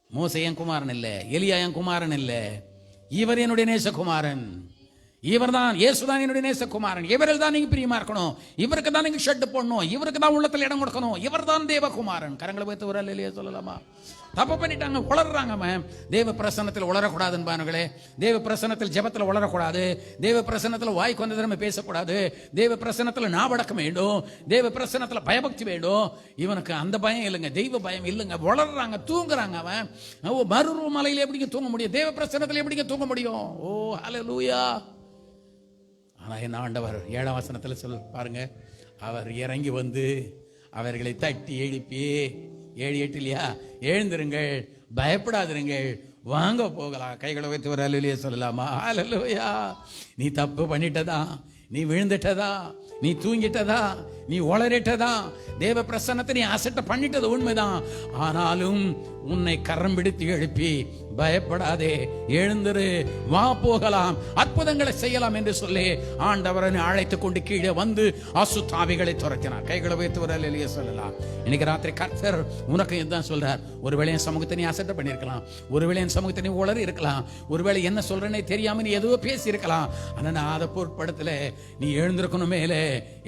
C: மோசே என் குமாரன் இல்லை, எலியா என் குமாரன் இல்லை, இவர் என்னுடைய நேசகுமாரன், இவர் தான் இயேசுதான் என்னுடைய நேசகுமாரன், இவரில் தான் நீங்க பிரியமா இருக்கணும், இவருக்கு தான் நீங்க ஷெட் போடணும், இவருக்கு தான் உள்ளத்தில் இடம் கொடுக்கணும், இவர் தான் தேவகுமாரன். கரங்களை வைத்து ஒரு இல்லையே சொல்லலாமா? தப்பு பண்ணிட்டாங்க, உளறாங்க. தேவ பிரசன்னத்தில் உளரக்கூடாதுன்னு, தேவ பிரசன்னத்தில் ஜெபத்தில் உளரக்கூடாது, தேவ பிரசன்னத்தில் வாய்க்கு வந்த திறமை பேசக்கூடாது, தேவ பிரசன்னத்தில் நாவடக்கம் வேண்டும், தேவ பிரசன்னத்தில் பயபக்தி வேண்டும். இவனுக்கு அந்த பயம் இல்லைங்க, தெய்வ பயம் இல்லைங்க. உளறாங்க, தூங்குறாங்க. அவன் மறுரூ மலையில எப்படிங்க தூங்க முடியும்? தேவ பிரசன்னத்தில் எப்படிங்க தூங்க முடியும்? ஓ ஹல்லேலூயா. ஆனா என்ன ஆண்டவர் 7ஆம் வசனத்தில் சொல்ல பாருங்க, அவர் இறங்கி வந்து அவர்களை தட்டி எழுப்பி, 7-8 இல்லையா, எழுந்திருங்கள், பயப்படாதிருங்கள், வாங்க போகலாம். கைகளை வைத்து ஒரு அல்லேலூயா சொல்லலாமா? அல்லேலூயா. நீ தப்பு பண்ணிட்டதா, நீ விழுந்துட்டதா, நீ தூங்கிட்டதா, நீ உளறிட்டதா, தேவ பிரசன்னத்தை நீ அசட்ட பண்ணிட்டது உண்மைதான். ஆனாலும் உன்னை கரம் பிடித்து எழுப்பி, பயப்படாதே, எழுந்திரு, வா போகலாம், அற்புதங்களை செய்யலாம் என்று சொல்லி ஆண்டவரை அழைத்து கொண்டு கீழே வந்து அசுத்தாவிகளை துரத்தினார். கைகளை வைத்து ஒரு அல்லேலூயா சொல்லலாம். இன்னைக்கு ராத்திரி கர்த்தர் உனக்கு இதுதான் சொல்றார். ஒருவேளை என் சமூகத்தை நீ அசட்ட பண்ணிருக்கலாம், ஒருவேளை என் சமூகத்தை நீ உளறி இருக்கலாம், ஒருவேளை என்ன சொல்றேன்னே தெரியாம நீ எதுவோ பேசி இருக்கலாம். ஆனா நான் அதை பொருட்படுத்தல. நீ எழுந்திருக்கணும், மேலே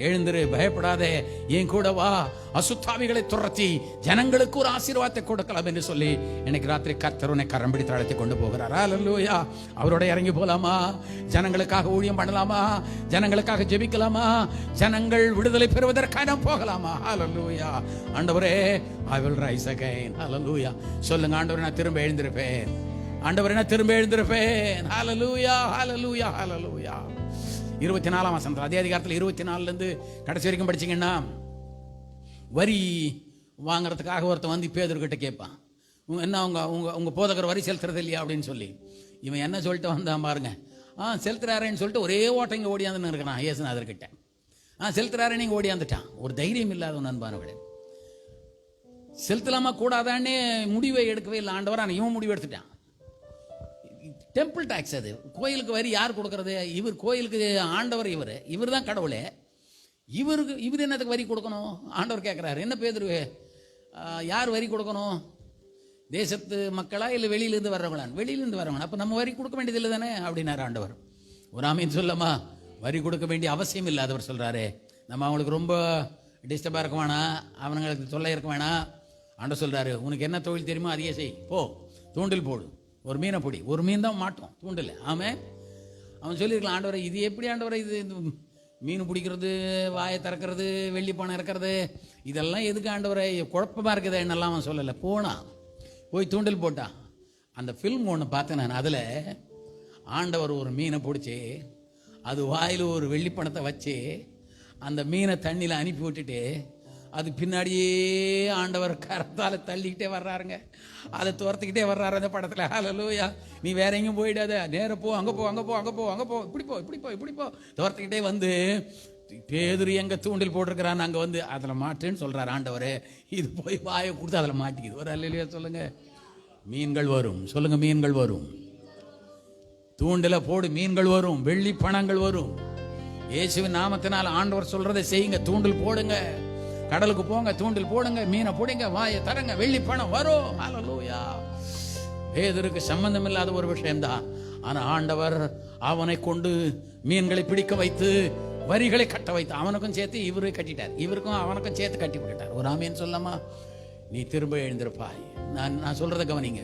C: எழுந்திரு, பயப்படாதே, என் கூட வா, அசுத்தாவிகளை துரத்தி ஜனங்களுக்கு ஒரு ஆசீர்வாதத்தை கொடுக்கலாம் என்று சொல்லி இன்னைக்கு ராத்திரி கர்த்தர் உன்னை கரம் பிடித்து அழைத்து கொண்டு போகிறார். அல்லேலூயா. அவரோட இறங்கி போலாமா? ஜனங்களுக்காக ஊழியம் பண்ணலாமா? ஜனங்களுக்காக ஜெபிக்கலாமா? ஜனங்கள் விடுதலை பெறுவதற்காக போகலாமா? அல்லேலூயா. ஆண்டவரே, I will rise again. அல்லேலூயா. சொல்லுங்க, ஆண்டவரே நான் திரும்ப எழுந்திருப்பேன், ஆண்டவரே நான் திரும்ப எழுந்திருப்பேன். அல்லேலூயா, அல்லேலூயா, அல்லேலூயா. 24ஆம் வசனம் அதே அதிகாரத்தில் 24 இருந்து கடைசி வரைக்கும் படிச்சீங்கன்னா, வரி வாங்குறதுக்காக ஒருத்தன் வந்து பேதுருக்கிட்ட கேட்பான், என்ன உங்க போதகர் வரி செலுத்துறது இல்லையா அப்படின்னு சொல்லி. இவன் என்ன சொல்லிட்டு வந்தான் பாருங்க, செலுத்துறாருன்னு சொல்லிட்டு ஒரே ஓட்டம் இங்கே ஓடியாந்துன்னு இருக்கிறான் இயேசுநாதர்கிட்ட. செலுத்துறாரு நீங்க ஓடியாந்துட்டான். ஒரு தைரியம் இல்லாத நண்பானவர்களே, செலுத்தலாமா கூடாதானே முடிவை எடுக்கவே இல்லை ஆண்டவர். ஆனால் இவன் முடிவு எடுத்துட்டான். டெம்பிள் டாக்ஸ், அது கோயிலுக்கு வரி யார் கொடுக்கறது? இவர் கோயிலுக்கு ஆண்டவர், இவர் தான் கடவுளே. இவர் என்னத்துக்கு வரி கொடுக்கணும்? ஆண்டவர் கேட்குறாரு. என்ன பேதுரு, யார் வரி கொடுக்கணும்? தேசத்து மக்களா இல்லை வெளியிலேருந்து வர்றவங்களான்? வெளியிலேருந்து வர்றவங்க. அப்போ நம்ம வரி கொடுக்க வேண்டியது இல்லை தானே அப்படின்னாரு ஆண்டவர். ஒரு ஆமீன் சொல்லமா? வரி கொடுக்க வேண்டிய அவசியம் இல்லாதவர் சொல்கிறாரு. நம்ம அவங்களுக்கு ரொம்ப டிஸ்டர்பாக இருக்க வேணாம், அவனுங்களுக்கு தொல்லை இருக்க வேணாம். ஆண்டவர் சொல்கிறாரு, உனக்கு என்ன தொழில் தெரியுமோ அதையே செய், போ, தூண்டில் போடு, ஒரு மீனை பிடி. ஒரு மீன் தான் மாட்டோம் தூண்டில். ஆமாம், அவன் சொல்லியிருக்கலாம், ஆண்டவரை இது எப்படி ஆண்டவரை, இது மீன் பிடிக்கிறது, வாயை திறக்கிறது, வெள்ளி பணம் இருக்கிறது, இதெல்லாம் எதுக்கு ஆண்டவரை, குழப்பமாக இருக்குது என்னெல்லாம் அவன் சொல்லலை. போய் தூண்டில் போட்டான். அந்த ஃபில்ம் ஒன்று பார்த்தேன் நான். அதில் ஆண்டவர் ஒரு மீனை பிடிச்சி அது வாயில் ஒரு வெள்ளிப்பணத்தை வச்சு அந்த மீனை தண்ணியில் அனுப்பி விட்டுட்டு அது பின்னாடியே ஆண்டவர் கரத்தால் தள்ளிக்கிட்டே வர்றாருங்க. அதை துரத்துக்கிட்டே வர்றாரு அந்த படத்தில். ஹல்லேலூயா. நீ வேற எங்கேயும் போயிடாத, நேர போ, அங்கே போ, அங்கே போ, அங்கே போ, அங்கே போ, இப்படி போ துரத்துக்கிட்டே வந்து பேதுரு எங்க தூண்டில் போட்டிருக்கிறான்னு அங்கே வந்து அதில் மாட்டுன்னு சொல்கிறார் ஆண்டவர். இது போய் வாயை கொடுத்து அதில் மாட்டிக்குது. ஒரு அல்லேலூயா சொல்லுங்க. மீன்கள் வரும், சொல்லுங்க, மீன்கள் வரும். தூண்டில போடு, மீன்கள் வரும், வெள்ளி பணங்கள் வரும். இயேசுவின் நாமத்தினால் ஆண்டவர் சொல்றதை செய்யுங்க. தூண்டில் போடுங்க, கடலுக்கு போங்க, தூண்டில் போடுங்க, மீனை பிடிங்க, வாயை தரங்க, வெள்ளி பணம் வரும். ஹல்லேலூயா. பேதுருக்கு சம்பந்தம் இல்லாத ஒரு விஷயம்தான். ஆனா ஆண்டவர் அவனை கொண்டு மீன்களை பிடிக்க வைத்து வரிகளை கட்ட வைத்து அவனுக்கும் சேர்த்து இவரு கட்டிட்டார், இவருக்கும் அவனுக்கும் சேர்த்து கட்டி விட்டுட்டார். ஒரு ஆமீன் சொல்லாமா? நீ திரும்ப எழுந்திருப்பாய். நான் சொல்றதை கவனிங்க.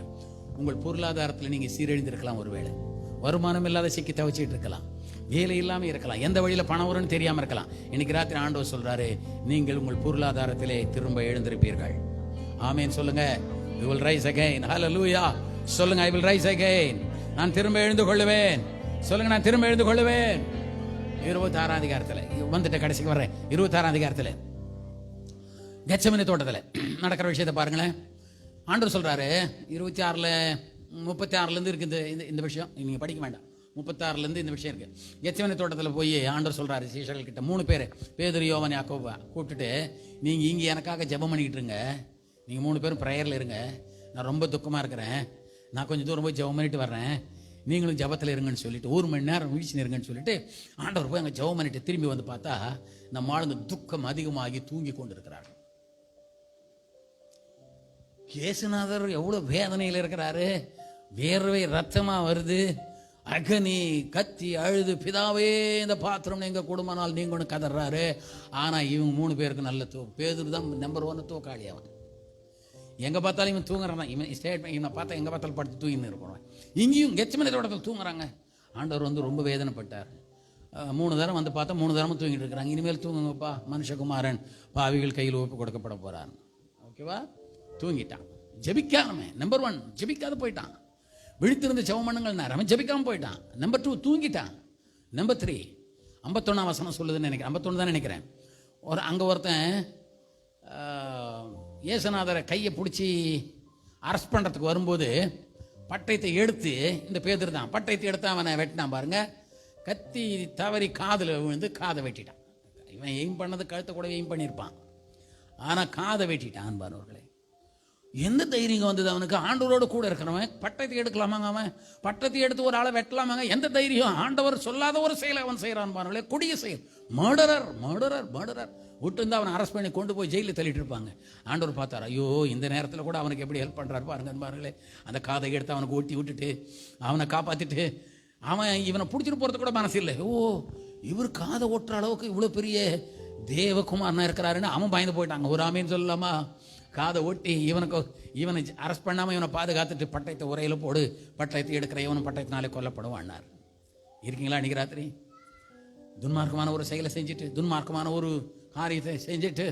C: உங்கள் பொருளாதாரத்தில் நீங்க சீரழிந்திருக்கலாம், ஒருவேளை வருமானம் இல்லாத சிக்கி தவிச்சிட்டு இருக்கலாம், வேலை இல்லாமல் இருக்கலாம், எந்த வழியில் பணம் வரும்னு தெரியாமல் இருக்கலாம். இன்னைக்கு ராத்திரி ஆண்டவர் சொல்றாரு, நீங்கள் உங்கள் பொருளாதாரத்திலே திரும்ப எழுந்திருப்பீர்கள். ஆமீன் சொல்லுங்க. You will rise again. Hallelujah. சொல்லுங்க, I will rise again. நான் திரும்ப எழுந்து கொள்ளுவேன். சொல்லுங்க, நான் திரும்ப எழுந்து கொள்ளுவேன். 26ஆம் அதிகாரத்தில் வந்துட்டு கடைசிக்கு வர்றேன். 26ஆம் அதிகாரத்தில் கெத்செமனே தோட்டத்தில் நடக்கிற விஷயத்தை பாருங்களேன். ஆண்டவர் சொல்றாரு 26ல் 36லேருந்து இருக்குது இந்த விஷயம். நீங்கள் படிக்க வேண்டாம். 36 இந்த விஷயம் இருக்கு. கெத்செமனே தோட்டத்தில் போய் ஆண்டவர் சொல்றாரு சீஷர்கள் கிட்ட 3 பேர் பேதுரு, யோவான், யாக்கோபா கூப்பிட்டுட்டு, நீங்க இங்க எனக்காக ஜெபம் பண்ணிக்கிட்டு இருங்க, நீங்க 3 பேரும் ப்ரேயர்ல இருங்க, நான் ரொம்ப துக்கமா இருக்கிறேன், நான் கொஞ்சம் தூரம் போய் ஜெபம் பண்ணிட்டு வர்றேன், நீங்களும் ஜெபத்தில் இருங்கன்னு சொல்லிட்டு 1 மணி நேரம் வீழ்ச்சி இருங்கன்னு சொல்லிட்டு ஆண்டவர் போய் அங்கே ஜெபம் பண்ணிட்டு திரும்பி வந்து பார்த்தா நம்ம ஆளுங்க துக்கம் அதிகமாகி தூங்கி கொண்டு இருக்கிறார்கள். இயேசுநாதர் எவ்வளவு வேதனையில் இருக்கிறாரு, வேர்வை ரத்தமா வருது, அகனி கத்தி அழுது, பிதாவே இந்த பாத்திரம் எங்க குடும்பனால் நீங்க ஒன்று கதறாரு. ஆனா இவங்க 3 பேருக்கு நல்ல பேதுரு தான் நம்பர் 1 தூக்காளி. அவன் எங்க பார்த்தாலும் இவன் தூங்குறான், இவன் ஸ்டேட்மெண்ட் இவனை பார்த்தா எங்க பார்த்தாலும் படுத்து தூங்கின்னு இருக்கிறான். இங்கேயும் கெத்செமனே தோட்டத்தில் தூங்குறாங்க. ஆண்டவர் வந்து ரொம்ப வேதனைப்பட்டார். 3 தரம் வந்து பார்த்தா 3 தரமும் தூங்கிட்டு இருக்கிறாங்க. இனிமேல் தூங்குங்கப்பா, மனுஷகுமாரன் பாவிகள் கையில் ஒப்பு கொடுக்கப்பட போறான். ஓகேவா? தூங்கிட்டான். ஜெபிக்காம நம்பர் 1 ஜெபிக்காத போயிட்டான். விழித்திருந்த ஜெபமண்ணுங்கள் நேரம் அவன் ஜெபிக்காம போயிட்டான். நம்பர் 2 தூங்கிட்டான். நம்பர் 3 51 வசனம் சொல்லுதுன்னு நினைக்கிறேன், 51 தான் நினைக்கிறேன். அங்கே ஒருத்தன் இயேசுநாதரை கையை பிடிச்சி அரெஸ்ட் பண்ணுறதுக்கு வரும்போது பட்டயத்தை எடுத்து, இந்த பேதுரு தான் பட்டயத்தை எடுத்து அவனை வெட்டினான் பாருங்க. கத்தி தவறி காதில் விழுந்து காதை வெட்டிட்டான். இவன் எய்ம் பண்ணது கழுத்தை கூட எய்ம் பண்ணியிருப்பான், ஆனால் காதை வெட்டிட்டான் பாருவர்களே. எந்த தைரியம் வந்தது அவனுக்கு? ஆண்டவரோடு கூட இருக்கிறவன் பட்டத்தை எடுக்கலாமாங்க? அவன் பட்டத்தை எடுத்து ஒரு ஆளை வெட்டலாமாங்க? எந்த தைரியம்? ஆண்டவர் சொல்லாத ஒரு செயலை அவன் செய்கிறான் பாருங்களே, கொடிய செயல். மர்டரர் மர்டரர் மர்டரர் விட்டு இருந்து அவனை அரெஸ்ட் பண்ணி கொண்டு போய் ஜெயிலில் தள்ளிட்டு இருப்பாங்க. ஆண்டவர் பார்த்தார், ஐயோ இந்த நேரத்தில் கூட அவனுக்கு எப்படி ஹெல்ப் பண்ணுறாரு பாருங்களே. அந்த காதை எடுத்து அவனுக்கு ஓட்டி விட்டுட்டு அவனை காப்பாற்றிட்டு, அவன் இவனை பிடிச்சிட்டு போகிறது கூட மனசு இல்லை. ஓ, இவர் காதை ஓட்டுற அளவுக்கு இவ்வளோ பெரிய தேவகுமாரனா இருக்கிறாருன்னு அவன் பயந்து போயிட்டாங்க. ஒரு ஆமீன் சொல்லலாமா? காதை ஓட்டி இவனை அரெஸ்ட் பண்ணாமல் இவனை பாதுகாத்துட்டு பட்டயத்தை உரையில் போடு, பட்டயத்தை எடுக்கிற இவனும் பட்டயத்தினாலே கொல்லப்படுவான்னார். இருக்கீங்களா? அன்றைக்கி ராத்திரி துன்மார்க்கமான ஒரு செயலை செஞ்சுட்டு, துன்மார்க்கமான ஒரு காரியத்தை செஞ்சுட்டு,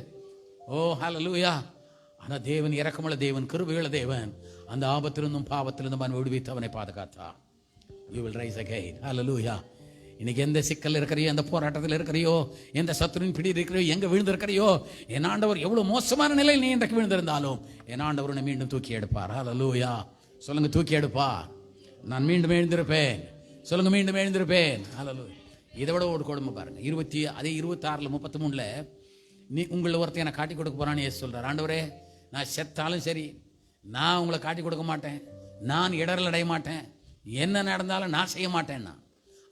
C: ஓ ஹல்லேலூயா. ஆனால் தேவன் இரக்கமுள்ள தேவன், கிருபையுள்ள தேவன், அந்த ஆபத்திலிருந்தும் பாவத்திலிருந்தும் அவன் விடுவித்து அவனை பாதுகாத்தா. You will rise again. ஹல்லேலூயா. இன்னைக்கு எந்த சிக்கல் இருக்கிறையோ, எந்த போராட்டத்தில் இருக்கிறையோ, எந்த சத்துருவின் பிடி இருக்கிறையோ, எங்கே விழுந்திருக்கிறையோ, என் ஆண்டவர் எவ்வளோ மோசமான நிலையில் நீ இன்றைக்கு விழுந்திருந்தாலும் என் ஆண்டவர் உன்னை மீண்டும் தூக்கி எடுப்பார். ஹல்லேலூயா. சொல்லுங்க, தூக்கி எடுப்பார். நான் மீண்டும் எழுந்திருப்பேன். சொல்லுங்க, மீண்டும் எழுந்திருப்பேன். ஹல்லேலூயா. இதை விட ஒரு கொடுமை பாருங்க. 26 33 நீ உங்களை ஒருத்தர் என்னை காட்டி கொடுக்க போறான்னு ஏசு சொல்றார். ஆண்டவரே, நான் செத்தாலும் சரி நான் உங்களை காட்டி கொடுக்க மாட்டேன், நான் இடரல் அடைய மாட்டேன், என்ன நடந்தாலும் நான் செய்ய மாட்டேன்னா.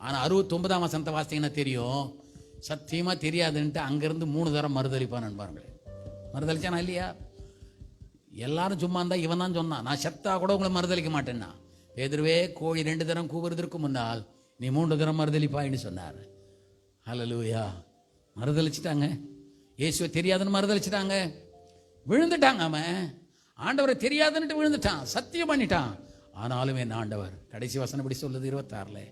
C: ஆனால் 69 வசனத்தை வாசித்தீங்கன்னா தெரியும், சத்தியமாக தெரியாதுன்ட்டு அங்கேருந்து 3 தரம் மறுதளிப்பான்னு பாருங்களேன். மறுதளிச்சானா இல்லையா? எல்லாரும் சும்மா இருந்தா இவன் தான் சொன்னான், நான் செத்தா கூட உங்களை மறுதளிக்க மாட்டேன்னா. பேதுருவே, கோழி 2 தரம் கூவுறதற்கு முன்னால் நீ 3 தரம் மறுதளிப்பாயின்னு சொன்னார். ஹல்லேலூயா. மறுதளிச்சிட்டாங்க. இயேசுவை தெரியாதுன்னு மறுதளிச்சிட்டாங்க, விழுந்துட்டாங்க. அவன் ஆண்டவரை தெரியாதுன்னுட்டு விழுந்துட்டான், சத்தியம் பண்ணிட்டான். ஆனாலும் என் ஆண்டவர், கடைசி வசனம் இப்படி சொல்லுது 26,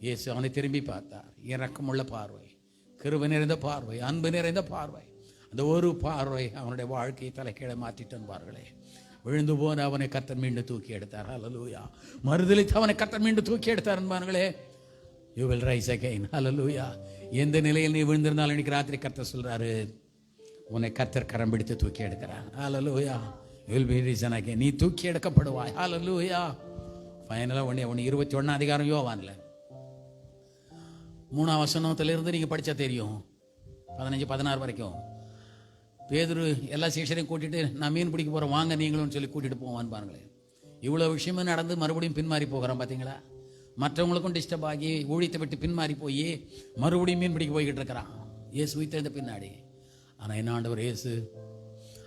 C: இயேசு அவனை திரும்பி பார்த்தார். இரக்கமுள்ள பார்வை, கிருபை நிறைந்த பார்வை, அன்பு நிறைந்த பார்வை. அந்த ஒரு பார்வை அவனுடைய வாழ்க்கையை தலைக்கீழே மாற்றிட்டு பார்களே. விழுந்து போன அவனை கர்த்தர் மீண்டும் தூக்கி எடுத்தார். ஹல்லேலூயா. மறுதலித்து அவனை கர்த்தர் மீண்டும் தூக்கி எடுத்தார் என்பார்களே. You will rise again. ஹல்லேலூயா. எந்த நிலையில் நீ விழுந்திருந்தாலும் இன்னைக்கு ராத்திரி கர்த்தர் சொல்றாரு, உன்னை கர்த்தர் கரம் பிடித்து தூக்கி எடுக்கிறார். ஹல்லேலூயா. You will be risen again. நீ தூக்கி எடுக்கப்படுவாய். ஹல்லேலூயா. ஃபைனலாக 21 அதிகாரம் யோவான்ல 3 வசனத்திலிருந்து நீங்கள் படித்தா தெரியும், 15 16 வரைக்கும். பேதுரு எல்லா சீஷரையும் கூட்டிட்டு, நான் மீன் பிடிக்க போகிறேன் வாங்க நீங்களும் சொல்லி கூட்டிகிட்டு போவான்னு பாருங்களேன். இவ்வளோ விஷயமும் நடந்து மறுபடியும் பின்மாறி போகிறான் பார்த்தீங்களா? மற்றவங்களுக்கும் டிஸ்டர்ப் ஆகி ஊழியத்தை விட்டு பின்மாறி போய் மறுபடியும் மீன் பிடிக்க போய்கிட்டு இருக்கிறான் இயேசு உயிர்த்தெழுந்த பின்னாடி. ஆனால் என்ன ஆண்டவர் இயேசு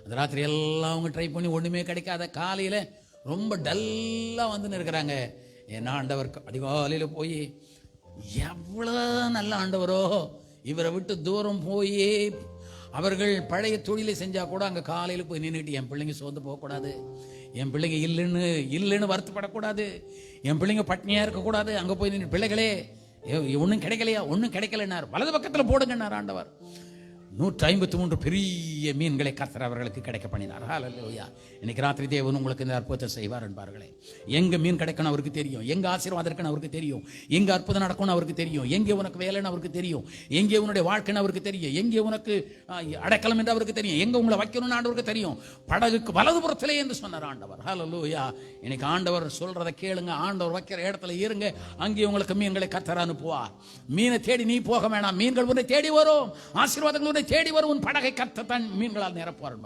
C: அந்த ராத்திரி எல்லாம் அவங்க ட்ரை பண்ணி ஒன்றுமே கிடைக்காத காலையில் ரொம்ப டல்லாக வந்துன்னு இருக்கிறாங்க. என் ஆண்டவர் அதிகாலையில் போய், எவ்வளோ நல்ல ஆண்டவரோ, இவரை விட்டு தூரம் போய் அவர்கள் பழைய தொழிலை செஞ்சால் கூட அங்கே காலையில் போய் நின்றுட்டு, என் பிள்ளைங்க சோர்ந்து போகக்கூடாது, என் பிள்ளைங்க இல்லைன்னு வருத்தப்படக்கூடாது, என் பிள்ளைங்க பட்னியாக இருக்கக்கூடாது, அங்கே போய் நின்று பிள்ளைகளே ஒன்றும் கிடைக்கலையா, ஒன்றும் கிடைக்கலன்னார், வலது பக்கத்தில் போடுங்கன்னார் ஆண்டவர். 153 பெரிய மீன்களை கர்த்தர் அவர்களுக்கு கிடைக்க பண்ணினார். ஹல்லேலூயா. இன்னைக்கு ராத்திரி தேவன் உங்களுக்கு இந்த அற்புதத்தை செய்வார் என்பார்களே. எங்க மீன் கிடைக்கணும் அவருக்கு தெரியும், எங்க ஆசீர்வாதம் இருக்குன்னு அவருக்கு தெரியும், எங்க அற்புதம் நடக்கும்னு அவருக்கு தெரியும், எங்கே உனக்கு வேலைன்னு அவருக்கு தெரியும், எங்கே உன்னுடைய வாழ்க்கைன்னு அவருக்கு தெரியும், எங்கே உனக்கு அடைக்கலம் என்று அவருக்கு தெரியும், எங்க உங்களை வைக்கணும்னு ஆண்டவருக்கு தெரியும். படகுக்கு வலதுபுறத்திலே என்று சொன்னார் ஆண்டவர். ஹல்லேலூயா. இன்னைக்கு ஆண்டவர் சொல்றதை கேளுங்க, ஆண்டவர் வைக்கிற இடத்துல இருங்க, அங்கே உங்களுக்கு மீன்களை கர்த்தர் அனுப்புவார். மீனை தேடி நீ போக வேணாம், மீன்கள் உன்னை தேடி வரும், ஆசீர்வாதங்கள் உன்னை தேடி வரும், உன் படகை கர்த்தர் தான் மீன்களால் நிரப்புவார்.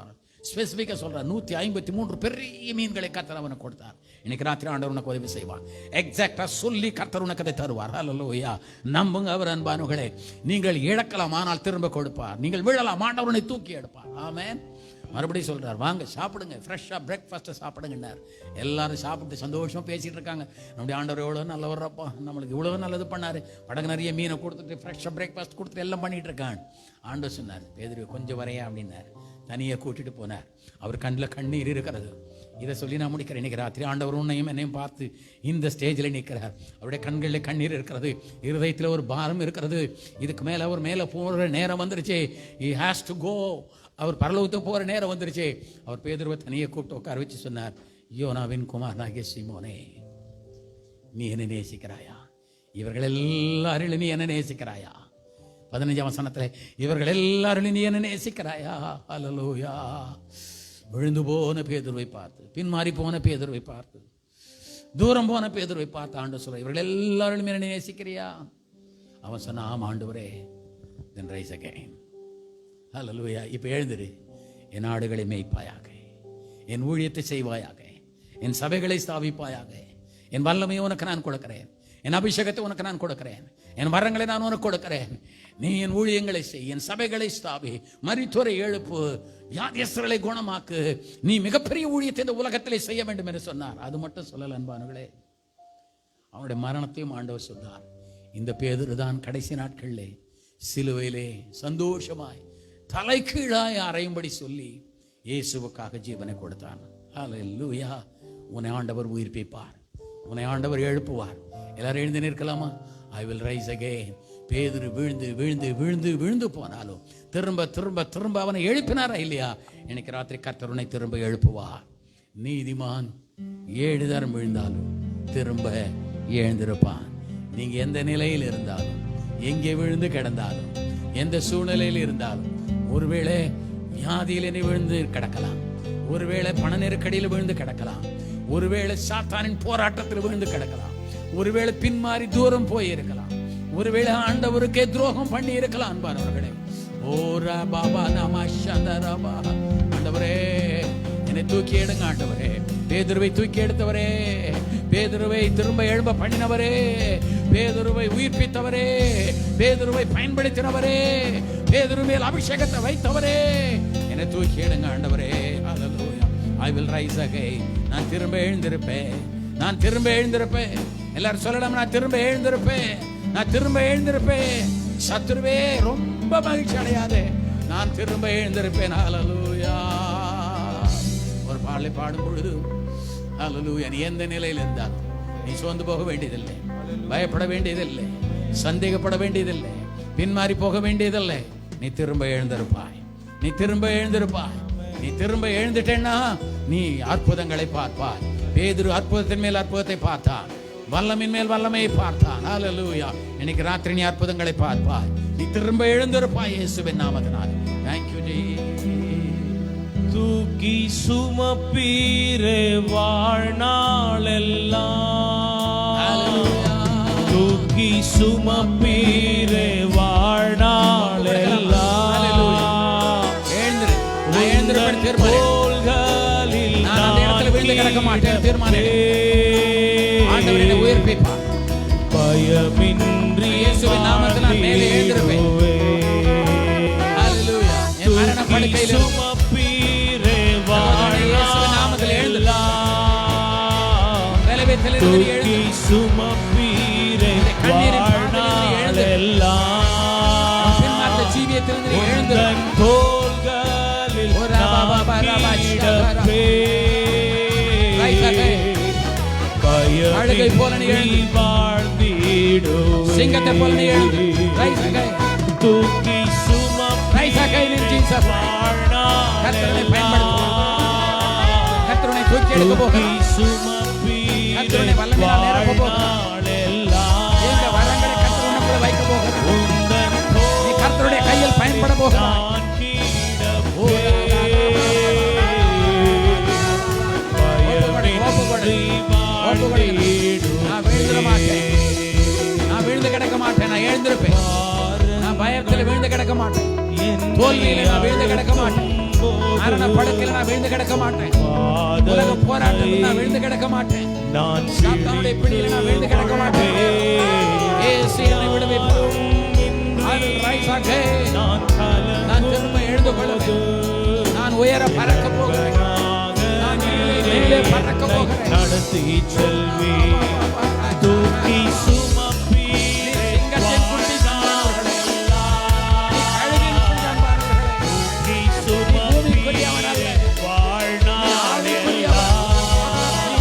C: ஸ்பெசிஃபிக்காக சொல்றார். 153 பெரிய மீன்களை கர்த்தர் அவனுக்கு கொடுத்தார். இன்னைக்கு ராத்திரி ஆண்டவர் உனக்கு உதவி செய்வார். எக்ஸாக்டா சொல்லி கர்த்தர் உனக்கு அதை தருவார். ஹல்லேலூயா. நம்புங்க அவர் அன்பானுகளே. நீங்கள் இழக்கலாம், ஆனால் திரும்ப கொடுப்பார். நீங்கள் விழலாம், ஆண்டவர் உன்னை தூக்கி எடுப்பார். ஆமென். மறுபடியும் சொல்றார், வாங்க சாப்பிடுங்க, ஃப்ரெஷ்ஷாக பிரேக்ஃபாஸ்ட்டை சாப்பிடுங்கன்னார். எல்லாரும் சாப்பிட்டு சந்தோஷமாக பேசிகிட்டு இருக்காங்க. நம்முடைய ஆண்டவர் எவ்வளோ நல்லவரப்பா, நம்மளுக்கு இவ்வளோ நல்லது பண்ணார், படகு நிறைய மீனை கொடுத்துட்டு ஃப்ரெஷ்ஷாக பிரேக்ஃபாஸ்ட் கொடுத்துட்டு எல்லாம் பண்ணிகிட்டு இருக்கான். ஆண்டவர் சொன்னார், பேதுரு கொஞ்சம் வரையா அப்படின்னார். தனியாக கூட்டிகிட்டு போனார். அவர் கண்ணில் கண்ணீர் இருக்கிறது. இதை சொல்லி நான் முடிக்கிறேன். இன்னைக்கு ராத்திரி ஆண்டவர் உன்னையும் என்னையும் பார்த்து இந்த ஸ்டேஜில் நிற்கிறார். அவருடைய கண்களில் கண்ணீர் இருக்கிறது, இருதயத்தில் ஒரு பாரம் இருக்கிறது. இதுக்கு மேலே அவர் மேலே போகிற நேரம் வந்துருச்சு. he has to go. அவர் பரலோகத்துக்கு போகிற நேரம் வந்துருச்சு. அவர் பேதுருவை தனியை கூப்பிட்டு உட்கார வச்சு சொன்னார், யோனாவின் குமாரனாகிய சீமோனே, நீ என்ன நேசிக்கிறாயா? இவர்கள் எல்லாரும் நீ என்ன நேசிக்கிறாயா? 15ஆம் வசனத்தில் இவர்கள் எல்லாரும் நீ என்ன நேசிக்கிறாயா? ஹல்லேலூயா. விழுந்து போன பேதுருவை பார்த்து, பின்மாறி போன பேதுருவை பார்த்து, தூரம் போன பேதுருவை பார்த்து ஆண்டவர் சொல்ற, இவர்கள் எல்லாரும் என்ன நேசிக்கிறியா? அவன் சொன்ன, ஆம் ஆண்டவரே. then rise again. ஹல்லேலூயா. இப்போ எழுந்திரு, என் ஆடுகளை மேய்ப்பாயாக, என் ஊழியத்தை செய்வாயாக, என் சபைகளை ஸ்தாபிப்பாயாக, என் வல்லமையை உனக்கு நான் கொடுக்கிறேன், என் அபிஷேகத்தை உனக்கு நான் கொடுக்கிறேன், என் வரங்களை நான் உனக்கு கொடுக்கிறேன். நீ என் ஊழியங்களை செய், என் சபைகளை ஸ்தாபி, மரித்தோரை எழுப்பு, வியாதியஸ்தர்களை குணமாக்கு, நீ மிகப்பெரிய ஊழியத்தை இந்த உலகத்திலே செய்ய வேண்டும் என்று சொன்னார். அது மட்டும் சொல்லல அன்பானுகளே, அவனுடைய மரணத்தையும் ஆண்டவர் சொன்னார். இந்த பேதுரு தான் கடைசி நாட்களிலே சிலுவையிலே சந்தோஷமாய் தலை கீழாய் அறையும்படி சொல்லி இயேசுவுக்காக ஜீவனை கொடுத்தான். ஹல்லேலூயா. உன்னை ஆண்டவர் உயிர்ப்பிப்பார், உன்னை ஆண்டவர் எழுப்புவார். எல்லாரும் எழுந்து நிற்கலாமா? I will rise again. பேதுரு விழுந்து விழுந்து விழுந்து விழுந்து போனாலும் திரும்ப திரும்ப திரும்ப அவனை எழுப்பினாரா இல்லையா? இன்னைக்கு ராத்திரி கர்த்தர் உன்னை திரும்ப எழுப்புவார். நீதிமான் 7 தரம் விழுந்தாலும் திரும்ப எழுந்திருப்பான். நீங்க எந்த நிலையில் இருந்தாலும், எங்கே விழுந்து கிடந்தாலும், எந்த சூழ்நிலையில் இருந்தாலும், ஒருவேளை வியாதியில் நீ விழுந்து கிடக்கலாம், ஒருவேளை பண நெருக்கடியில் விழுந்து கிடக்கலாம், ஒருவேளை சாத்தானின் போராட்டத்தில் விழுந்து கிடக்கலாம், ஒருவேளை பின்மாறி தூரம் போய் இருக்கலாம், ஒருவேளை ஆண்டவருக்கே துரோகம் பண்ணி இருக்கலாம். அன்பானவர்களே, ஓரா பாபா நாமா சந்தரபா, ஆண்டவரே என்னை தூக்கி எடுங்க. ஆண்டவரே, பேதுருவை தூக்கி எடுத்தவரே, பேதுருவை திரும்ப எழும்ப பண்ணினவரே, பேதுருவை உயிர்ப்பித்தவரே, பேதுருவை பயன்படுத்தினவரே, பேதுரு மேல் அபிஷேகத்தை வைத்தவரே, என்னை தூக்கி எடுங்க ஆண்டவரே. ஹல்லேலூயா. I will rise again. நான் திரும்ப எழுந்திருப்பேன், நான் திரும்ப எழுந்திருப்பேன். எல்லாரும் சொல்லலாம், நான் திரும்ப எழுந்திருப்பேன், நான் திரும்ப எழுந்திருப்பேன். சத்துருவே ரொம்ப மகிழ்ச்சி அடையாதே, நான் திரும்ப எழுந்திருப்பேன். ஹல்லேலூயா. ஒரு பாடலை பாடும் பொழுது ஹல்லேலூயா, நீ எந்த நிலையில் இருந்தாலும் நீ சோர்ந்து போக வேண்டியதில்லை, பயப்பட வேண்டியதில்லை, சந்தேகப்பட வேண்டியதில்லை, பின்மாறி போக வேண்டியதில்லை. நீ திரும்ப எழுந்திருப்பாய், நீ திரும்ப எழுந்திருப்பாய். நீ திரும்ப எழுந்துட்டேன்னா நீ அற்புதங்களை பார்ப்பாய். பேதுரு அற்புதத்தின் மேல் அற்புதத்தை பார்த்தான், வல்லமின் மேல் வல்லமையை பார்த்தான். ஹல்லேலூயா. இன்னைக்கு ராத்திரி நீ அற்புதங்களை பார்ப்பாய், நீ திரும்ப எழுந்திருப்பாய் இயேசுவின் நாமத்தினால். Thank you Jesus.
A: தூக்கி சுமப்பீரே வாழ்நாளெல்லாம், தூக்கி சுமப்பீரே வாழ்நாளெல்லாம். தோள்களில் நான்
C: கிடக்க மாட்டேன் தீர்மானம்.
A: பயமின்றி
C: இயேசுவின் நாமத்தினால் மேலே எழுந்திருப்பேன். ஹல்லேலூயா. என் மரண படுக்கையில்
A: சுமப்பீரே வாழ்நாளெல்லாம், தூக்கி சுமப்பீரே வாழ்நாளெல்லாம்,
C: ஜீவியத்திலிருந்து எழுந்து
A: தோள்களில்
C: அழகை போல நீ
A: வாழ்ந்திடும்,
C: சிங்கத்தை போல நீ எழுந்து
A: தூக்கி சுமப்பீரே
C: Jesus. கர்த்தரை பயன்படுத்துவார். கர்த்தரை தூக்கி எடுக்க போகிறார். கர்த்தருடைய வல்லமையால் நிரப்ப போகிறார். எங்க வரங்களை கர்த்தர் உனக்குள்ள வைக்க போகிறார். நீ கர்த்தருடைய கையில் பயன்பட போகிறார். நான் வீழ்ந்துட மாட்டேன். நான் வீழ்ந்து கிடக்க மாட்டேன். நான் எழுந்திருப்பேன். நான் பயத்தில் வீழ்ந்து கிடக்க மாட்டேன். தோல்வியில நான் வீழ்ந்து கிடக்க மாட்டேன். மரண படுக்கையில நான் வீழ்ந்து கிடக்க மாட்டேன். உலக போராட்டத்தில் நான் வீழ்ந்து கிடக்க மாட்டேன். சாத்தானுடைய பிடியில நான் வீழ்ந்து கிடக்க மாட்டேன். இயேசு என்னை விடுவிப்பார். I will rise again. நான் திரும்ப எழுந்து கொள்வேன். நான் உயர பறக்க போகிறேன். நான் மேலே பறக்க போகிறேன்.
A: நடத்தி செல்வி தூக்கி சுமப்பி
C: சிங்கத்தின் குட்டி சாணவர்களே, நீ கழுகின் குஞ்சான்பானவர்களே, நீ பூமிக்குரியவனல்ல, நீ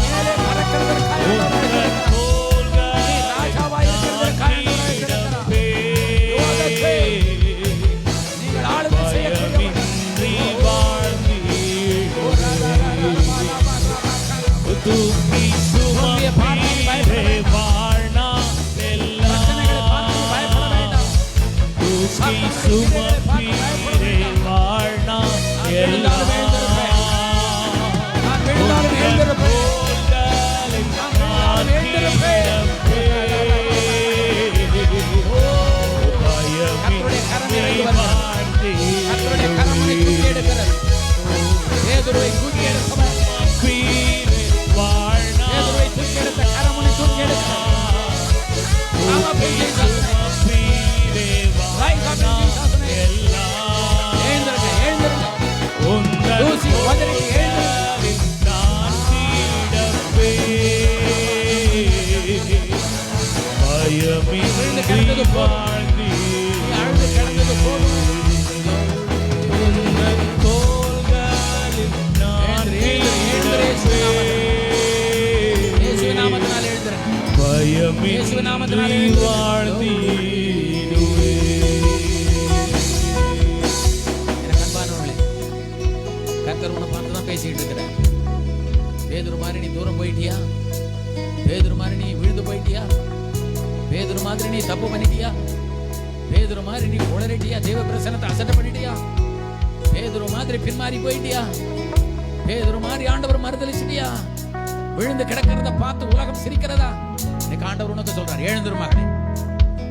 C: மேலே பறக்கிறதற்காக நீ ராஜாவாய் இருக்கிறதற்காக நீங்கள் ஆளுகை செய்யக்கூடியவர்கள்.
A: தூக்கி சுமப்பி
C: பிரச்சனைகளை பார்த்து பயப்பட வேண்டாம்.
A: தூக்கி சுமப்பி வாழ்னா
C: நான் விழுந்தாலும் எழுந்திருப்பேன். நான் விழுந்தாலும் எழுந்திருப்பேன். நான் எழுந்திருப்பேன். கர்த்தருடைய கரம் இறங்கி வருகிறது. கர்த்தருடைய கரம் உன்னை தூக்கி எடுக்கிறது. பேதுருவை தூக்கி எடுத்தவர். பேதுருவை தூக்கி எடுத்த கரம் உன்னை தூக்கி எடுக்கிறது. Come up in Jesus' name. Rise up in Jesus' name. எழுந்திருங்க, எழுந்திருங்க. தூசி உதறி எழுந்திருங்க. விழுந்து கிடந்தது போதும். நீ அழுது கிடந்தது போதும். இயேசுவின் நாமத்தினால் எழுந்திருங்க. இயேசுவின் நாமத்தினால் எழுந்திருங்க. எனக்கு அன்பானவர்களே, கர்த்தர் உன்னை பார்த்து தான் பேசிக்கிட்டு இருக்கிறார். பேதுரு மாதிரி நீ தூரம் போயிட்டியா? பேதுரு மாதிரி நீ விழுந்து போயிட்டியா? பேதுரு மாதிரி நீ தப்பு பண்ணிட்டியா? பேதுரு மாதிரி நீ உளறிட்டியா? தேவ பிரசன்னத்தை அசட்டை பண்ணிட்டியா? பேதுரு மாதிரி பின்மாறி போயிட்டியா? பேதுரு மாதிரி ஆண்டவர் மறுதலிச்சிட்டியா? விழுந்து கிடக்கிறத பார்த்து உலகம் சிரிக்கிறதா? இன்னைக்கு ஆண்டவர் உனக்கு சொல்றார், எழுந்திரு மகனே.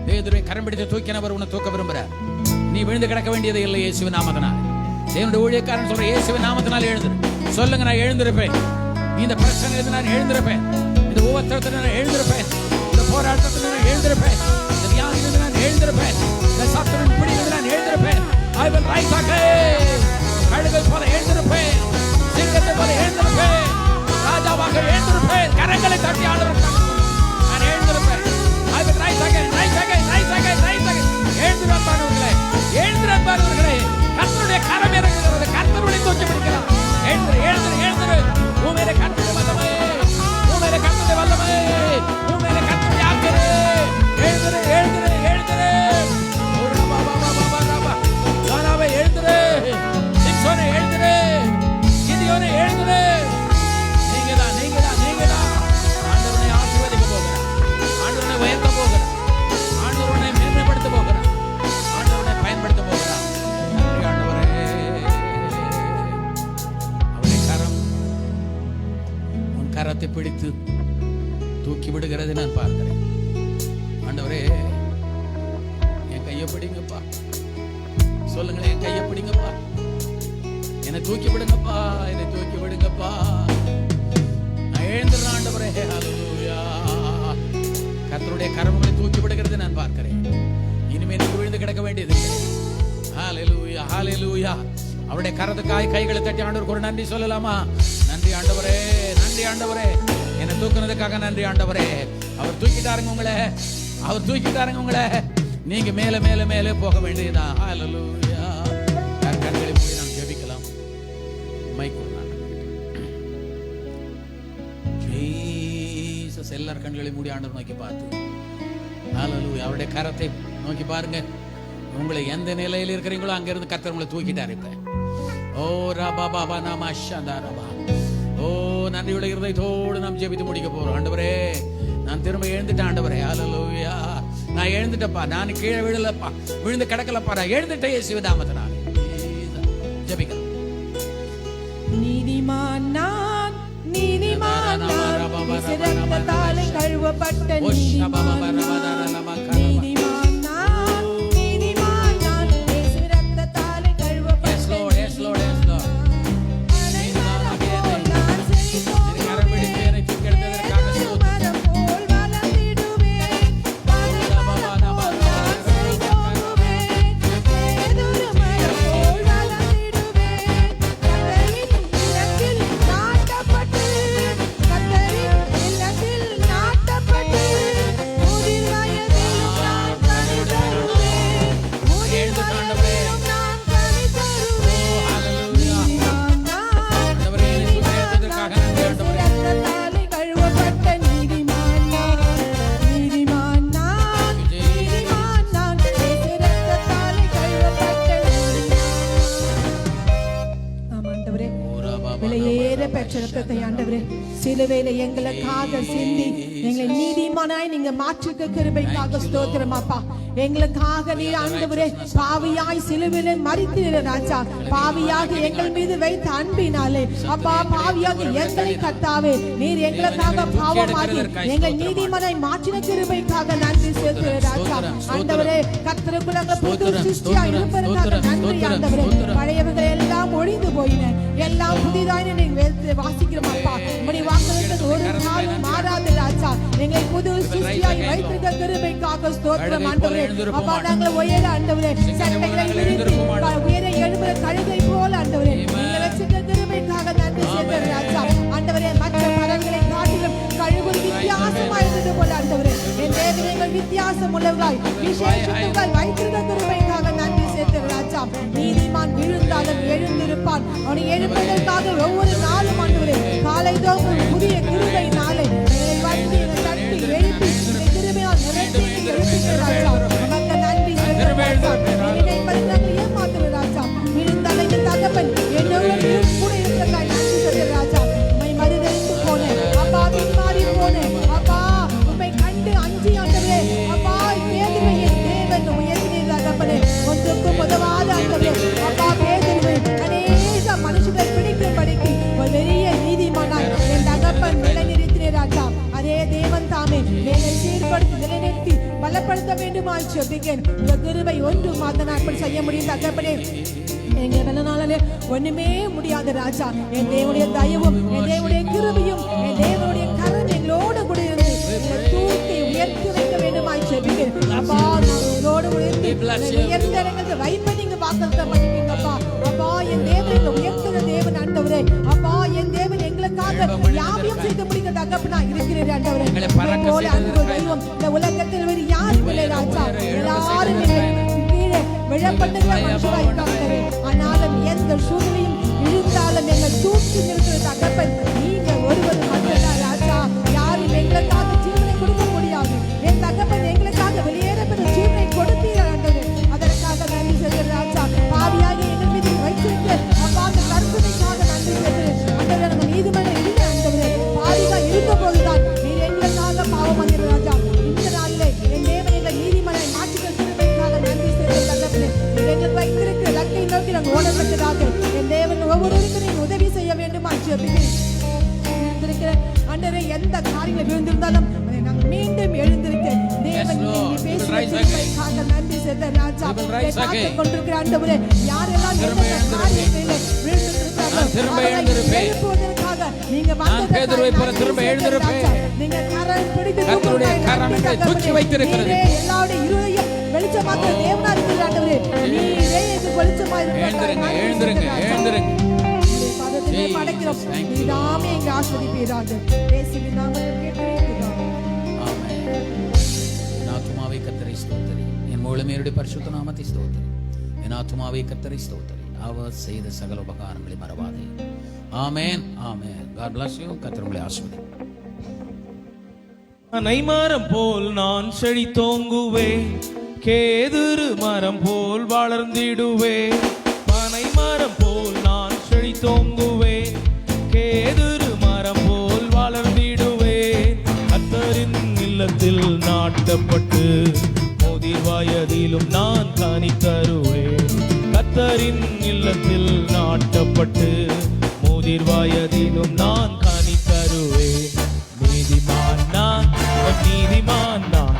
C: பேதுருவை கரம் பிடித்து தூக்கினவர் உன்னை தூக்க விரும்புறார். நீ விழுந்து கிடக்க வேண்டியது இல்லை. இயேசுவின் நாமத்தினால் தேவனுடைய ஊழியக்காரன் சொல்ற, இயேசுவின் நாமத்தினால் எழுந்திரு. சொல்லுங்க, நான் எழுந்திருப்பேன். இந்த பிரச்சனையிலிருந்து நான் எழுந்திருப்பேன். இந்த உபத்திரத்தில் நான் எழுந்திருப்பேன். இந்த போராட்டத்தில் நான் எழுந்திருப்பேன். இந்த வியாதியிலிருந்து நான் எழுந்திருப்பேன். இந்த சத்துருவின் பிடியிலிருந்து நான் எழுந்திருப்பேன். I will rise again. கழுகை போல எழுந்திருப்பேன். சிங்கத்தை போல எழுந்திருப்பேன். ராஜாவாக எழுந்திருப்பேன். கரங்களை தட்டி ஆண்டவருக்காக நான் எழுந்திருப்பேன். I will rise again, rise again, rise again, rise again. எழுந்திருப்பானவர்களே, எழுந்திருப்பானவர்களே, கர்த்தருடைய கரம் இறங்குகிறது. கர்த்தருடைய தூக்கி பிடிக்கிறார். எழுந்திரு, எழுந்திரு, எழுந்திரு. உண்மையிலே கர்த்தருடைய வல்லமை, உண்மையிலே கர்த்தருடைய வல்லமை, உண்மையிலே கர்த்தருடைய ஆற்றல். எழுந்திரு, எழுந்திரு, எழுந்திரு. யோனாவே எழுந்திரு, சிம்சோனே எழுந்திரு, கிதியோனே எழுந்திரு. நீங்கதான், நீங்கதான், நீங்கதான். ஆண்டவனை ஆசீர்வதிக்க போகிறார். ஆண்டவனை உயர்த்த போகிறார். ஆண்டவனை மேன்மைப்படுத்த போகிறார். ஆண்டவனை பயன்படுத்த போகிறார். நன்றி ஆண்டவரே. அவருடைய கரம் உன் கரத்தை பிடித்து தூக்கி விடுகிறதை நான் பார்க்கிறேன். ஆண்டவரே, என் கையை பிடிங்கப்பா. சொல்லுங்களேன், என் கையை பிடிங்கப்பா. என்னை தூக்கி விடுங்கப்பா, என்னை தூக்கி விடுங்கப்பா. நான் எழுந்துறேன் ஆண்டவரே. ஹல்லேலூயா. கர்த்தருடைய கரங்களை தூக்கி விடுகிறதை நான் பார்க்கிறேன். இனிமே நீ விழுந்து கிடக்க வேண்டியதில்லை. ஹல்லேலூயா, ஹல்லேலூயா. அவருடைய கரத்துக்காய் கைகளை தட்டி ஆண்டவருக்கு ஒரு நன்றி சொல்லலாமா? நன்றி ஆண்டவரே, நன்றி ஆண்டவரே. என்னை தூக்குனதுக்காக நன்றி ஆண்டவரே. அவர் தூக்கிட்டாருங்க உங்களை, அவர் தூக்கிட்டாருங்க உங்களை. நீங்க மேல மேல மேலே போக வேண்டியதுதான். ஹல்லேலூயா. கண்களை மூடி நாம் ஜெபிக்கலாம். மைக் ஜீசஸ். எல்லார் கண்களை மூடி ஆண்டவர் நோக்கி பார்த்து ஹல்லேலூயா. அவருடைய கரத்தை நோக்கி பாருங்க. உங்களை எந்த நிலையில் இருக்கிறீங்களோ அங்கிருந்து கர்த்தர் உங்களை தூக்கிட்டார். இப்ப ஓ ரபா பாபா நாம அஷாந்தா ரபா. ஓ நன்றியுள்ள இருதயத்தோடு நாம் ஜெபித்து முடிக்க போறோம். ஆண்டவரே, நான் திரும்ப எழுந்துட்டேன். ஆண்டவரே, ஹல்லேலூயா. நான் எழுந்துட்டப்பா, நான் கீழே விழலப்பா, விழுந்து கிடக்கலப்பா, நான் எழுந்துட்டேன் இயேசுவின் நாமத்தினாலே. ஜெபிக்கலாம்.
D: நீதிமான் நான், நீதிமான் நான், இயேசு ரத்தத்தாலே கழுவப்பட்ட நீதிமான் நான், நீதிமான் நான், நீதிமான் நான், இயேசு ரத்தத்தாலே கழுவப்பட்ட
C: Yes Lord, yes Lord, yes Lord.
D: சிலுவையில எங்களுக்காக சிந்தி எங்களை நீதிமானாய் நீங்க மாற்றுக்க கிருபைக்காக ஸ்தோத்திரம் அப்பா. எங்களுக்காக நீர் ஆண்டவரே பாவியாய் சிலுவையில மரித்தீர் ராஜா. பாவியாக எங்கள் மீது வைத்த அன்பினாலே அப்பா, பாவியாக எங்களை கர்த்தாவே நீர் எங்களுக்காக பாவமாகி எங்கள் நீதிமானாய் மாற்றின கிருபைக்காக நன்றி செலுத்துகிறேன் ராஜா. ஆண்டவரே, கர்த்தருக்குள்ள புது சிருஷ்டியா இருப்பதற்காக நன்றி ஆண்டவரே. பழையவர்கள் எல்லாம் ஒழிந்து போயின, எல்லாம் புதிதாய் நீங்க வாசிக்கிறோம் அப்பா. உம்முடைய வாக்குத்தத்தம் ஒரு நாளும் மாறாது ராஜா. எங்களை புது சிருஷ்டியாய் வைத்திருக்க கிருபைக்காக ஸ்தோத்திரம் ஆண்டவரே. அப்பா, நாங்கள் உயர ஆண்டவரே சட்டைகளை விரித்து உயர எழும்புற கழுதை போல ஆண்டவரே நீங்க வச்சிருக்க கிருபைக்காக நன்றி செலுத்துகிறேன் ராஜா. ஆண்டவரே, மற்ற மரங்களை காட்டிலும் கழுகு வித்தியாசமா இருந்தது போல ஆண்டவரே என் தேவனைகள் வித்தியாசம் உள்ளவர்களாய் விசேஷங்கள் வைத்திருக்க கிருபைக்காக நன்றி செலுத்துகிறேன் ராஜா. நீதிமான் விழுந்தாலும் எழுந்திருப்பான். அவனை எழுப்பதற்காக ஒவ்வொரு நாளும் ஆண்டவரே காலை தோறும் புதிய கிருபை நாளை வந்து தட்டி எழுப்பி கிருபையால் நிறைந்து எழுப்புகிற ராஜா. உமக்கு நன்றி ஏமாத்துகிற ராஜா. விழுந்தலைந்த தகப்பன் என்னோட கூட இருக்கிறதா நன்றி சொல்கிற ராஜா. உண்மை மறுதளித்து போனேன் அப்பா, பின்மாறி போனேன் அப்பா, உண்மை கண்டு அஞ்சி ஆண்டவரே அப்பா, பேதுருவை தேவன் உயர்த்தினீர் தகப்பனே. ஒன்றுக்கும் உதவாத ஆண்டவரே அப்பா, பேதுருவை அநேக மனுஷர்கள் பிடிக்கும்படிக்கு ஒரு பெரிய நீதிமானாய் என் தகப்பன் நிலைநிறுத்தினீர் ராஜா. அதே தேவன் தாமே என்னை சீர்படுத்தி நிலைநிறுத்தி பலப்படுத்த வேண்டுமாய் ஜெபிக்கிறேன். உங்க கிருபை ஒன்று மாத்தனா இப்படி செய்ய முடியும் தகப்பனே. எங்க வெள்ளனாலே ஒண்ணுமே முடியாத ராஜா. என் தேவனுடைய தயவும் என் தேவனுடைய கிருபையும் என் தேவனுடைய கரம் எங்களோடு கூட இருந்து தூக்கி உயர்த்தி வைக்க வேண்டுமாய் ஜெபிக்கிறேன் அப்பா. உங்களோடு உயர்த்தி உயர்ந்த இடங்களுக்கு வைப்ப நீங்க வாக்குத்தத்தம் பண்ணிட்டீங்கப்பா. அப்பா, என் தேவன் உயர்த்துற தேவன் ஆண்டவரே அப்பா. என் தேவன் எங்களுக்காக யாவையும் செய்து முடிக்க தகப்பனா இருக்கிறீர் ஆண்டவரே. போல அன்பு தெய்வம் இந்த உலகத்தில் வேறு யாரும் இல்லை ராஜா. எல்லாரும் கீழே விழப்பட்டுள்ள மனுஷராய் இருக்காங்க. ஆனாலும் எந்த சூழ்நிலையும் இழுத்தாலும் எங்கள் தூக்கி நிறுத்துற தகப்பன் நீங்க ஒருவர் மட்டும்தான் ராஜா. யாரும் எங்களுக்காக ஜீவனை கொடுக்க முடியாது. என் தகப்பன் எங்களுக்காக வெளியேறப்பட்ட ஜீவனை கொடுத்தீர் ஆண்டவரே. அதற்காக நன்றி சொல்கிற ராஜா. பாவியாகி எங்கள் மீது வைத்திருக்க அப்பா அந்த கருத்துமைக்காக நன்றி சொல்கிறேன் ஆண்டவரே. நம்ம நீதிமன்றம் இல்லை ஆண்டவரே, பாவியா இருக்க போதுதான் நீர் எங்களுக்காக பாவம் வந்தீர் ராஜா. இந்த நாளிலே என் தேவன் எங்கள் நீதிமன்றை மாற்றுகிற கிருபைக்காக நன்றி சொல்கிறேன் தகப்பனே. எங்கள் வைத்திருக்கிற லக்கை நோக்கி நாங்கள் ஓடத்தக்கதாக என் தேவன் ஒவ்வொருவருக்கும் நீங்க உதவி செய்ய வேண்டுமா ஜெபிக்கிறேன் ஆண்டவரே. எந்த காரியங்கள் விழுந்திருந்தாலும் அதை நாங்கள் மீண்டும் எழுந்திருக்க தேவன் பேசுவதற்காக நன்றி செலுத்த ராஜா. பார்த்துக் கொண்டிருக்கிற ஆண்டவரே, யாரெல்லாம் காரியங்களிலே விழுந்திருக்கிறார்களோ எழுப்புவதற்காக நீங்க நீங்க கரம் பிடித்து
C: தூக்கி வைத்திருக்கிறது.
D: எல்லாருடைய இருதயம் வெளிச்சமாக்குற தேவனா இருக்கிற ஆண்டவரே, நீரே இது வெளிச்சமா
C: எழுந்திருங்க, எழுந்திருங்க, எழுந்திருங்க.
D: படைக்கிறோம். நீதாமே எங்க ஆசீர்வதிப்பீராக. இயேசுவின் நாமத்தில் கேட்கிறோம்.
C: ஆமென். என் ஆத்துமாவே கர்த்தரை ஸ்தோத்திரி, என் முழுமையுடைய பரிசுத்த நாமத்தை ஸ்தோத்திரி. என் ஆத்துமாவே கர்த்தரை ஸ்தோத்திரி, அவர் செய்த சகல உபகாரங்களை மறவாதே. ஆமென், ஆமென். God bless you. கர்த்தர் உங்களை ஆசீர்வதிப்பார்.
A: நைமாரம் போல் நான் செழித்தோங்குவேன், கேதுரு மரம் போல் வளர்ந்திடுவேன், பனை மரம் போல் நான் செழித்தோங்குவேன். கேதுரு மரம் போல் வளர்ந்திடுவேன், கர்த்தரின் இல்லத்தில் நாட்டப்பட்டு முதிர் வயதிலும் நான் கனி தருவேன். கர்த்தரின் இல்லத்தில் நாட்டப்பட்டு முதிர் வயதிலும் நான் கனி தருவேன். நீதிமான் நான், நீதிமான் நான்,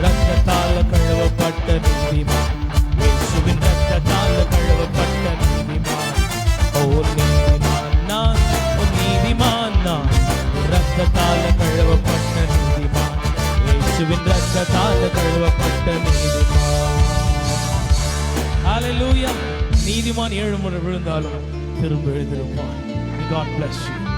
A: ரத்தத்தால் கழுவப்பட்ட நீதிமான், இயேசுவின் ரத்தத்தால் கழுவப்பட்ட நீதிமான். ஓ நீதிமான் நான், ஓ நீதிமான் நான், ரத்தத்தால் கழுவப்பட்ட நீதிமான், இயேசுவின் ரத்தத்தால் கழுவப்பட்ட நீதிமான். ஹalleluya. நீதிமான் 7 முறை விழுந்தாலும் திரும்ப எழுந்திருப்பான். God bless you.